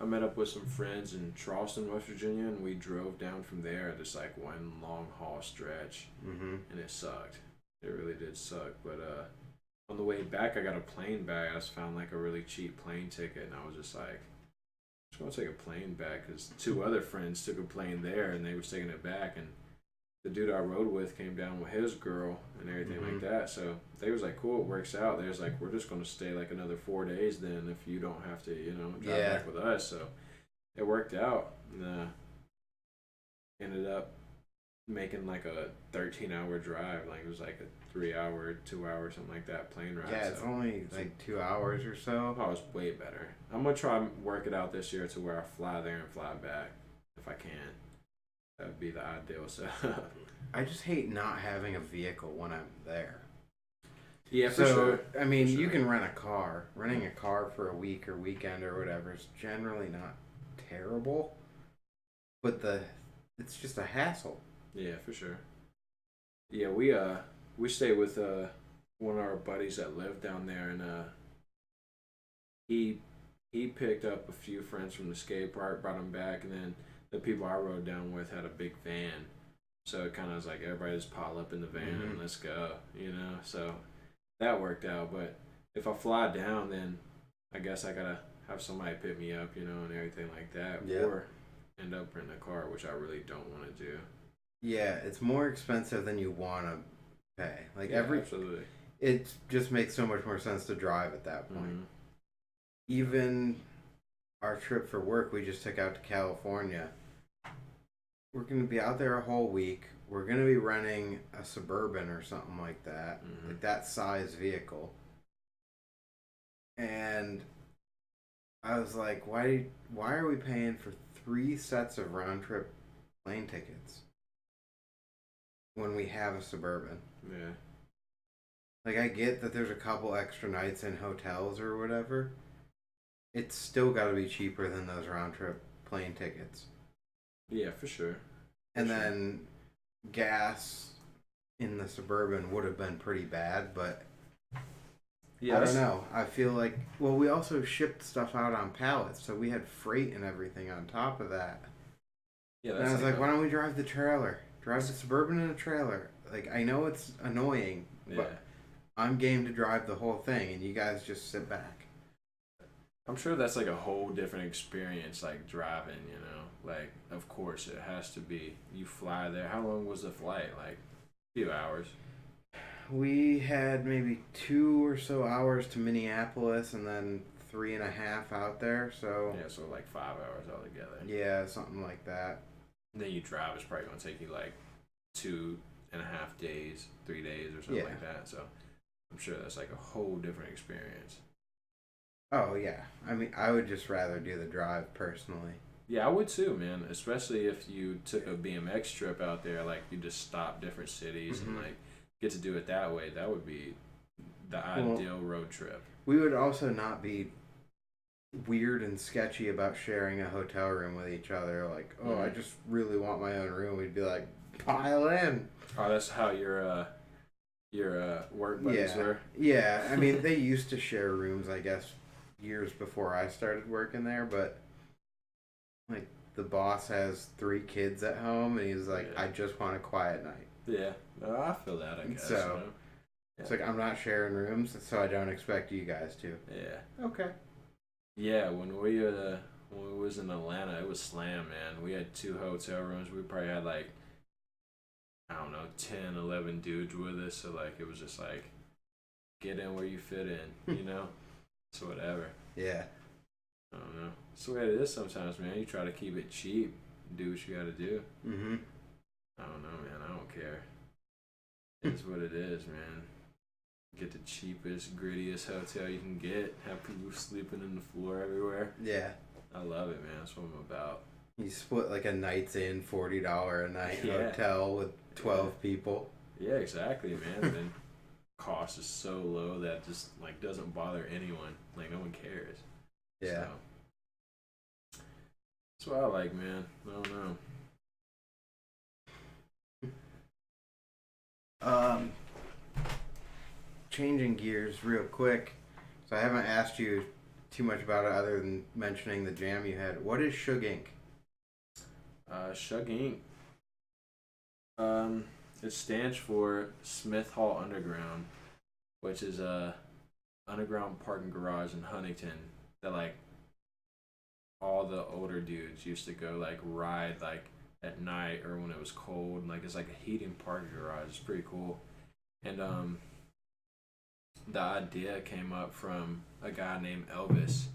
B: I met up with some friends in Charleston, West Virginia, and we drove down from there, just like one long haul stretch, and it sucked. It really did suck. But on the way back, I got a plane bag. I just found like a really cheap plane ticket, and I was just like, I'm just gonna take a plane back, because 2 other friends took a plane there, and they was taking it back, and the dude I rode with came down with his girl and everything like that. So they was like, cool, it works out. They was like, we're just gonna stay like another 4 days then, if you don't have to, you know, drive back with us. So it worked out. And, ended up making like a 13-hour drive. Like, it was like a 3-hour, 2-hour, something like that plane ride.
A: Yeah, it's only like 2 hours or so.
B: Oh, it's way better. I'm gonna try and work it out this year to where I fly there and fly back if I can. That would be the ideal setup.
A: I just hate not having a vehicle when I'm there.
B: Yeah, for sure.
A: I mean, you can rent a car. Renting a car for a week or weekend or whatever is generally not terrible. But it's just a hassle.
B: Yeah, for sure. Yeah, we stayed with one of our buddies that lived down there, and he picked up a few friends from the skate park, brought them back, and then the people I rode down with had a big van. So it kind of was like everybody just pile up in the van and let's go, you know? So that worked out. But if I fly down, then I guess I got to have somebody pick me up, you know, and everything like that.
A: Yeah.
B: Or end up renting a car, which I really don't want to do.
A: Yeah, it's more expensive than you want to pay. Like,
B: absolutely.
A: It just makes so much more sense to drive at that point. even our trip for work we just took out to California. We're going to be out there a whole week. We're going to be renting a Suburban or something like that, like that size vehicle. And I was like, why are we paying for 3 sets of round trip plane tickets when we have a Suburban?
B: Yeah.
A: Like, I get that there's a couple extra nights in hotels or whatever. It's still got to be cheaper than those round trip plane tickets.
B: Yeah, for sure.
A: And then gas in the Suburban would have been pretty bad, but yeah, I don't know. I feel like, well, we also shipped stuff out on pallets, so we had freight and everything on top of that. Yeah, and I was like, why don't we drive the trailer? Drive the Suburban in a trailer. Like, I know it's annoying, but I'm game to drive the whole thing, and you guys just sit back.
B: I'm sure that's like a whole different experience, like driving, you know? Like, of course, it has to be. You fly there. How long was the flight? Like, a few hours?
A: We had maybe 2 or so hours to Minneapolis, and then 3.5 out there, so...
B: Yeah, so like 5 hours altogether.
A: Yeah, something like that.
B: And then you drive, it's probably going to take you like 2.5 days, 3 days or something like that, so I'm sure that's like a whole different experience.
A: Oh, yeah. I mean, I would just rather do the drive, personally.
B: Yeah, I would too, man. Especially if you took a BMX trip out there, like you just stop different cities and like get to do it that way. That would be the ideal road trip.
A: We would also not be weird and sketchy about sharing a hotel room with each other. Like, I just really want my own room. We'd be like, pile in.
B: Oh, that's how your work buddies were?
A: Yeah, I mean, they used to share rooms, I guess, years before I started working there, but like the boss has 3 kids at home, and he's like, I just want a quiet night.
B: Yeah, no, I feel that, I guess.
A: So, you know? It's like, I'm not sharing rooms, so I don't expect you guys to.
B: Yeah.
A: Okay.
B: Yeah, when we was in Atlanta, it was slam, man. We had 2 hotel rooms. We probably had like, I don't know, 10, 11 dudes with us, so like it was just like, get in where you fit in, you know? So whatever.
A: Yeah.
B: I don't know. It's the way it is sometimes, man. You try to keep it cheap, do what you gotta do. I don't know, man. I don't care. It's what it is, man. Get the cheapest, grittiest hotel you can get. Have people sleeping in the floor everywhere.
A: Yeah.
B: I love it, man. That's what I'm about.
A: You split like a night's in $40 a night hotel with 12 people.
B: Yeah, exactly, man. And then cost is so low that just like doesn't bother anyone. Like no one cares.
A: Yeah.
B: So, that's what I like, man. I don't know.
A: Changing gears real quick. So I haven't asked you too much about it other than mentioning the jam you had. What is Shug Inc?
B: Shug Inc. It stands for Smith Hall Underground, which is a underground parking garage in Huntington that like all the older dudes used to go like ride like at night or when it was cold. Like it's like a heating parking garage. It's pretty cool. And the idea came up from a guy named Elvis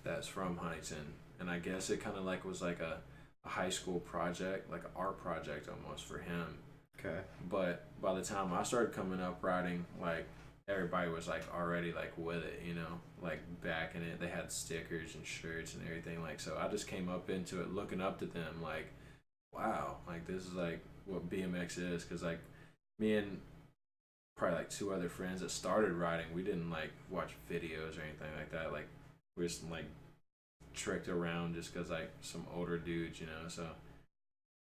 B: that's from Huntington, and I guess it kind of like was like a high school project, like an art project almost for him.
A: Okay.
B: But by the time I started coming up riding, like everybody was like already like with it, you know, like backing it. They had stickers and shirts and everything. Like, so I just came up into it looking up to them like, wow, like this is like what BMX is. Cause like me and probably like 2 other friends that started riding, we didn't like watch videos or anything like that. Like we just like tricked around just cause like some older dudes, you know, so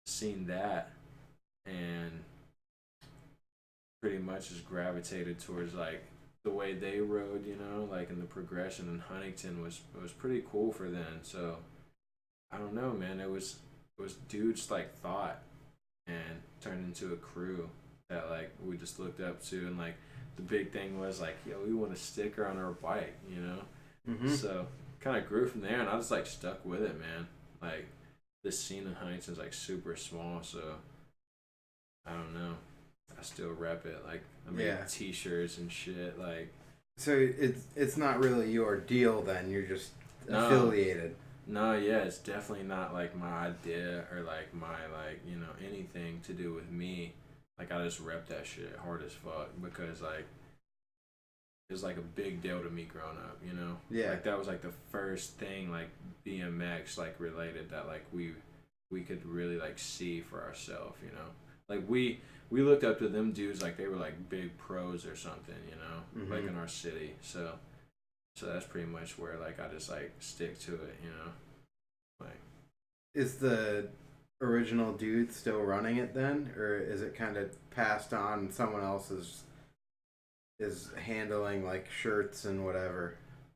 B: seen that and pretty much just gravitated towards like the way they rode, you know, like in the progression in Huntington was pretty cool for then. So I don't know, man, it was dudes like thought and turned into a crew that like we just looked up to, and like the big thing was like, yo, we want a sticker on our bike, you know. So kind of grew from there, and I just like stuck with it, man. Like this scene in Huntington's like super small, so I don't know, I still rep it. Like I made t-shirts and shit. Like
A: So it's not really your deal then. You're just
B: No.
A: affiliated.
B: No, yeah, it's definitely not like my idea or like my anything to do with me. Like I just rep that shit hard as fuck because like it's like a big deal to me growing up, you know?
A: Yeah.
B: Like that was like the first thing like BMX like related that like we could really like see for ourselves, you know? Like we looked up to them dudes like they were like big pros or something, you know?
A: Mm-hmm.
B: Like in our city. So that's pretty much where like I just like stick to it, you know? Like
A: Is the original dude still running it then, or is it kind of passed on? Someone else is handling like shirts and whatever.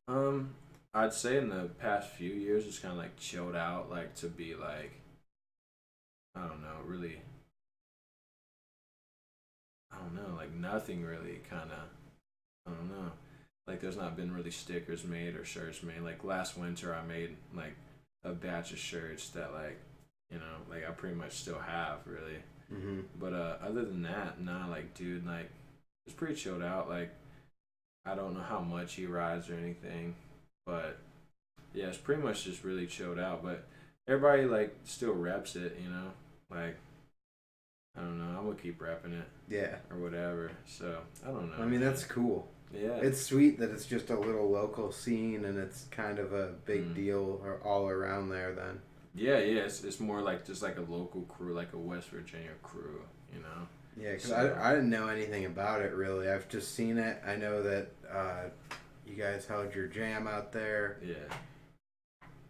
B: I'd say in the past few years it's kind of like chilled out, like to be like I don't know, really I don't know, like nothing really kind of I don't know. Like there's not been really stickers made or shirts made. Like last winter I made like a batch of shirts that like you know like I pretty much still have really.
A: Mm-hmm.
B: But other than that, nah, like dude, like it's pretty chilled out. Like I don't know how much he rides or anything, but yeah, it's pretty much just really chilled out. But everybody like still reps it, you know. Like I don't know, I'm gonna keep repping it
A: Yeah.
B: or whatever. So I don't know.
A: I mean,
B: man.
A: that's cool.
B: Yeah.
A: It's sweet that it's just a little local scene and it's kind of a big deal all around there then.
B: Yeah, it's more like just like a local crew, like a West Virginia crew, you know.
A: Yeah, because
B: So,
A: I didn't know anything about it really. I've just seen it. I know that you guys held your jam out there.
B: yeah.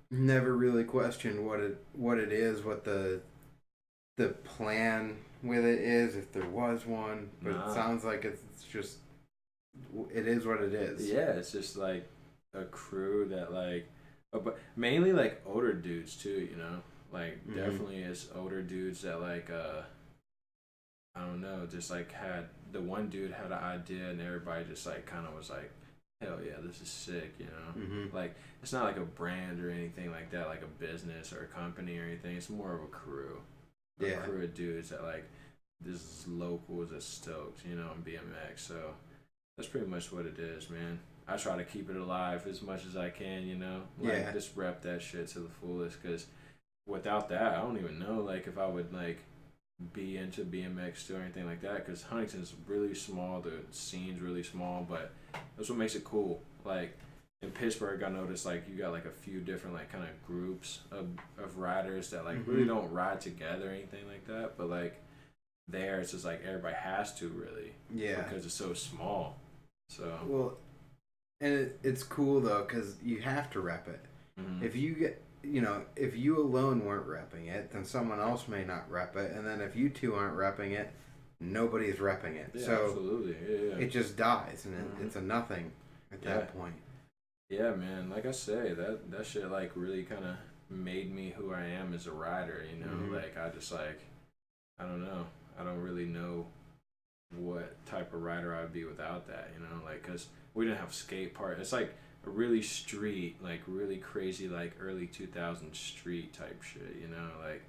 A: Never really questioned what it is, what the plan with it is, if there was one. But
B: Nah.
A: it sounds like it's just it is what it is.
B: Yeah, it's just like a crew that like, but mainly like older dudes too, you know. Like definitely it's older dudes that like I don't know, just like had the one dude had an idea and everybody just like kind of was like, hell yeah, this is sick, you know.
A: Mm-hmm.
B: Like it's not like a brand or anything like that, like a business or a company or anything. It's more of a crew,
A: Yeah.
B: crew of dudes that like this is locals that's stoked, you know, on BMX. So that's pretty much what it is, man. I try to keep it alive as much as I can, you know. Like
A: Yeah.
B: just rep that shit to the fullest, because without that, I don't even know like if I would like be into BMX or anything like that. Because Huntington's really small, the scene's really small, but that's what makes it cool. Like in Pittsburgh, I noticed like you got like a few different like kind of groups of riders that like really don't ride together or anything like that, but like there it's just like everybody has to really,
A: Yeah.
B: because it's so small. So
A: Well, and it's cool though because you have to rep it.
B: mhm.
A: If you get, if you alone weren't repping it, then someone else may not rep it, and then if you two aren't repping it, nobody's repping it.
B: Yeah,
A: So
B: absolutely, yeah.
A: it just dies, and it's a nothing at that point.
B: Yeah, man. Like I say, that shit like really kind of made me who I am as a rider. You know, like I just like I don't know. I don't really know what type of rider I'd be without that. You know, like because we didn't have skate park. It's like a really street, like really crazy, like early 2000s street type shit. You know, like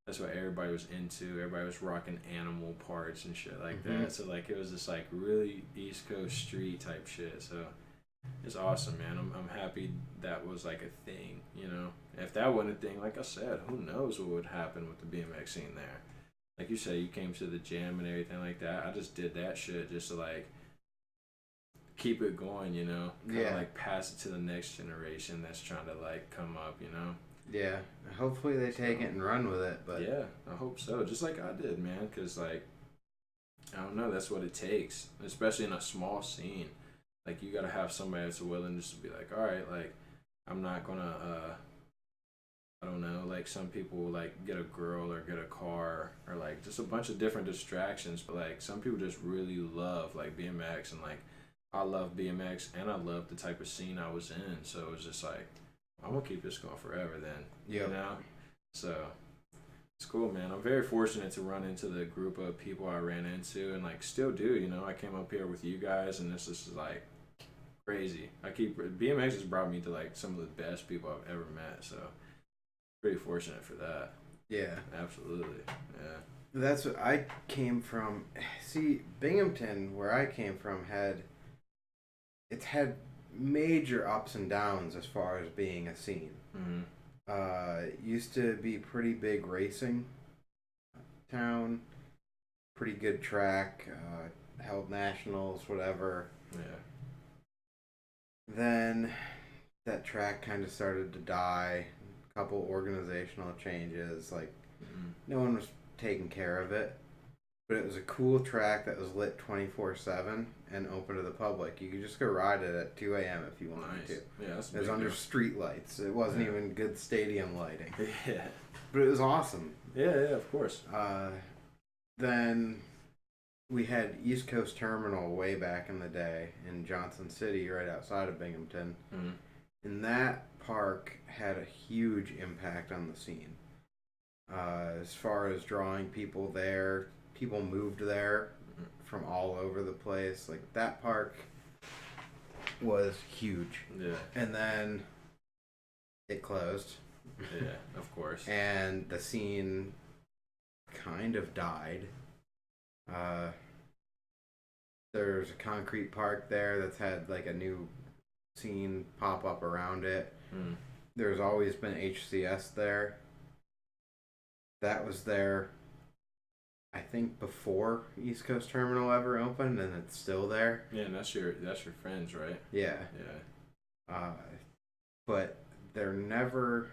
B: that's what everybody was into. Everybody was rocking animal parts and shit like that. So like it was just like really East Coast street type shit. So it's awesome, man. I'm happy that was like a thing, you know. If that wasn't a thing, like I said, who knows what would happen with the BMX scene there. Like you said, you came to the gym and everything like that. I just did that shit just to like keep it going, you know. Kind of like pass it to the next generation that's trying to like come up, you know.
A: Yeah. Hopefully they take it and run with it, but
B: yeah, I hope so. Just like I did, man. Cause like I don't know, that's what it takes, especially in a small scene. Like you gotta have somebody that's willing just to be like, all right, like I'm not gonna I don't know, like some people like get a girl or get a car or like just a bunch of different distractions, but like some people just really love like BMX, and like I love BMX and I love the type of scene I was in, so it was just like I'm gonna keep this going forever then. You know? So it's cool, man. I'm very fortunate to run into the group of people I ran into and like still do, you know. I came up here with you guys and this is like crazy. BMX has brought me to like some of the best people I've ever met, so pretty fortunate for that.
A: Yeah.
B: Absolutely. Yeah.
A: That's what I came from. See, Binghamton, where I came from, had it's had major ups and downs as far as being a scene.
B: Mm-hmm.
A: It used to be pretty big racing town, pretty good track, held nationals, whatever.
B: Yeah.
A: Then that track kind of started to die. A couple organizational changes, like no one was taking care of it. But it was a cool track that was lit 24/7 and open to the public. You could just go ride it at 2 a.m. if you wanted to.
B: Yeah, that's
A: it was under street lights. It wasn't even good stadium lighting.
B: Yeah.
A: But it was awesome.
B: Yeah, of course.
A: Then we had East Coast Terminal way back in the day in Johnson City, right outside of Binghamton.
B: Mm-hmm.
A: And that park had a huge impact on the scene. As far as drawing people there, people moved there from all over the place. Like, that park was huge.
B: Yeah.
A: And then it closed.
B: Yeah, of course.
A: And the scene kind of died. There's a concrete park there that's had like a new scene pop up around it. There's always been HCS there. That was there, I think, before East Coast Terminal ever opened, and it's still there.
B: Yeah, and that's your friends, right?
A: Yeah.
B: Yeah.
A: But they're never,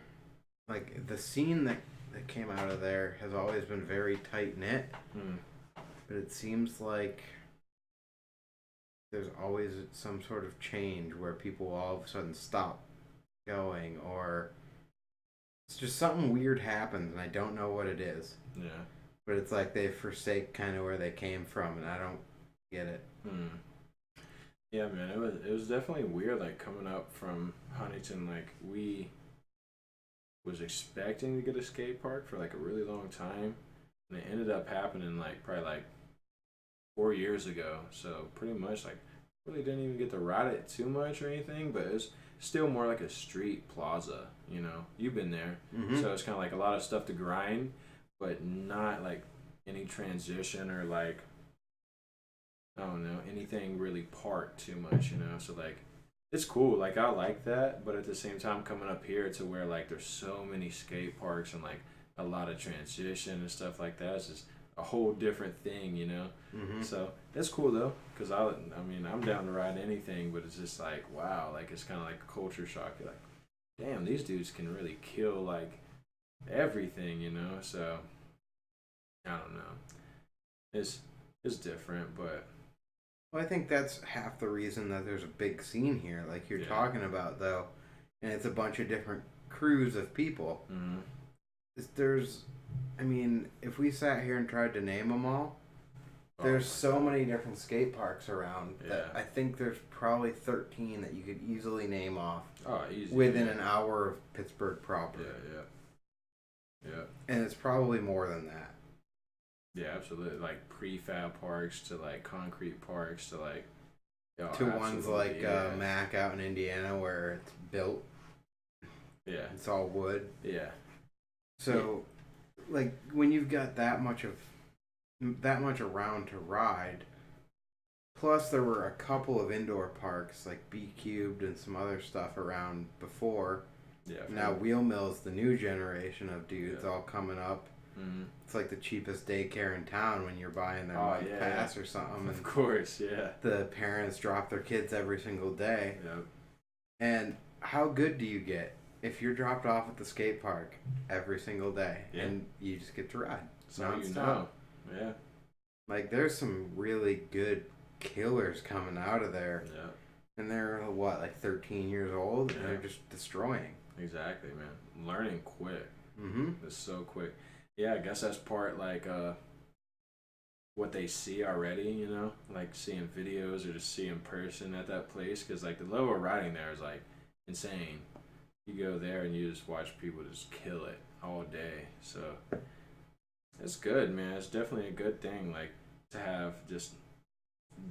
A: like, the scene that came out of there has always been very tight knit. But it seems like there's always some sort of change where people all of a sudden stop going, or it's just something weird happens and I don't know what it is.
B: Yeah.
A: But it's like they forsake kind of where they came from, and I don't get it.
B: Yeah, man, it was definitely weird, like, coming up from Huntington. Like, we was expecting to get a skate park for like a really long time, and it ended up happening like probably like 4 years ago. So pretty much like really didn't even get to ride it too much or anything, but it's still more like a street plaza. You know, you've been there, so it's kind of like a lot of stuff to grind, but not like any transition or like, I don't know, anything really parked too much, you know? So, like, it's cool. Like, I like that, but at the same time, coming up here to where, like, there's so many skate parks and, like, a lot of transition and stuff like that, it's just a whole different thing, you know? So, that's cool, though, because, I mean, I'm down to ride anything, but it's just like, wow, like, it's kind of like a culture shock. You're like, damn, these dudes can really kill, like, everything, you know? So, I don't know. It's different, but...
A: Well, I think that's half the reason that there's a big scene here, like you're talking about, though, and it's a bunch of different crews of people. There's, I mean, if we sat here and tried to name them all, there's so many different skate parks around that I think there's probably 13 that you could easily name off within an hour of Pittsburgh proper. Yeah. And it's probably more than that.
B: Yeah, absolutely. Like prefab parks to like concrete parks to like
A: to ones like Mac out in Indiana where it's built.
B: Yeah,
A: it's all wood.
B: Yeah.
A: So, like when you've got that much around to ride, plus there were a couple of indoor parks like B Cubed and some other stuff around before. Yeah. Now Wheel Mill's the new generation of dudes all coming up. It's like the cheapest daycare in town when you're buying their pass or something.
B: Of course, yeah.
A: The parents drop their kids every single day.
B: Yep.
A: And how good do you get if you're dropped off at the skate park every single day and you just get to ride?
B: So you know. Yeah.
A: Like there's some really good killers coming out of there.
B: Yeah.
A: And they're what, like 13 years old, and they're just destroying.
B: Exactly, man. Learning quick. It's so quick. Yeah, I guess that's part like what they see already, you know, like seeing videos or just seeing in person at that place, because like the level of riding there is like insane. You go there and you just watch people just kill it all day. So it's good, man. It's definitely a good thing, like to have just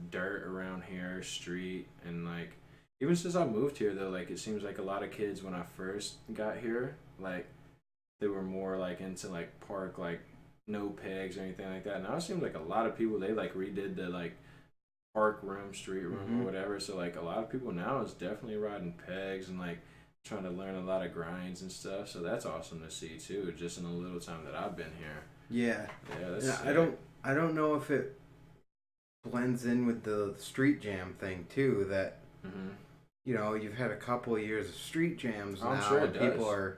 B: dirt around here, street, and like even since I moved here though, like it seems like a lot of kids when I first got here, like they were more like into like park, like no pegs or anything like that. Now it seems like a lot of people, they like redid the like park room, street room, or whatever. So like a lot of people now is definitely riding pegs and like trying to learn a lot of grinds and stuff. So that's awesome to see too, just in the little time that I've been here.
A: Yeah.
B: Yeah, that's
A: Yeah,
B: sick.
A: I don't know if it blends in with the street jam thing too. That you've had a couple of years of street jams
B: I'm
A: now,
B: sure
A: and
B: it
A: people
B: does.
A: are,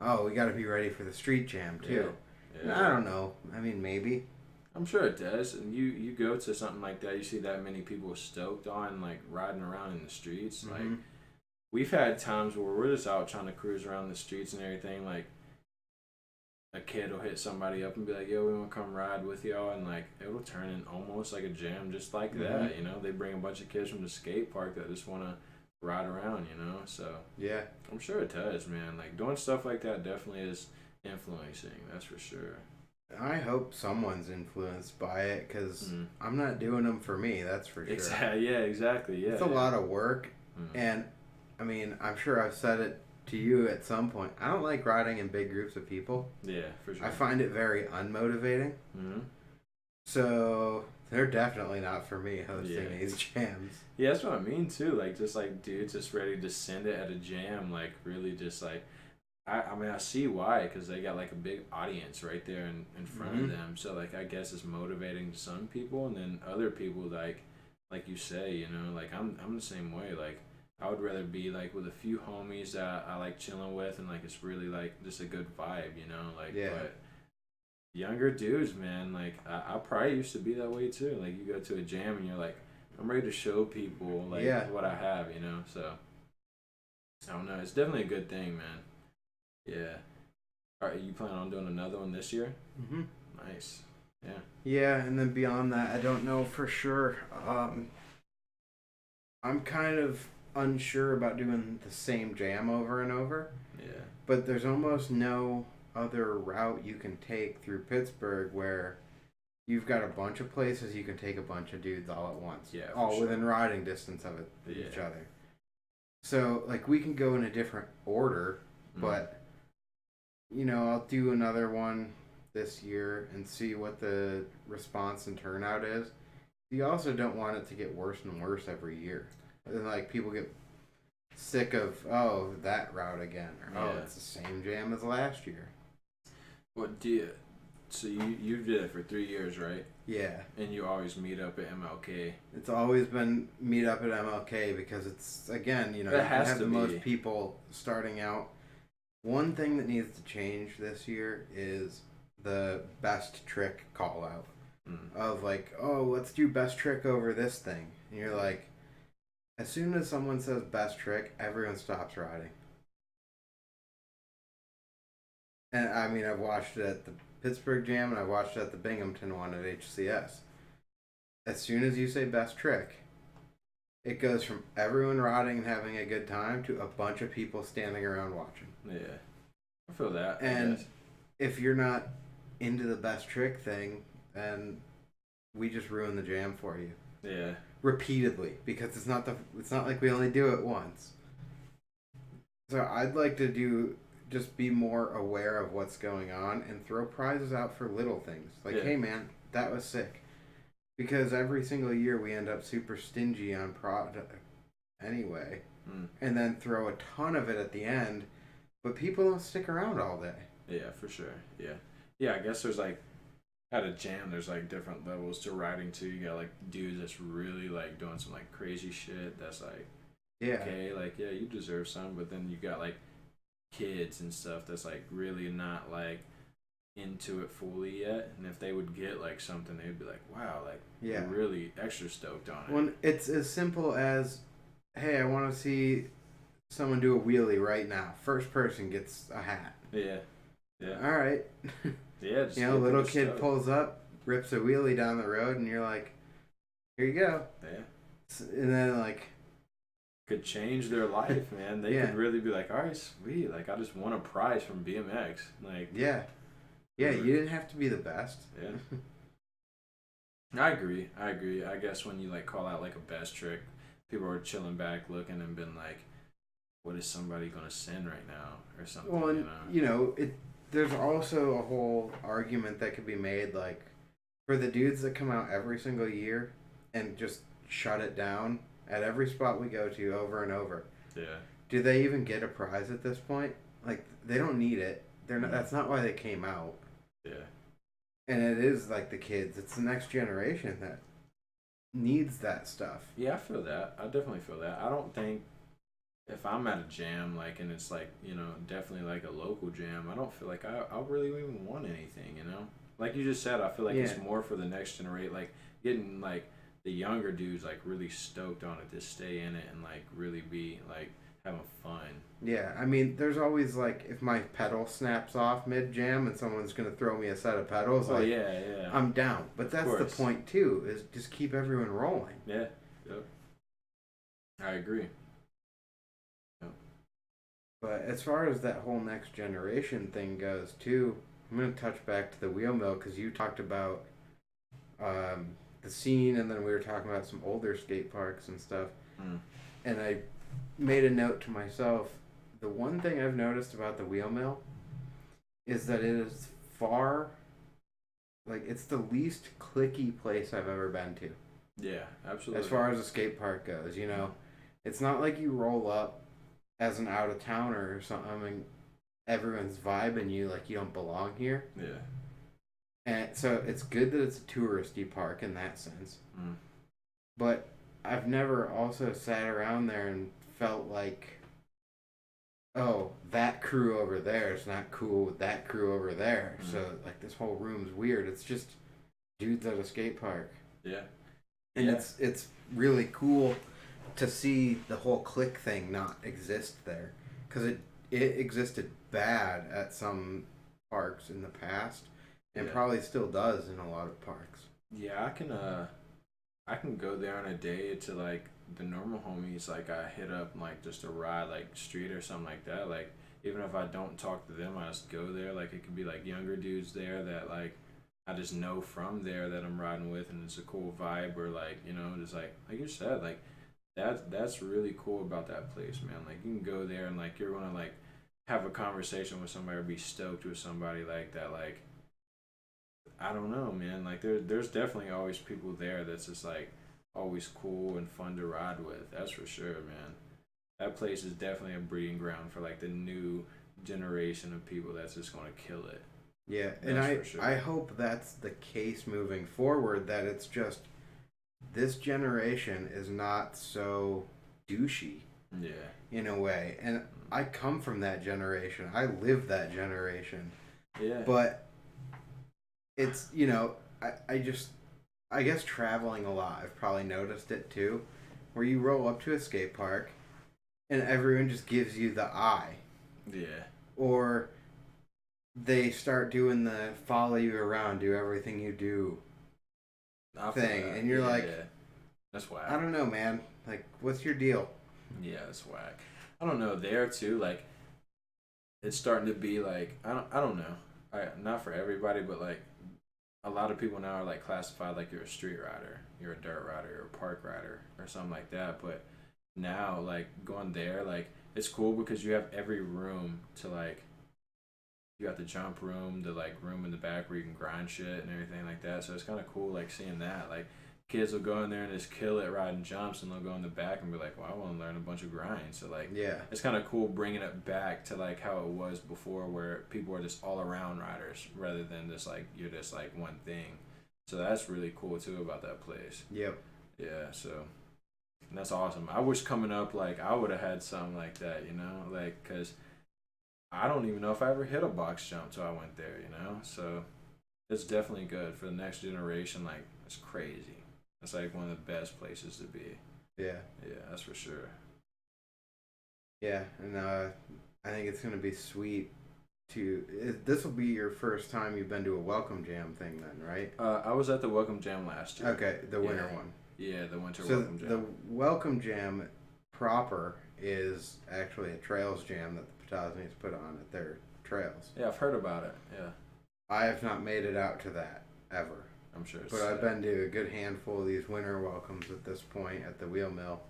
A: oh, we got to be ready for the street jam too. And
B: Yeah.
A: I don't know. I mean, maybe.
B: I'm sure it does. And you go to something like that, you see that many people stoked on like riding around in the streets. Like we've had times where we're just out trying to cruise around the streets and everything. Like a kid will hit somebody up and be like, "Yo, we want to come ride with y'all," and like it'll turn in almost like a jam, just like that. You know, they bring a bunch of kids from the skate park that just want to ride around. You know, so
A: Yeah.
B: I'm sure it does, man. Like doing stuff like that definitely is influencing. That's for sure.
A: I hope someone's influenced by it because I'm not doing them for me. That's for sure.
B: Exactly. Yeah. Exactly. Yeah.
A: It's a lot of work,
B: Mm.
A: and I mean, I'm sure I've said it to you at some point. I don't like riding in big groups of people.
B: Yeah, for sure.
A: I find it very unmotivating. So they're definitely not for me hosting these jams.
B: Yeah, that's what I mean too. Like just like dudes just ready to send it at a jam. Like really just like I mean I see why, because they got like a big audience right there in front of them. So like I guess it's motivating to some people, and then other people like you say, you know, like I'm the same way. Like I would rather be like with a few homies that I like chilling with, and like it's really like just a good vibe, you know. Like but younger dudes, man, like I probably used to be that way too. Like you go to a jam and you're like, I'm ready to show people like what I have, you know. So I don't know. It's definitely a good thing, man. Yeah. All right, you plan on doing another one this year? Nice. Yeah.
A: Yeah, and then beyond that, I don't know for sure. I'm kind of unsure about doing the same jam over and over.
B: Yeah.
A: But there's almost no other route you can take through Pittsburgh where you've got a bunch of places you can take a bunch of dudes all at once.
B: Yeah.
A: All within riding distance of each other. So, like, we can go in a different order, but, you know, I'll do another one this year and see what the response and turnout is. You also don't want it to get worse and worse every year. And, like, people get sick of, oh, that route again, or oh, it's the same jam as last year.
B: What do you? So you did it for 3 years, right?
A: Yeah.
B: And you always meet up at MLK.
A: It's always been meet up at MLK because it's, again, you know, you have the most people starting out. One thing that needs to change this year is the best trick call out of like, oh, let's do best trick over this thing. And you're like, as soon as someone says best trick, everyone stops riding. And I mean, I've watched it at the Pittsburgh Jam and I've watched it at the Binghamton one at HCS. As soon as you say best trick, it goes from everyone riding and having a good time to a bunch of people standing around watching.
B: Yeah. I feel that.
A: And if you're not into the best trick thing, then we just ruin the jam for you.
B: Yeah.
A: Repeatedly, because it's not like we only do it once. So I'd like to just be more aware of what's going on and throw prizes out for little things. Like, hey man, that was sick. Because every single year we end up super stingy on product anyway. And then throw a ton of it at the end, but people don't stick around all day.
B: Yeah, for sure. Yeah. Yeah, I guess there's like, at a jam, there's like different levels to riding too. You got like dudes that's really like doing some like crazy shit that's like, okay, like, yeah, you deserve some. But then you got like kids and stuff that's like really not like into it fully yet. And if they would get like something, they'd be like, wow, like, you're really extra stoked on it.
A: When it's as simple as, hey, I want to see someone do a wheelie right now. First person gets a hat.
B: Yeah. Yeah.
A: All right.
B: Yeah. Just
A: you know, little kid pulls up, rips a wheelie down the road, and you're like, here you go.
B: Yeah.
A: And then, like,
B: could change their life, man. They could really be like, all right, sweet. Like, I just won a prize from BMX. Like,
A: yeah, you didn't have to be the best.
B: Yeah. I agree. I guess when you like call out like a best trick, people are chilling back, looking, and been like, what is somebody gonna send right now or something?
A: Well, and, you know, there's also a whole argument that could be made, like, for the dudes that come out every single year, and just shut it down at every spot we go to over and over.
B: Yeah.
A: Do they even get a prize at this point? Like, they don't need it. They're not. That's not why they came out.
B: Yeah.
A: And it is like the kids. It's the next generation that needs that stuff.
B: Yeah, I feel that. I definitely feel that. I don't think if I'm at a jam, like, and it's like, you know, definitely like a local jam, I don't feel like I really even want anything, you know? Like you just said, I feel like it's more for the next generation, like getting like the younger dudes like really stoked on it to stay in it and like really be like having fun.
A: Yeah, I mean, there's always like if my pedal snaps off mid jam and someone's gonna throw me a set of pedals,
B: Oh
A: like
B: yeah.
A: I'm down. But that's the point too, is just keep everyone rolling.
B: Yeah. Yep. I agree. Yep.
A: But as far as that whole next generation thing goes too, I'm gonna touch back to the wheel mill because you talked about the scene, and then we were talking about some older skate parks and stuff. And I made a note to myself. The one thing I've noticed about the wheel mill is that it is far, like, it's the least clicky place I've ever been to.
B: Yeah, absolutely.
A: As far as a skate park goes, you know, it's not like you roll up as an out of towner or something. I mean, everyone's vibing you like you don't belong here.
B: Yeah.
A: And so it's good that it's a touristy park in that sense. But I've never also sat around there and felt like, oh, that crew over there is not cool with that crew over there. So, like, this whole room's weird. It's just dudes at a skate park.
B: Yeah.
A: And it's really cool to see the whole clique thing not exist there. Because it existed bad at some parks in the past. And probably still does in a lot of parks.
B: Yeah, I can go there on a day to like the normal homies, like I hit up like just a ride like street or something like that. Like even if I don't talk to them, I just go there. Like it could be like younger dudes there that like I just know from there that I'm riding with, and it's a cool vibe. Or like, you know, just like you said, like that's really cool about that place, man. Like you can go there and like you're gonna like have a conversation with somebody or be stoked with somebody like that. Like I don't know, man. Like there's definitely always people there that's just like always cool and fun to ride with. That's for sure, man. That place is definitely a breeding ground for like the new generation of people that's just gonna kill it.
A: Yeah, and I hope that's the case moving forward. That it's just this generation is not so douchey.
B: Yeah.
A: In a way, and I come from that generation. I live that generation.
B: Yeah.
A: But it's, you know, I guess traveling a lot, I've probably noticed it too, where you roll up to a skate park and everyone just gives you the eye.
B: Yeah.
A: Or they start doing the follow you around, do everything you do thing. And you're like,
B: that's whack.
A: I don't know, man. Like, what's your deal?
B: Yeah, that's whack. I don't know. There too, like, it's starting to be like, I don't know. Not for everybody, but like, a lot of people now are like classified like you're a street rider, you're a dirt rider, you're a park rider, or something like that. But now, like going there, like it's cool because you have every room to like. You got the jump room, the like room in the back where you can grind shit and everything like that. So it's kind of cool, like seeing that. Like kids will go in there and just kill it riding jumps, and they'll go in the back and be like, "Well, I want to learn a bunch of grinds." So like, it's kind of cool bringing it back to like how it was before, where people are just all around riders rather than just like you're just like one thing. So that's really cool too about that place.
A: Yep.
B: Yeah. So and that's awesome. I wish coming up like I would have had something like that, you know, like because I don't even know if I ever hit a box jump till I went there, you know. So it's definitely good for the next generation. Like it's crazy. It's like one of the best places to be.
A: Yeah.
B: Yeah, that's for sure.
A: Yeah, and I think it's going to be sweet to... This will be your first time you've been to a Welcome Jam thing then, right?
B: I was at the Welcome Jam last year.
A: Okay, the winter one.
B: Yeah, the winter Welcome Jam.
A: The Welcome Jam proper is actually a trails jam that the Potosnians put on at their trails.
B: Yeah, I've heard about it, yeah.
A: I have not made it out to that, ever.
B: I'm sure it's
A: But I've been to a good handful of these winter welcomes at this point at the wheel mill.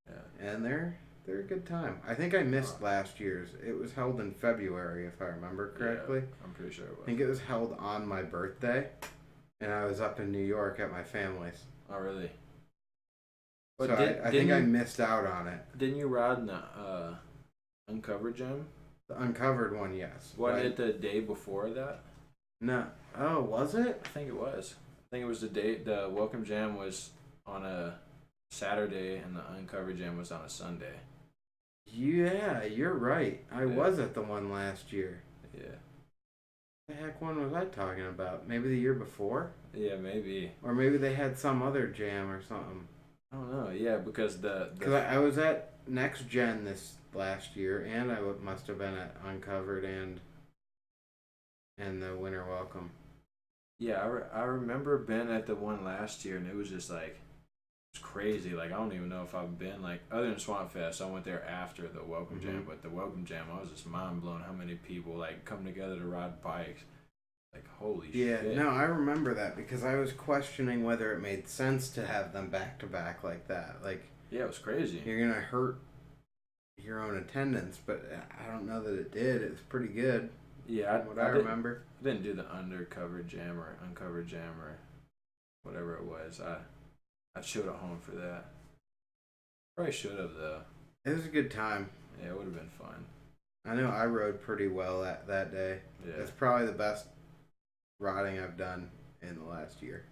A: Yeah. And they're a good time. I think I missed last year's. It was held in February, if I remember correctly.
B: Yeah, I'm pretty sure it was.
A: I think it was held on my birthday, and I was up in New York at my family's.
B: Oh, really? But
A: So I think I missed out on it.
B: Didn't you ride in the Uncovered Gym?
A: The uncovered one, yes.
B: Wasn't it the day before that?
A: No. Oh, was it?
B: I think it was. I think it was the day. The Welcome Jam was on a Saturday, and the Uncovered Jam was on a Sunday.
A: Yeah, you're right. I was at the one last year.
B: Yeah.
A: The heck one was I talking about? Maybe the year before?
B: Yeah, maybe.
A: Or maybe they had some other jam or something.
B: I don't know. Yeah, because
A: Because I was at Next Gen this last year, and I must have been at Uncovered and the Winter Welcome.
B: Yeah, I remember being at the one last year, and it was just like, it's crazy. Like, I don't even know if I've been, like, other than Swamp Fest, I went there after the Welcome Jam, but the Welcome Jam, I was just mind blown how many people, like, come together to ride bikes. Like, holy shit.
A: Yeah, no, I remember that because I was questioning whether it made sense to have them back to back like that. Like,
B: yeah, it was crazy.
A: You're gonna hurt your own attendance, but I don't know that it did. It was pretty good.
B: Yeah,
A: I remember.
B: I didn't do the Undercover Jam or Uncovered Jam or whatever it was. I chilled at home for that. Probably should have though.
A: It was a good time.
B: Yeah, it would have been fun.
A: I know I rode pretty well that day.
B: Yeah.
A: It's probably the best riding I've done in the last year.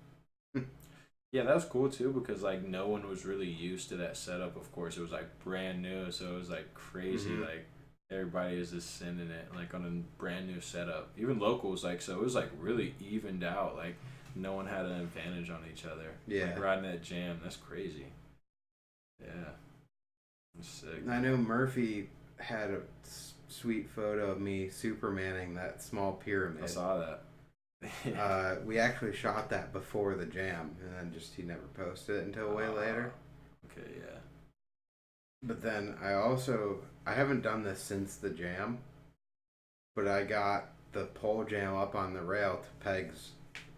B: Yeah, that was cool too because like no one was really used to that setup. Of course, it was like brand new, so it was like crazy. Like everybody is just sending it like on a brand new setup. Even locals, like, so it was like really evened out. Like no one had an advantage on each other.
A: Yeah,
B: like riding that jam, that's crazy. Yeah, that's sick.
A: I know Murphy had a sweet photo of me Supermaning that small pyramid.
B: I saw that.
A: We actually shot that before the jam, and then he never posted it until way later.
B: Okay, yeah.
A: But then I haven't done this since the jam, but I got the pole jam up on the rail to pegs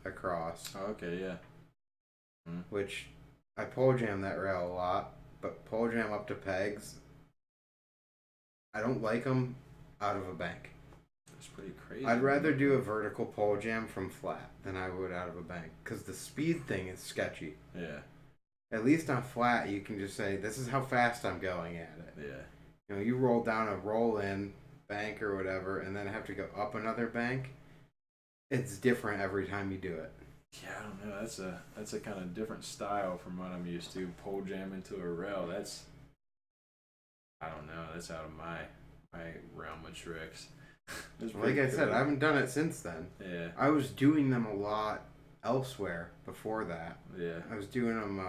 A: across.
B: Oh, okay, yeah.
A: Which I pole jam that rail a lot, but pole jam up to pegs, I don't like them out of a bank.
B: It's pretty crazy.
A: I'd rather do a vertical pole jam from flat than I would out of a bank, because the speed thing is sketchy.
B: Yeah.
A: At least on flat, you can just say, this is how fast I'm going at it.
B: Yeah.
A: You know, you roll down a roll-in bank or whatever, and then have to go up another bank. It's different every time you do it.
B: Yeah, I don't know. That's a kind of different style from what I'm used to. Pole jam into a rail. I don't know. That's out of my realm of tricks.
A: Like I said, I haven't done it since then.
B: Yeah.
A: I was doing them a lot elsewhere before that.
B: Yeah.
A: I was doing them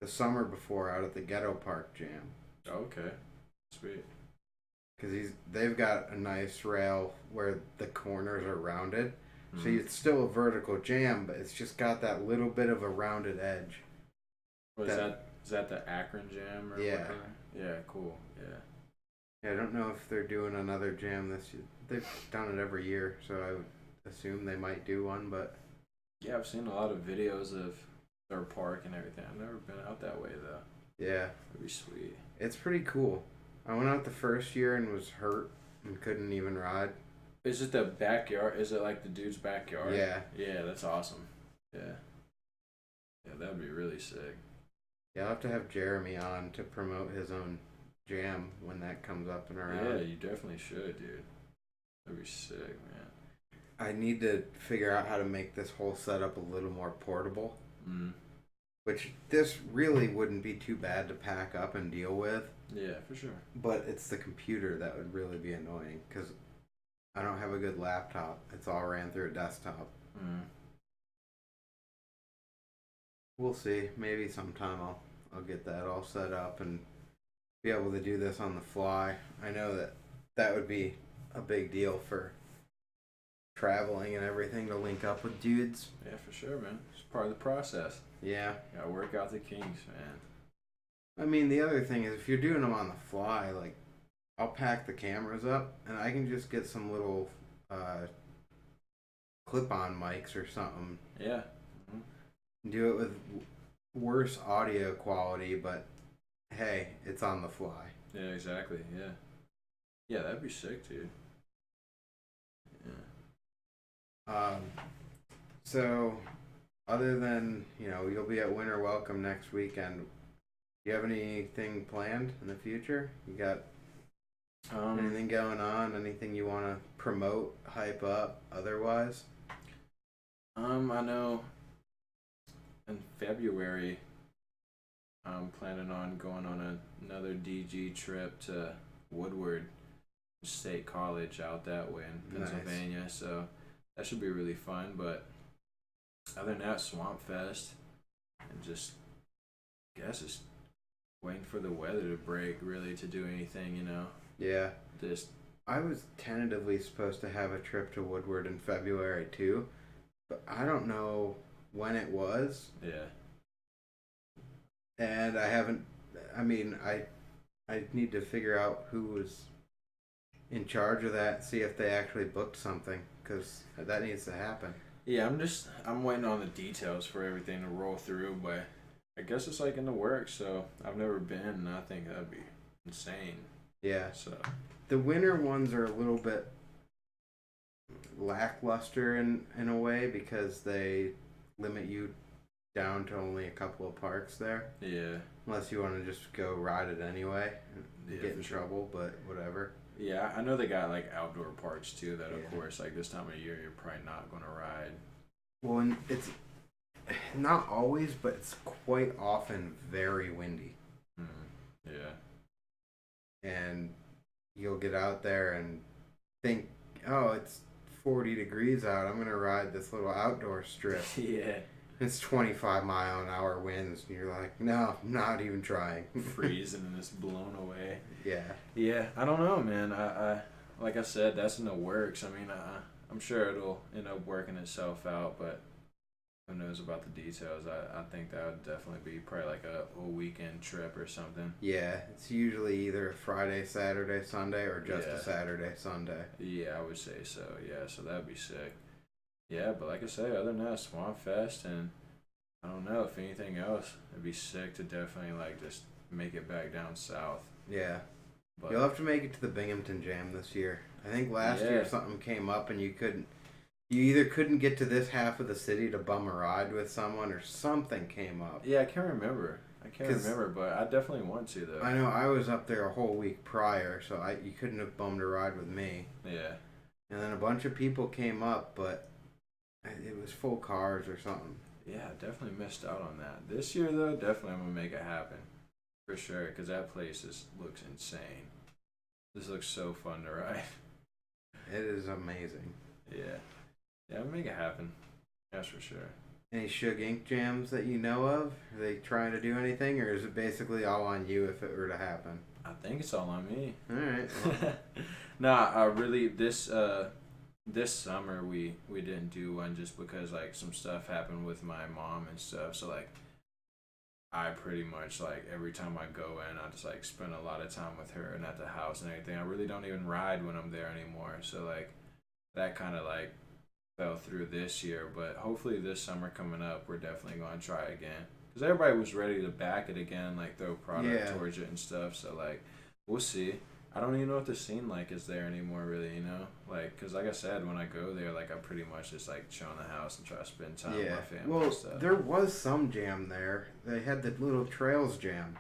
A: the summer before out at the Ghetto Park Jam.
B: Okay. Sweet.
A: Because they've got a nice rail where the corners are rounded. So it's still a vertical jam, but it's just got that little bit of a rounded edge.
B: What, is that the Akron Jam? Or
A: yeah.
B: Whatever? Yeah, cool. Yeah.
A: Yeah, I don't know if they're doing another jam this year. They've done it every year, so I would assume they might do one, but...
B: Yeah, I've seen a lot of videos of their park and everything. I've never been out that way, though.
A: Yeah.
B: That'd be sweet.
A: It's pretty cool. I went out the first year and was hurt and couldn't even ride.
B: Is it the backyard? Is it like the dude's backyard?
A: Yeah.
B: Yeah, that's awesome. Yeah. Yeah, that'd be really sick.
A: Yeah, I'll have to have Jeremy on to promote his own jam when that comes up and around.
B: Yeah, you definitely should, dude. That'd be sick, man.
A: I need to figure out how to make this whole setup a little more portable. Which this really wouldn't be too bad to pack up and deal with.
B: Yeah, for sure.
A: But it's the computer that would really be annoying because I don't have a good laptop. It's all ran through a desktop. We'll see. Maybe sometime I'll get that all set up and be able to do this on the fly. I know that would be a big deal for traveling and everything to link up with dudes.
B: Yeah, for sure, man. It's part of the process.
A: Yeah.
B: Gotta work out the kinks, man.
A: I mean, the other thing is if you're doing them on the fly, like, I'll pack the cameras up and I can just get some little clip-on mics or something.
B: Yeah.
A: Do it with worse audio quality, but hey, it's on the fly.
B: Yeah, exactly. Yeah. Yeah, that'd be sick, dude. Yeah.
A: So, other than, you'll be at Winter Welcome next weekend, you have anything planned in the future? You got anything going on? Anything you want to promote, hype up, otherwise?
B: I know in February I'm planning on going on another DG trip to Woodward State College out that way in Pennsylvania. Nice. So that should be really fun. But other than that, Swamp Fest and just, I guess, just waiting for the weather to break really to do anything, you know.
A: Yeah.
B: Just
A: I was tentatively supposed to have a trip to Woodward in February too, but I don't know when it was.
B: Yeah.
A: And I need to figure out who was in charge of that, see if they actually booked something, because that needs to happen.
B: Yeah, I'm waiting on the details for everything to roll through, but I guess it's like in the works, so I've never been, and I think that'd be insane.
A: Yeah.
B: So
A: the winter ones are a little bit lackluster in a way because they limit you down to only a couple of parks there.
B: Yeah.
A: Unless you want to just go ride it anyway and get in trouble, but whatever.
B: Yeah, I know they got like outdoor parks too that of course like this time of year you're probably not going to ride.
A: Well, and it's not always, but it's quite often very windy.
B: Yeah.
A: And you'll get out there and think, oh, it's 40 degrees out. I'm going to ride this little outdoor strip.
B: Yeah.
A: It's 25-mile-an-hour winds, and you're like, no, I'm not even trying.
B: Freezing and just blown away.
A: Yeah.
B: Yeah, I don't know, man. I like I said, that's in the works. I mean, I'm sure it'll end up working itself out, but who knows about the details. I think that would definitely be probably like a weekend trip or something.
A: Yeah, it's usually either a Friday, Saturday, Sunday, or just a Saturday, Sunday.
B: Yeah, I would say so. Yeah, so that'd be sick. Yeah, but like I say, other than that, Swamp Fest, and I don't know if anything else, it'd be sick to definitely like just make it back down south.
A: Yeah.
B: But
A: you'll have to make it to the Binghamton Jam this year. I think last year something came up and you either couldn't get to this half of the city to bum a ride with someone or something came up.
B: Yeah, I can't remember, but I definitely want to though.
A: I know I was up there a whole week prior, so you couldn't have bummed a ride with me.
B: Yeah.
A: And then a bunch of people came up, but it was full cars or something.
B: Yeah, definitely missed out on that. This year though, definitely I'm gonna make it happen. For sure, because that place looks insane. This looks so fun to ride.
A: It is amazing.
B: Yeah. Yeah, I'll make it happen. That's for sure.
A: Any Suge Inc. jams that you know of? Are they trying to do anything, or is it basically all on you if it were to happen?
B: I think it's all on me.
A: Alright.
B: Well. Nah, really, this summer we didn't do one just because, like, some stuff happened with my mom and stuff. So, like, I pretty much, like, every time I go in, I just, like, spend a lot of time with her and at the house and everything. I really don't even ride when I'm there anymore. So, like, that kind of, like, fell through this year. But hopefully this summer coming up, we're definitely going to try again. Because everybody was ready to back it again, like, throw product towards it and stuff. So, like, we'll see. I don't even know what the scene, like, is there anymore, really, you know? Like, because, like I said, when I go there, like, I pretty much just, like, chill in the house and try to spend time with my family and stuff.
A: There was some jam there. They had the little Trails jam.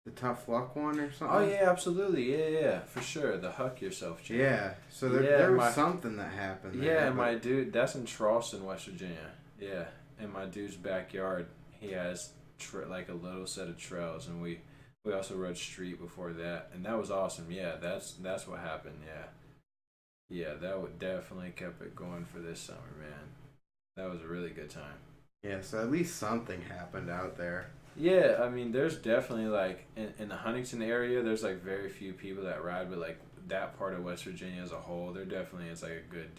A: The Tough Luck one or something?
B: Oh, yeah, absolutely. Yeah, for sure. The Huck Yourself jam.
A: Yeah, so there was something that happened there.
B: Yeah, and my dude, that's in Charleston, West Virginia. Yeah, in my dude's backyard, he has, like, a little set of trails, and we also rode street before that, and that was awesome. Yeah, that's what happened. Yeah, that would definitely kept it going for this summer, man. That was a really good time.
A: Yeah, so at least something happened out there.
B: Yeah, I mean, there's definitely, like, in the Huntington area, there's, like, very few people that ride, but, like, that part of West Virginia as a whole, there definitely is, like, a good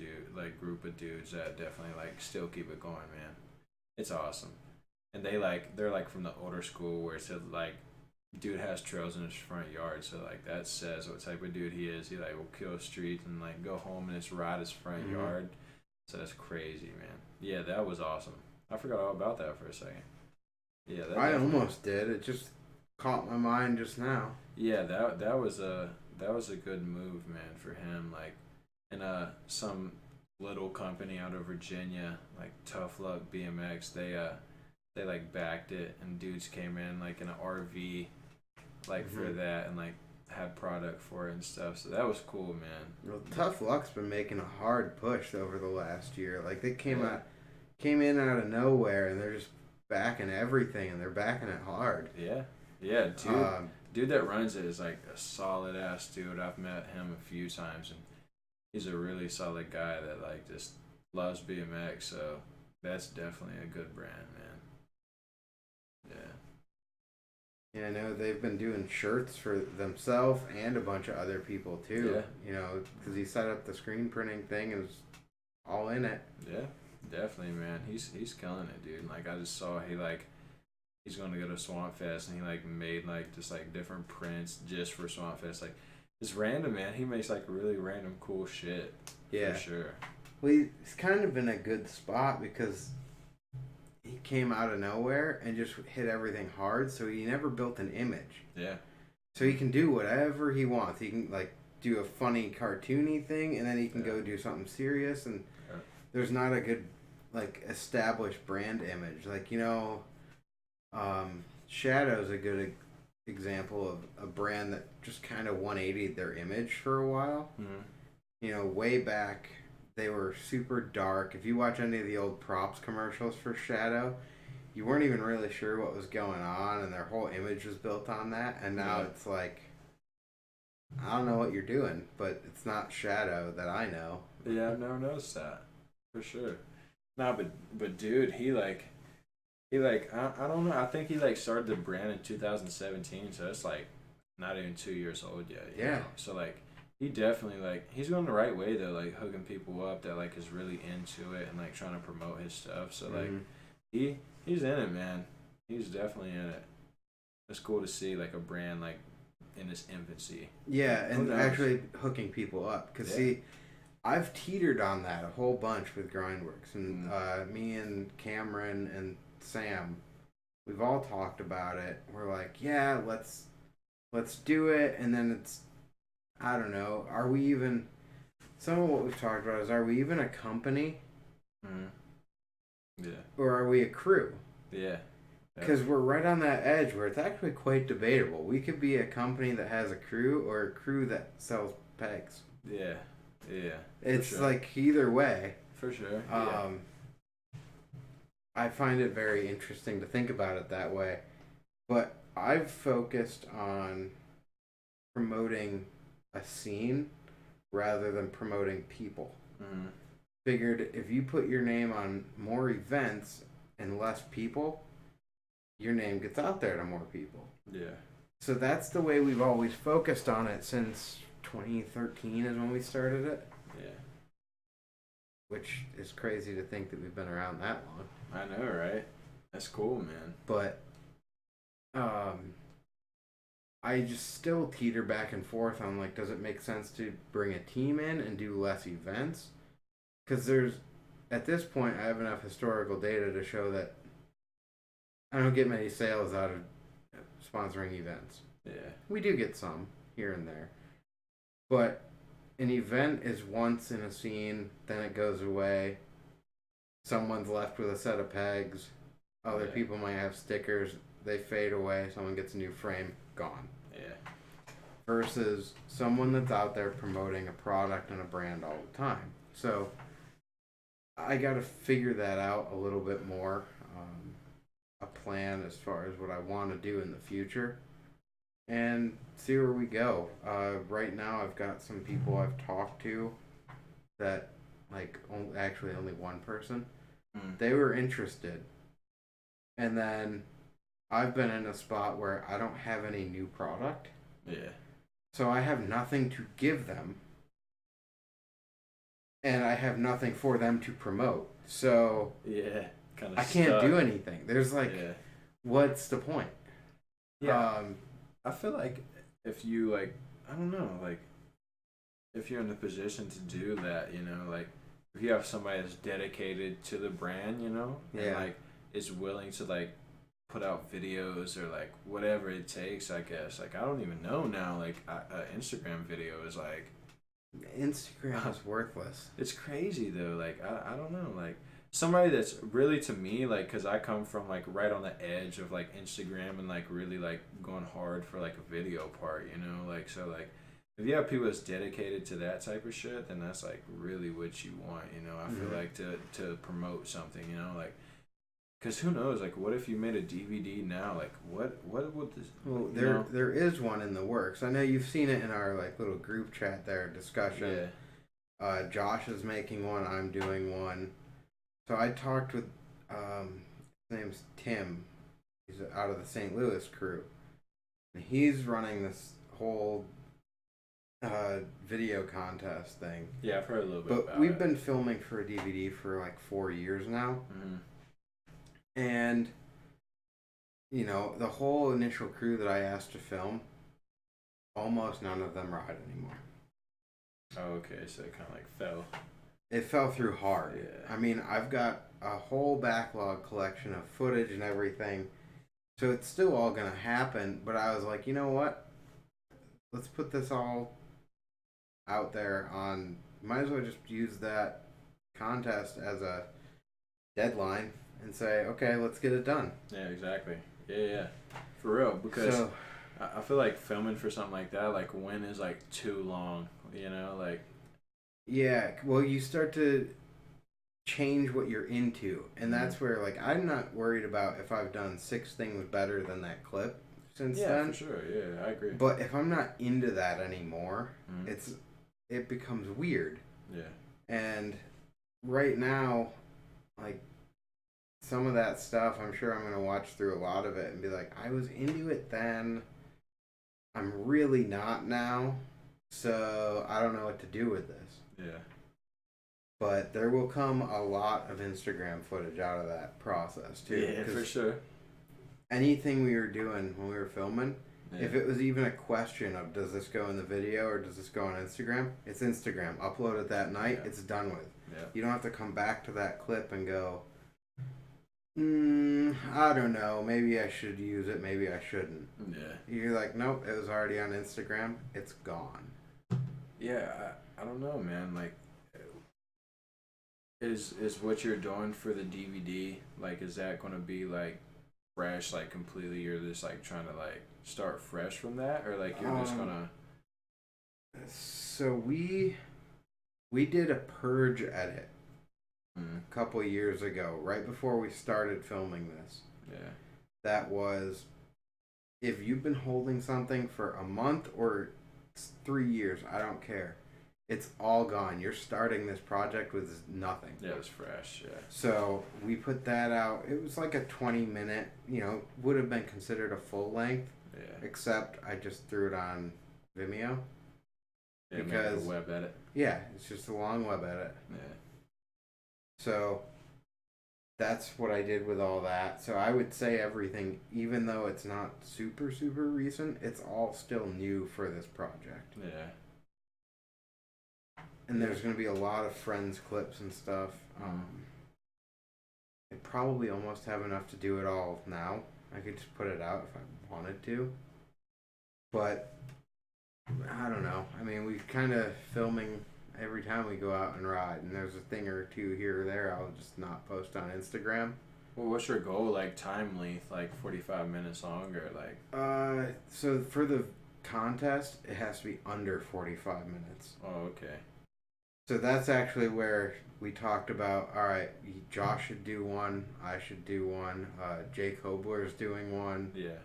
B: group of dudes that definitely, like, still keep it going, man. It's awesome. And they're, like, from the older school where it's, like, dude has trails in his front yard, so, like, that says what type of dude he is. He, like, will kill streets and, like, go home and just ride his front yard. So that's crazy, man. Yeah, that was awesome. I forgot all about that for a second. Yeah,
A: I almost did. It just caught my mind just now.
B: Yeah, that was a good move, man, for him. Like, and some little company out of Virginia, like Tough Luck BMX, they like backed it, and dudes came in like in an RV, like for that, and like had product for it and stuff. So that was cool, man.
A: Well, Tough Luck's been making a hard push over the last year. Like they came in out of nowhere, and they're just backing everything, and they're backing it hard.
B: Yeah, dude that runs it is like a solid ass dude. I've met him a few times, and he's a really solid guy that like just loves BMX. So that's definitely a good brand, man. Yeah.
A: Yeah, I know they've been doing shirts for themselves and a bunch of other people too.
B: Yeah.
A: You know, because he set up the screen printing thing and was all in it.
B: Yeah, definitely, man. He's killing it, dude. Like I just saw he's going to go to Swamp Fest, and he like made like just like different prints just for Swamp Fest. Like it's random, man. He makes like really random cool shit.
A: Yeah,
B: for sure.
A: Well, he's kind of in a good spot because he came out of nowhere and just hit everything hard, so he never built an image.
B: Yeah.
A: So he can do whatever he wants. He can like do a funny cartoony thing, and then he can go do something serious, and there's not a good like established brand image. Like, you know, Shadow's a good example of a brand that just kind of 180'd their image for a while.
B: Mm-hmm.
A: You know, way back they were super dark. If you watch any of the old props commercials for Shadow, you weren't even really sure what was going on, and their whole image was built on that. And now it's like, I don't know what you're doing, but it's not Shadow that I know.
B: Yeah, I've never noticed that, for sure. Nah, but dude, he like I don't know. I think he like started the brand in 2017, so it's like not even 2 years old yet. You know? So like he definitely like he's going the right way though, like hooking people up that like is really into it and like trying to promote his stuff. So like he's in it, man. He's definitely in it. It's cool to see like a brand like in its infancy.
A: Yeah, and actually hooking people up. Because see, I've teetered on that a whole bunch with GrindWorks, and me and Cameron and Sam, we've all talked about it. We're like, yeah, let's do it, and then it's, I don't know, are we even, some of what we've talked about is, are we even a company?
B: Yeah.
A: Or are we a crew?
B: Yeah.
A: Because we're right on that edge where it's actually quite debatable. We could be a company that has a crew or a crew that sells pegs.
B: Yeah. Yeah.
A: It's like either way.
B: For sure.
A: I find it very interesting to think about it that way. But I've focused on promoting a scene rather than promoting people. Figured if you put your name on more events and less people, your name gets out there to more people.
B: Yeah.
A: So that's the way we've always focused on it since 2013 is when we started it.
B: Yeah.
A: Which is crazy to think that we've been around that long.
B: I know, right? That's cool, man.
A: But I just still teeter back and forth on like, does it make sense to bring a team in and do less events? Because at this point, I have enough historical data to show that I don't get many sales out of sponsoring events.
B: Yeah.
A: We do get some here and there. But an event is once in a scene, then it goes away. Someone's left with a set of pegs. Other people might have stickers. They fade away. Someone gets a new frame. Gone.
B: Yeah.
A: Versus someone that's out there promoting a product and a brand all the time. So I got to figure that out a little bit more. A plan as far as what I want to do in the future. And see where we go. Right now I've got some people I've talked to that, like, actually only one person. They were interested. And then I've been in a spot where I don't have any new product.
B: Yeah.
A: So I have nothing to give them. And I have nothing for them to promote. So
B: yeah, kind of
A: I can't do anything. There's like, what's the point?
B: Yeah. I feel like if you like, I don't know, like if you're in the position to do that, you know, like if you have somebody that's dedicated to the brand, you know, and like is willing to like put out videos or like whatever it takes, I guess. Like I don't even know now. Like an Instagram video is like
A: Instagram is worthless.
B: It's crazy though. Like I don't know. Like somebody that's really, to me, like, because I come from like right on the edge of like Instagram and like really like going hard for like a video part, you know, like, so like if you have people that's dedicated to that type of shit, then that's like really what you want, you know. I feel like to promote something, you know, like, because who knows, like, what if you made a DVD now, like what would this,
A: Well,
B: you
A: there is one in the works. I know you've seen it in our like little group chat there discussion.
B: yeah,
A: Josh is making one. I'm doing one. So I talked with his name's Tim. He's out of the St. Louis crew. And he's running this whole video contest thing.
B: yeah, I've heard a little bit
A: But
B: about
A: we've
B: it.
A: been filming for a DVD for like 4 years now.
B: Mm-hmm.
A: And you know, the whole initial crew that I asked to film, almost none of them ride anymore.
B: Oh, okay, so it kind of like fell.
A: It fell through hard.
B: Yeah.
A: I mean, I've got a whole backlog collection of footage and everything. So it's still all going to happen. But I was like, you know what? Let's put this all out there on... Might as well just use that contest as a deadline and say, okay, let's get it done.
B: Yeah, exactly. Yeah. For real, because
A: So,
B: I feel like filming for something like that, like, when is like too long, you know, like...
A: yeah, well, you start to change what you're into. And that's where, like, I'm not worried about if I've done 6 things better than that clip since
B: yeah,
A: then.
B: for sure. Yeah, I agree.
A: But if I'm not into that anymore, it becomes weird.
B: Yeah.
A: And right now, like, some of that stuff, I'm sure I'm going to watch through a lot of it and be like, I was into it then. I'm really not now. So I don't know what to do with this.
B: Yeah.
A: But there will come a lot of Instagram footage out of that process, too.
B: Yeah, for sure.
A: Anything we were doing when we were filming,
B: Yeah.
A: if it was even a question of does this go in the video or does this go on Instagram, it's Instagram. Upload it that night, it's done with.
B: Yeah.
A: You don't have to come back to that clip and go, I don't know, maybe I should use it, maybe I shouldn't.
B: Yeah.
A: You're like, nope, it was already on Instagram, it's gone.
B: Yeah, I don't know, man. Like, is what you're doing for the DVD, like, is that going to be, like, fresh, like, completely? You're just, like, trying to, like, start fresh from that? Or, like, you're just going to...
A: So we did a purge edit a couple of years ago, right before we started filming this.
B: Yeah.
A: That was, if you've been holding something for a month or 3 years, I don't care. It's all gone. You're starting this project with nothing.
B: Yeah, it was fresh, yeah.
A: So we put that out. It was like a 20-minute, would have been considered a full length.
B: Yeah.
A: Except I just threw it on Vimeo.
B: Yeah,
A: Because
B: maybe a web edit.
A: Yeah, it's just a long web edit.
B: Yeah.
A: So that's what I did with all that. So I would say everything, even though it's not super, super recent, it's all still new for this project.
B: Yeah.
A: And there's going to be a lot of Friends clips and stuff. I probably almost have enough to do it all now. I could just put it out if I wanted to. But I don't know. I mean, we kind of filming every time we go out and ride, and there's a thing or two here or there I'll just not post on Instagram.
B: Well, what's your goal, like, time length? Like, 45 minutes longer, like...
A: So for the contest, it has to be under 45 minutes.
B: Oh, okay.
A: So that's actually where we talked about, all right, Josh should do one, I should do one, Jake Hobler's doing one.
B: Yeah.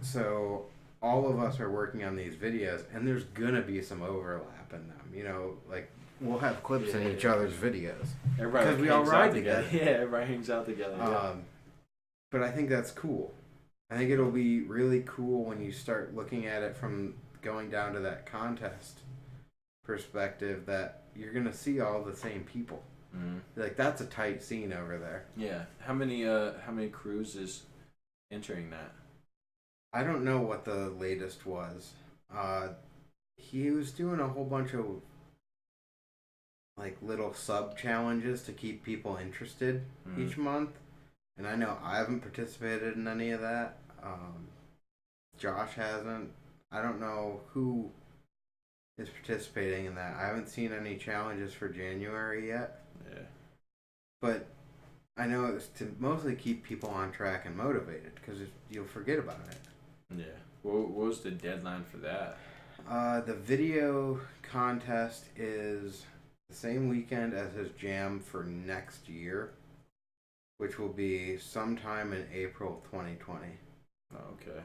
A: So all of us are working on these videos, and there's going to be some overlap in them. Like, we'll have clips in each other's videos.
B: Everybody
A: because we all ride together.
B: Yeah, everybody hangs out together. Yeah.
A: But I think that's cool. I think it'll be really cool when you start looking at it from going down to that contest perspective, that you're gonna see all the same people. Like, that's a tight scene over there.
B: Yeah. How many crews is entering that?
A: I don't know what the latest was. He was doing a whole bunch of like little sub challenges to keep people interested each month, and I know I haven't participated in any of that. Josh hasn't. I don't know who is participating in that. I haven't seen any challenges for January yet.
B: Yeah.
A: But I know it's to mostly keep people on track and motivated because you'll forget about it.
B: Yeah. What was the deadline for that?
A: The video contest is the same weekend as his jam for next year, which will be sometime in April 2020.
B: Oh, okay.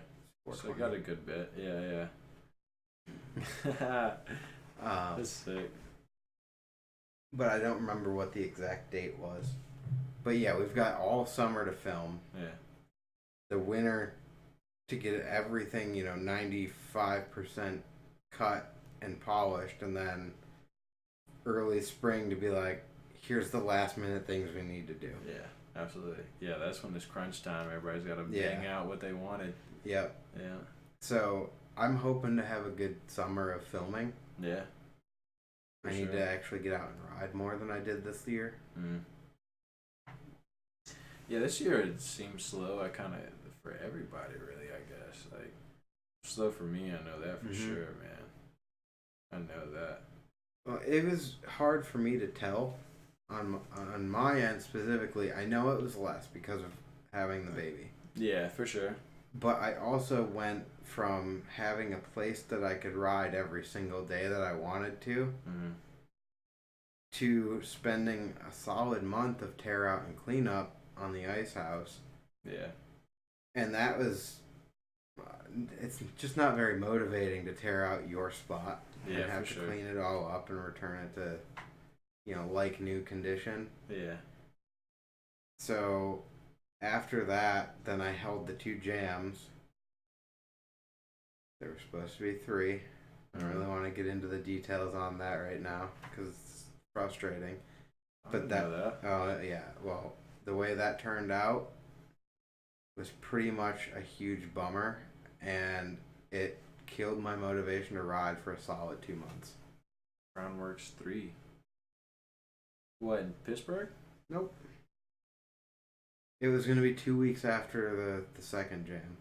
B: So I got a good bit. Yeah, yeah. That's sick.
A: But I don't remember what the exact date was. But yeah, we've got all summer to film.
B: Yeah.
A: The winter to get everything, 95% cut and polished, and then early spring to be like, here's the last minute things we need to do.
B: Yeah, absolutely. Yeah, that's when it's crunch time. Everybody's got to bang out what they wanted.
A: Yep.
B: Yeah.
A: So I'm hoping to have a good summer of filming.
B: Yeah.
A: I need to actually get out and ride more than I did this year.
B: Mm. Yeah, this year it seems slow. For everybody, really, I guess. Like, slow for me, I know that for sure, man. I know that.
A: Well, it was hard for me to tell on my end specifically. I know it was less because of having the baby.
B: Yeah, for sure.
A: But I also went from having a place that I could ride every single day that I wanted to spending a solid month of tear out and cleanup on the ice house.
B: Yeah.
A: And that was, it's just not very motivating to tear out your spot and have to clean it all up and return it to, like new condition.
B: Yeah.
A: So after that, then I held the 2 jams. There were supposed to be 3. I don't really want to get into the details on that right now because it's frustrating. But well, the way that turned out was pretty much a huge bummer, and it killed my motivation to ride for a solid 2 months.
B: GrindWorks 3. What, in Pittsburgh?
A: Nope. It was going to be 2 weeks after the second jam.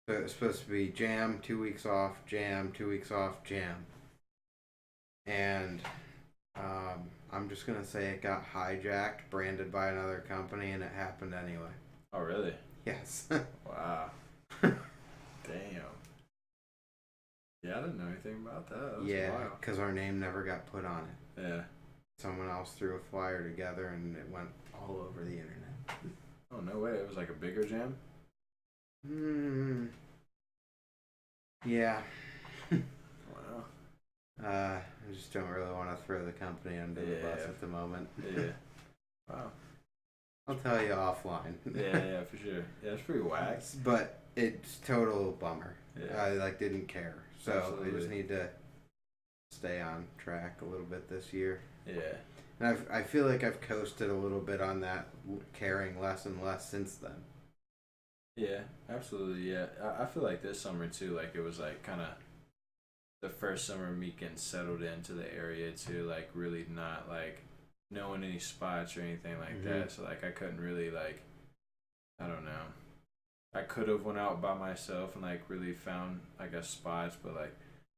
A: So it was supposed to be jam, 2 weeks off, jam, 2 weeks off, jam. And I'm just going to say it got hijacked, branded by another company, and it happened anyway.
B: Oh, really?
A: Yes.
B: Wow. Damn. Yeah, I didn't know anything about that. That's wild.
A: Because our name never got put on it.
B: Yeah.
A: Someone else threw a flyer together, and it went all over the internet.
B: Oh, no way. It was like a bigger jam?
A: Yeah.
B: Wow.
A: I just don't really want to throw the company under the bus at the moment.
B: Yeah. Wow.
A: I'll tell you offline.
B: Yeah, for sure. Yeah, it's pretty whack.
A: But it's total bummer.
B: Yeah.
A: I didn't care. So
B: Absolutely.
A: I just need to stay on track a little bit this year.
B: Yeah.
A: And I feel like I've coasted a little bit on that, caring less and less since then.
B: Yeah, absolutely. Yeah, I feel like this summer too. Like it was like kind of the first summer me getting settled into the area too. Like really not like knowing any spots or anything like that. So like I couldn't really like, I don't know. I could have went out by myself and like really found I guess spots, but like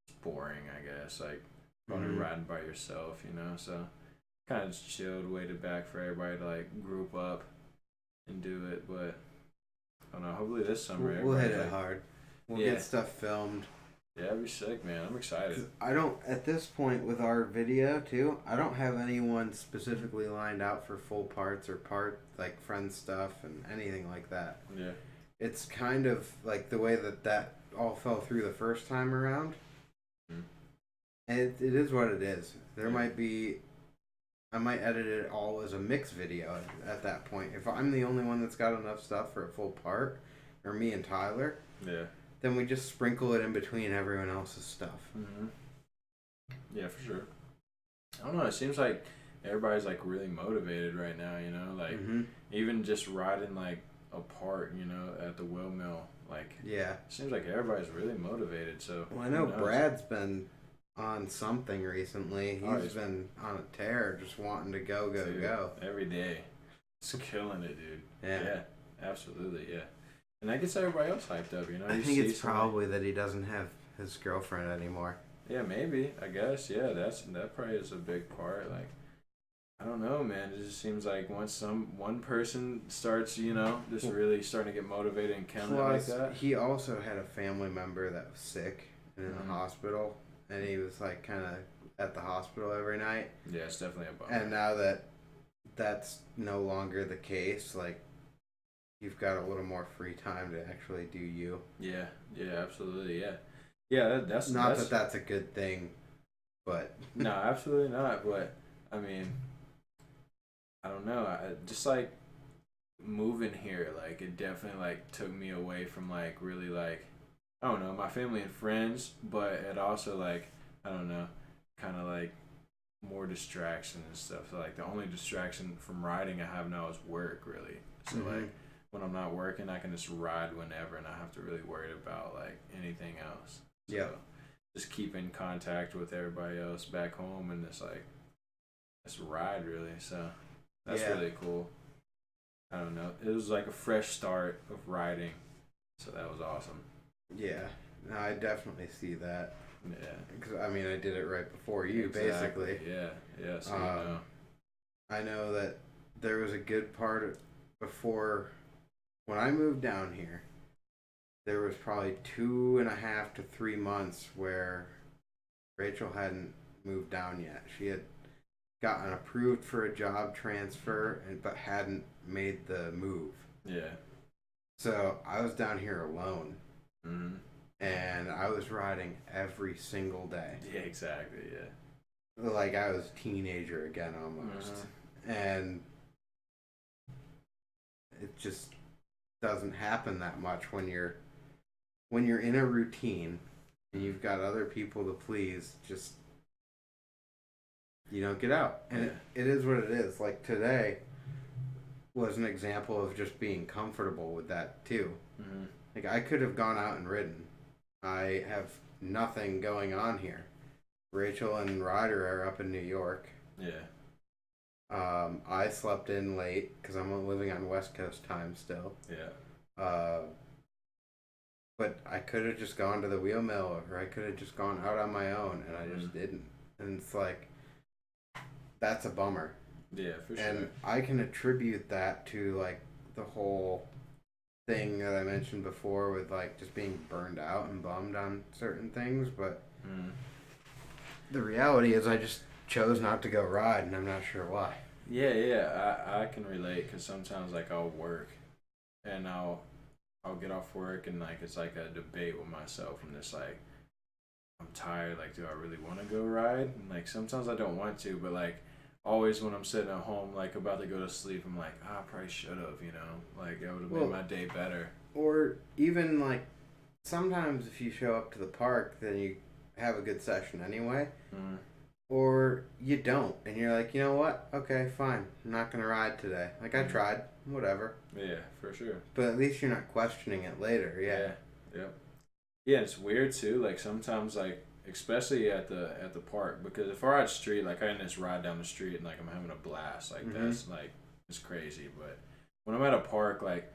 B: it's boring. I guess like going riding by yourself, So kind of just chilled, waited back for everybody to like group up and do it, but. I don't know. Hopefully this summer
A: we'll hit it hard. We'll get stuff filmed.
B: Yeah, that'd be sick, man. I'm excited.
A: I don't, at this point with our video too, I don't have anyone specifically lined out for full parts or like friend stuff and anything like that.
B: Yeah.
A: It's kind of like the way that all fell through the first time around. And it is what it is. There might be, I might edit it all as a mixed video at that point. If I'm the only one that's got enough stuff for a full part, or me and Tyler, then we just sprinkle it in between everyone else's stuff.
B: Yeah, for sure. I don't know. It seems like everybody's like really motivated right now. Like even just riding like a part, at the wheel mill. Like it seems like everybody's really motivated. So
A: I know Brad's been on something recently. He's been on a tear, just wanting to go
B: every day. It's killing it, dude.
A: Yeah,
B: absolutely, yeah. And that gets everybody else hyped up,
A: I think it's probably that he doesn't have his girlfriend anymore.
B: Yeah, maybe. I guess. Yeah, that probably is a big part. Like, I don't know, man. It just seems like once one person starts, just really starting to get motivated and killing it like that.
A: He also had a family member that was sick and in the hospital, and he was like kind of at the hospital every night.
B: Yeah, it's definitely a bummer.
A: And now that that's no longer the case, like, you've got a little more free time to actually do you.
B: Yeah, absolutely, yeah. Yeah, that's
A: that's a good thing, but
B: no, absolutely not. But I mean, I don't know. I just like moving here. Like it definitely like took me away from like really like I don't know my family and friends, but it also like I don't know, kind of like more distraction and stuff. So like the only distraction from riding I have now is work, really. So like when I'm not working, I can just ride whenever, and I have to really worry about like anything else. So,
A: yeah.
B: Just keep in contact with everybody else back home and just ride really. So that's really cool. I don't know. It was like a fresh start of riding. So that was awesome.
A: Yeah. No, I definitely see that.
B: Yeah.
A: Because, I mean, I did it right before you, basically.
B: Yeah. So
A: I know that there was a good part before when I moved down here. There was probably 2.5 to 3 months where Rachel hadn't moved down yet. She had gotten approved for a job transfer, but hadn't made the move.
B: Yeah.
A: So I was down here alone.
B: Mm-hmm.
A: And I was riding every single day.
B: Yeah, exactly, yeah.
A: Like I was a teenager again almost. And it just doesn't happen that much when you're in a routine and you've got other people to please. Just you don't get out. And it is what it is. Like today was an example of just being comfortable with that too. Mm-hmm. Like I could have gone out and ridden. I have nothing going on here. Rachel and Ryder are up in New York.
B: Yeah.
A: I slept in late because I'm living on West Coast time still.
B: Yeah.
A: But I could have just gone to the wheel mill, or I could have just gone out on my own, and I just didn't. And it's like, that's a bummer.
B: Yeah, for sure.
A: And I can attribute that to like the whole thing that I mentioned before with like just being burned out and bummed on certain things, but the reality is I just chose not to go ride, and I'm not sure why.
B: Yeah, I can relate because sometimes like I'll work and I'll get off work and like it's like a debate with myself and just like I'm tired, like do I really want to go ride? And like sometimes I don't want to, but like always when I'm sitting at home like about to go to sleep, I'm like, I probably should have, like it would have made my day better.
A: Or even like sometimes if you show up to the park, then you have a good session anyway. Or you don't, and you're like, you know what? Okay, fine. I'm not gonna ride today. Like I tried, whatever.
B: Yeah, for sure.
A: But at least you're not questioning it later.
B: Yeah. Yeah, it's weird too. Like sometimes, like especially at the park, because if I ride street, like I can just ride down the street and like I'm having a blast. Like that's like it's crazy. But when I'm at a park, like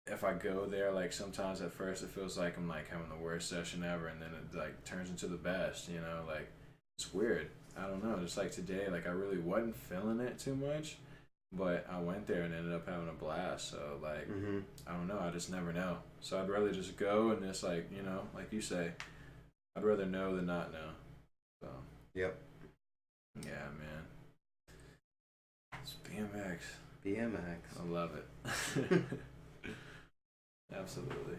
B: if I go there, like sometimes at first it feels like I'm like having the worst session ever, and then it like turns into the best. Like. It's weird. I don't know. Just like today, like I really wasn't feeling it too much, but I went there and ended up having a blast. So like, I don't know. I just never know. So I'd rather just go and just like, like you say, I'd rather know than not know. So.
A: Yep.
B: Yeah, man. It's BMX.
A: BMX.
B: I love it. Absolutely.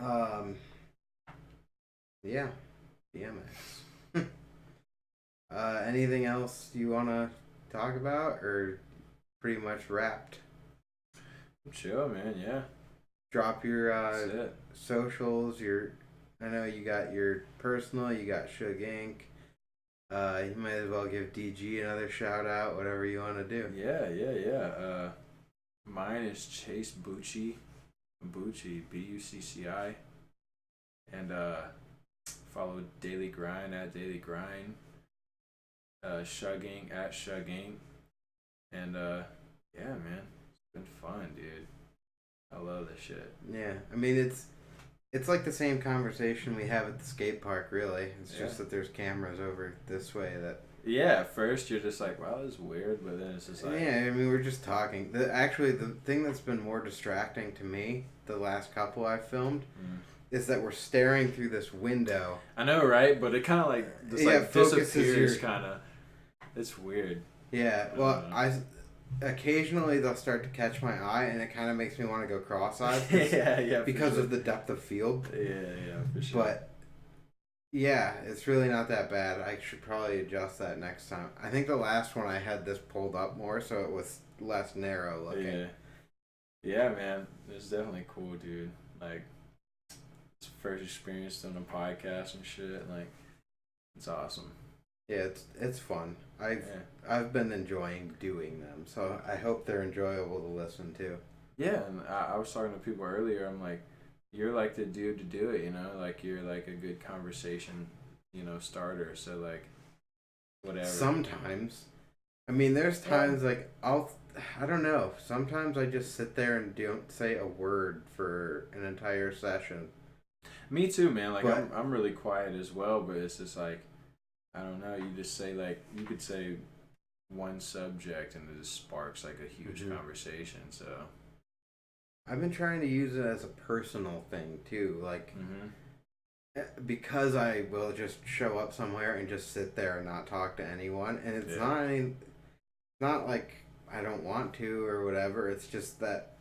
A: Yeah. BMX. Anything else you want to talk about, or pretty much wrapped?
B: Chill, man. Yeah.
A: Drop your socials. I know you got your personal. You got Shug Inc. You might as well give DG another shout out. Whatever you want to do.
B: Yeah. Mine is Chase Bucci. Bucci, Bucci, and follow Daily Grind at Daily Grind. Shugging at Shugging, and yeah, man, it's been fun, dude. I love this shit.
A: Yeah, I mean it's like the same conversation we have at the skate park. Really, it's just that there's cameras over this way that
B: Yeah, at first you're just like, wow, this is weird, but then it's just like...
A: Yeah, I mean, we're just talking. Actually, the thing that's been more distracting to me, the last couple I've filmed, is that we're staring through this window.
B: I know, right? But it kind of like, just like disappears, kind of. It's weird.
A: Yeah, well, occasionally they'll start to catch my eye, and it kind of makes me want to go cross-eyed.
B: Yeah,
A: because
B: sure.
A: of the depth of field.
B: Yeah, for sure.
A: But yeah, it's really not that bad. I should probably adjust that next time. I think the last one I had this pulled up more, so it was less narrow looking.
B: Yeah, man, it's definitely cool, dude. Like, it's first experience doing a podcast and shit. Like, it's awesome.
A: Yeah, it's fun. I've been enjoying doing them, so I hope they're enjoyable to listen to.
B: Yeah, and I was talking to people earlier. I'm like, you're like the dude to do it, you know? Like, you're like a good conversation, starter. So, like, whatever.
A: Sometimes. I mean, there's times, like, I don't know. Sometimes I just sit there and don't say a word for an entire session.
B: Me too, man. Like, I'm really quiet as well, but it's just like, I don't know. You just say, like, you could say one subject and it just sparks, like, a huge conversation, so...
A: I've been trying to use it as a personal thing too, like because I will just show up somewhere and just sit there and not talk to anyone, and it's not like I don't want to or whatever. It's just that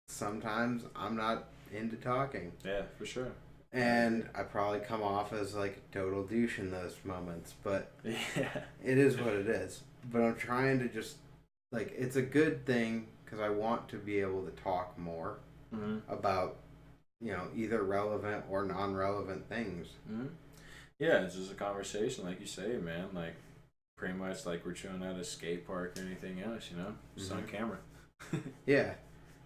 A: sometimes I'm not into talking.
B: Yeah, for sure.
A: And I probably come off as like a total douche in those moments, but it is what it is. But I'm trying to just like it's a good thing. Because I want to be able to talk more about, either relevant or non-relevant things.
B: Yeah, it's just a conversation, like you say, man. Like, pretty much like we're chilling at a skate park or anything else, just on camera.
A: Yeah.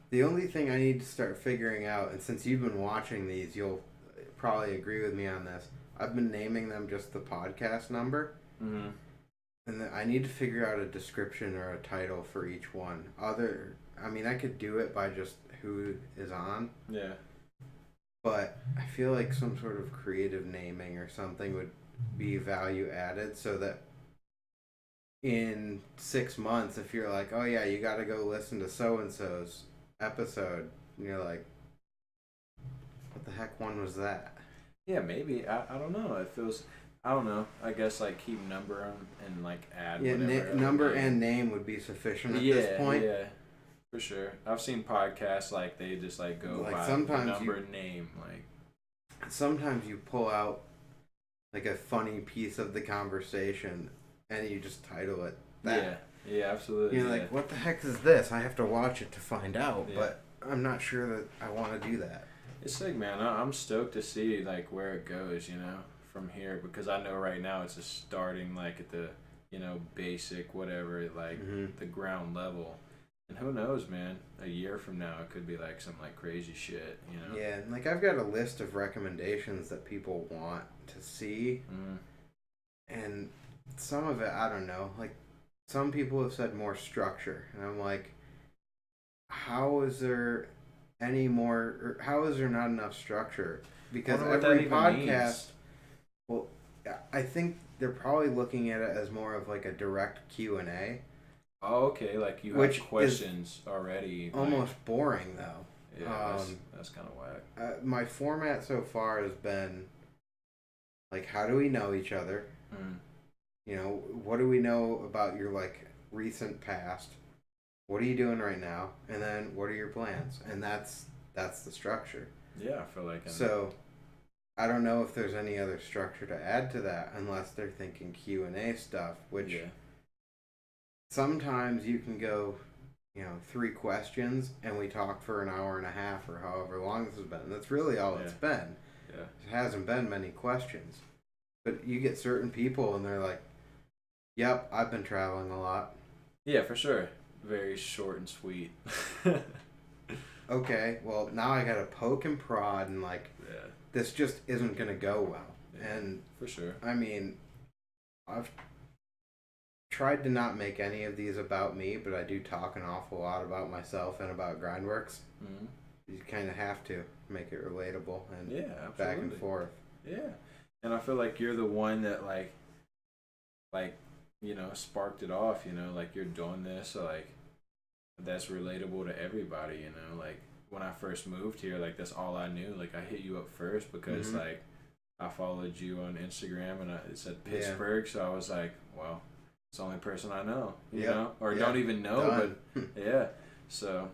A: The only thing I need to start figuring out, and since you've been watching these, you'll probably agree with me on this. I've been naming them just the podcast number. And I need to figure out a description or a title for each one. I could do it by just who is on. Yeah. But I feel like some sort of creative naming or something would be value added so that in 6 months, if you're like, oh yeah, you got to go listen to so-and-so's episode, and you're like, what the heck one was that?
B: Yeah, maybe. I don't know. It feels... I don't know. I guess like keep number and like add.
A: Yeah, number and name would be sufficient at this point.
B: Yeah, for sure. I've seen podcasts like they just like go like by number and name. Like
A: sometimes you pull out like a funny piece of the conversation and you just title it that.
B: Yeah, absolutely.
A: You're like, what the heck is this? I have to watch it to find out, but I'm not sure that I want to do that.
B: It's sick, man. I'm stoked to see like where it goes. From here, because I know right now it's just starting like at the basic whatever, like the ground level, and who knows, man, a year from now it could be like some like crazy shit.
A: Yeah, and like I've got a list of recommendations that people want to see, and some of it I don't know, like some people have said more structure, and I'm like, how is there not enough structure? Because every podcast... Well, I think they're probably looking at it as more of like a direct Q&A.
B: Oh, okay. Like you have questions already.
A: Almost boring though.
B: Yeah, that's kind of whack.
A: My format so far has been like, how do we know each other? What do we know about your like recent past? What are you doing right now? And then what are your plans? And that's the structure.
B: Yeah, I feel like.
A: So. I don't know if there's any other structure to add to that unless they're thinking Q&A stuff, which sometimes you can go, 3 questions and we talk for an hour and a half or however long this has been. That's really all it's been. Yeah. It hasn't been many questions. But you get certain people and they're like, yep, I've been traveling a lot.
B: Yeah, for sure. Very short and sweet.
A: Okay, well, now I gotta poke and prod and like... This just isn't going to go well. Yeah, and
B: for sure.
A: I mean, I've tried to not make any of these about me, but I do talk an awful lot about myself and about GrindWorks. You kind of have to make it relatable and back and forth.
B: Yeah. And I feel like you're the one that like like, sparked it off, like you're doing this, so like that's relatable to everybody, like when I first moved here, like that's all I knew. Like I hit you up first because like I followed you on Instagram and it said Pittsburgh, so I was like, well, it's the only person I know, you know, or don't even know, but yeah, so.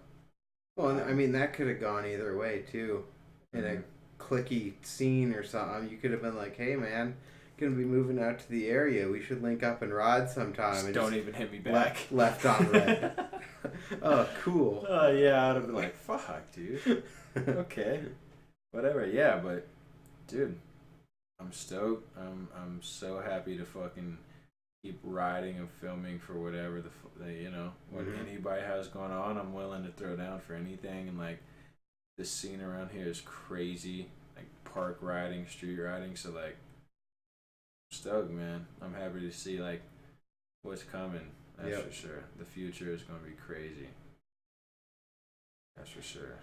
A: Well, I mean, that could have gone either way too. In a clicky scene or something, you could have been like, "Hey, man, gonna be moving out to the area. We should link up and ride sometime."
B: Just
A: and
B: don't even hit me back.
A: Left on red. Oh, cool.
B: Yeah, I'd have been like, "Fuck, dude." Okay, whatever. Yeah, but dude, I'm stoked. I'm so happy to fucking keep riding and filming for whatever what anybody has going on. I'm willing to throw down for anything, and like this scene around here is crazy, like park riding, street riding. So like, I'm stoked, man. I'm happy to see like what's coming. That's for sure. The future is gonna be crazy. That's for sure.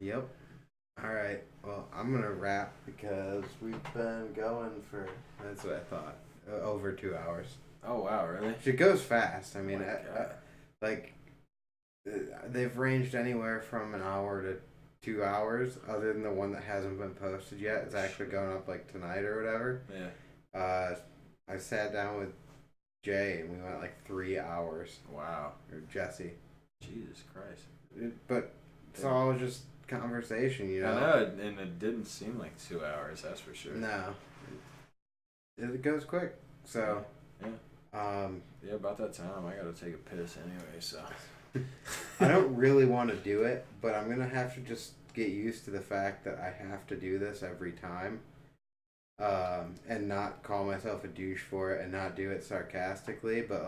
A: Yep. All right. Well, I'm gonna wrap because we've been going for. That's what I thought. Over 2 hours.
B: Oh wow, really?
A: It goes fast. I mean, like they've ranged anywhere from an hour to 2 hours. Other than the one that hasn't been posted yet, it's actually going up like tonight or whatever.
B: Yeah.
A: I sat down with Jay and we went like 3 hours.
B: Wow.
A: Or Jesse.
B: Jesus Christ.
A: But it's all just conversation, you know.
B: I know, and it didn't seem like 2 hours. That's for sure.
A: No. It goes quick. So.
B: Yeah. Yeah, about that time, I gotta take a piss anyway, so.
A: I don't really want to do it, but I'm gonna have to just get used to the fact that I have to do this every time. And not call myself a douche for it and not do it sarcastically, but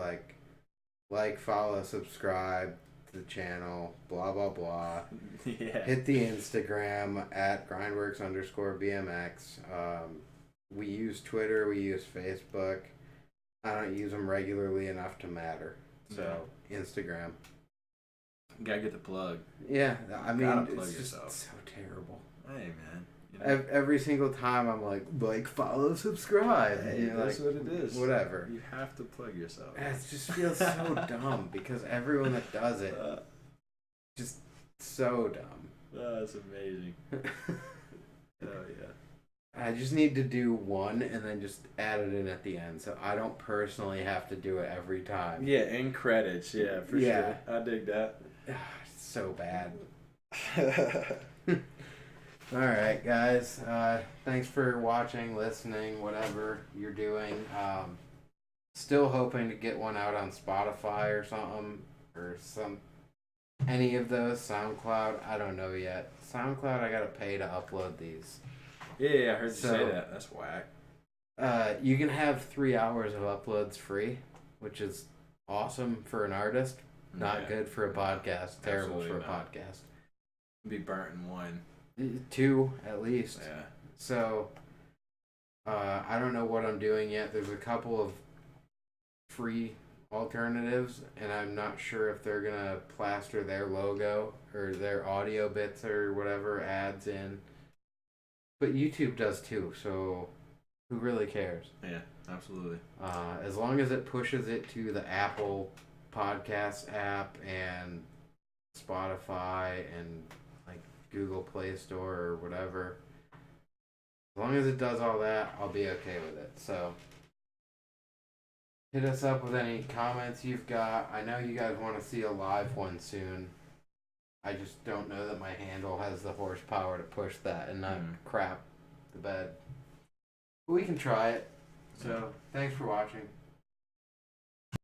A: like, follow, subscribe to the channel, blah, blah, blah.
B: Yeah.
A: Hit the Instagram at GrindWorks _BMX. We use Twitter, we use Facebook. I don't use them regularly enough to matter. So, Instagram.
B: You gotta get the plug.
A: Yeah, I mean,
B: plug
A: it's
B: yourself.
A: just so terrible.
B: Hey, man.
A: Every single time I'm like, follow, subscribe.
B: Hey, that's what it is.
A: Whatever.
B: You have to plug yourself.
A: It just feels so dumb because everyone that does it, just so dumb.
B: Oh, that's amazing. Oh, yeah.
A: I just need to do one and then just add it in at the end, so I don't personally have to do it every time.
B: Yeah, in credits. Yeah, for sure. I dig that.
A: It's so bad. All right, guys. Thanks for watching, listening, whatever you're doing. Still hoping to get one out on Spotify or something, or any of those. SoundCloud, I don't know yet. SoundCloud, I gotta pay to upload these.
B: Yeah, I heard you say that. That's whack.
A: You can have 3 hours of uploads free, which is awesome for an artist. Not good for a podcast. Terrible for a podcast.
B: Be burnt in one.
A: 2 at least.
B: Yeah.
A: So, I don't know what I'm doing yet. There's a couple of free alternatives, and I'm not sure if they're gonna plaster their logo or their audio bits or whatever ads in. But YouTube does too, so who really cares?
B: Yeah, absolutely.
A: As long as it pushes it to the Apple Podcast app and Spotify and like Google Play Store or whatever. As long as it does all that, I'll be okay with it. So hit us up with any comments you've got. I know you guys want to see a live one soon. I just don't know that my handle has the horsepower to push that and not crap the bed. But we can try it. So, thanks for watching.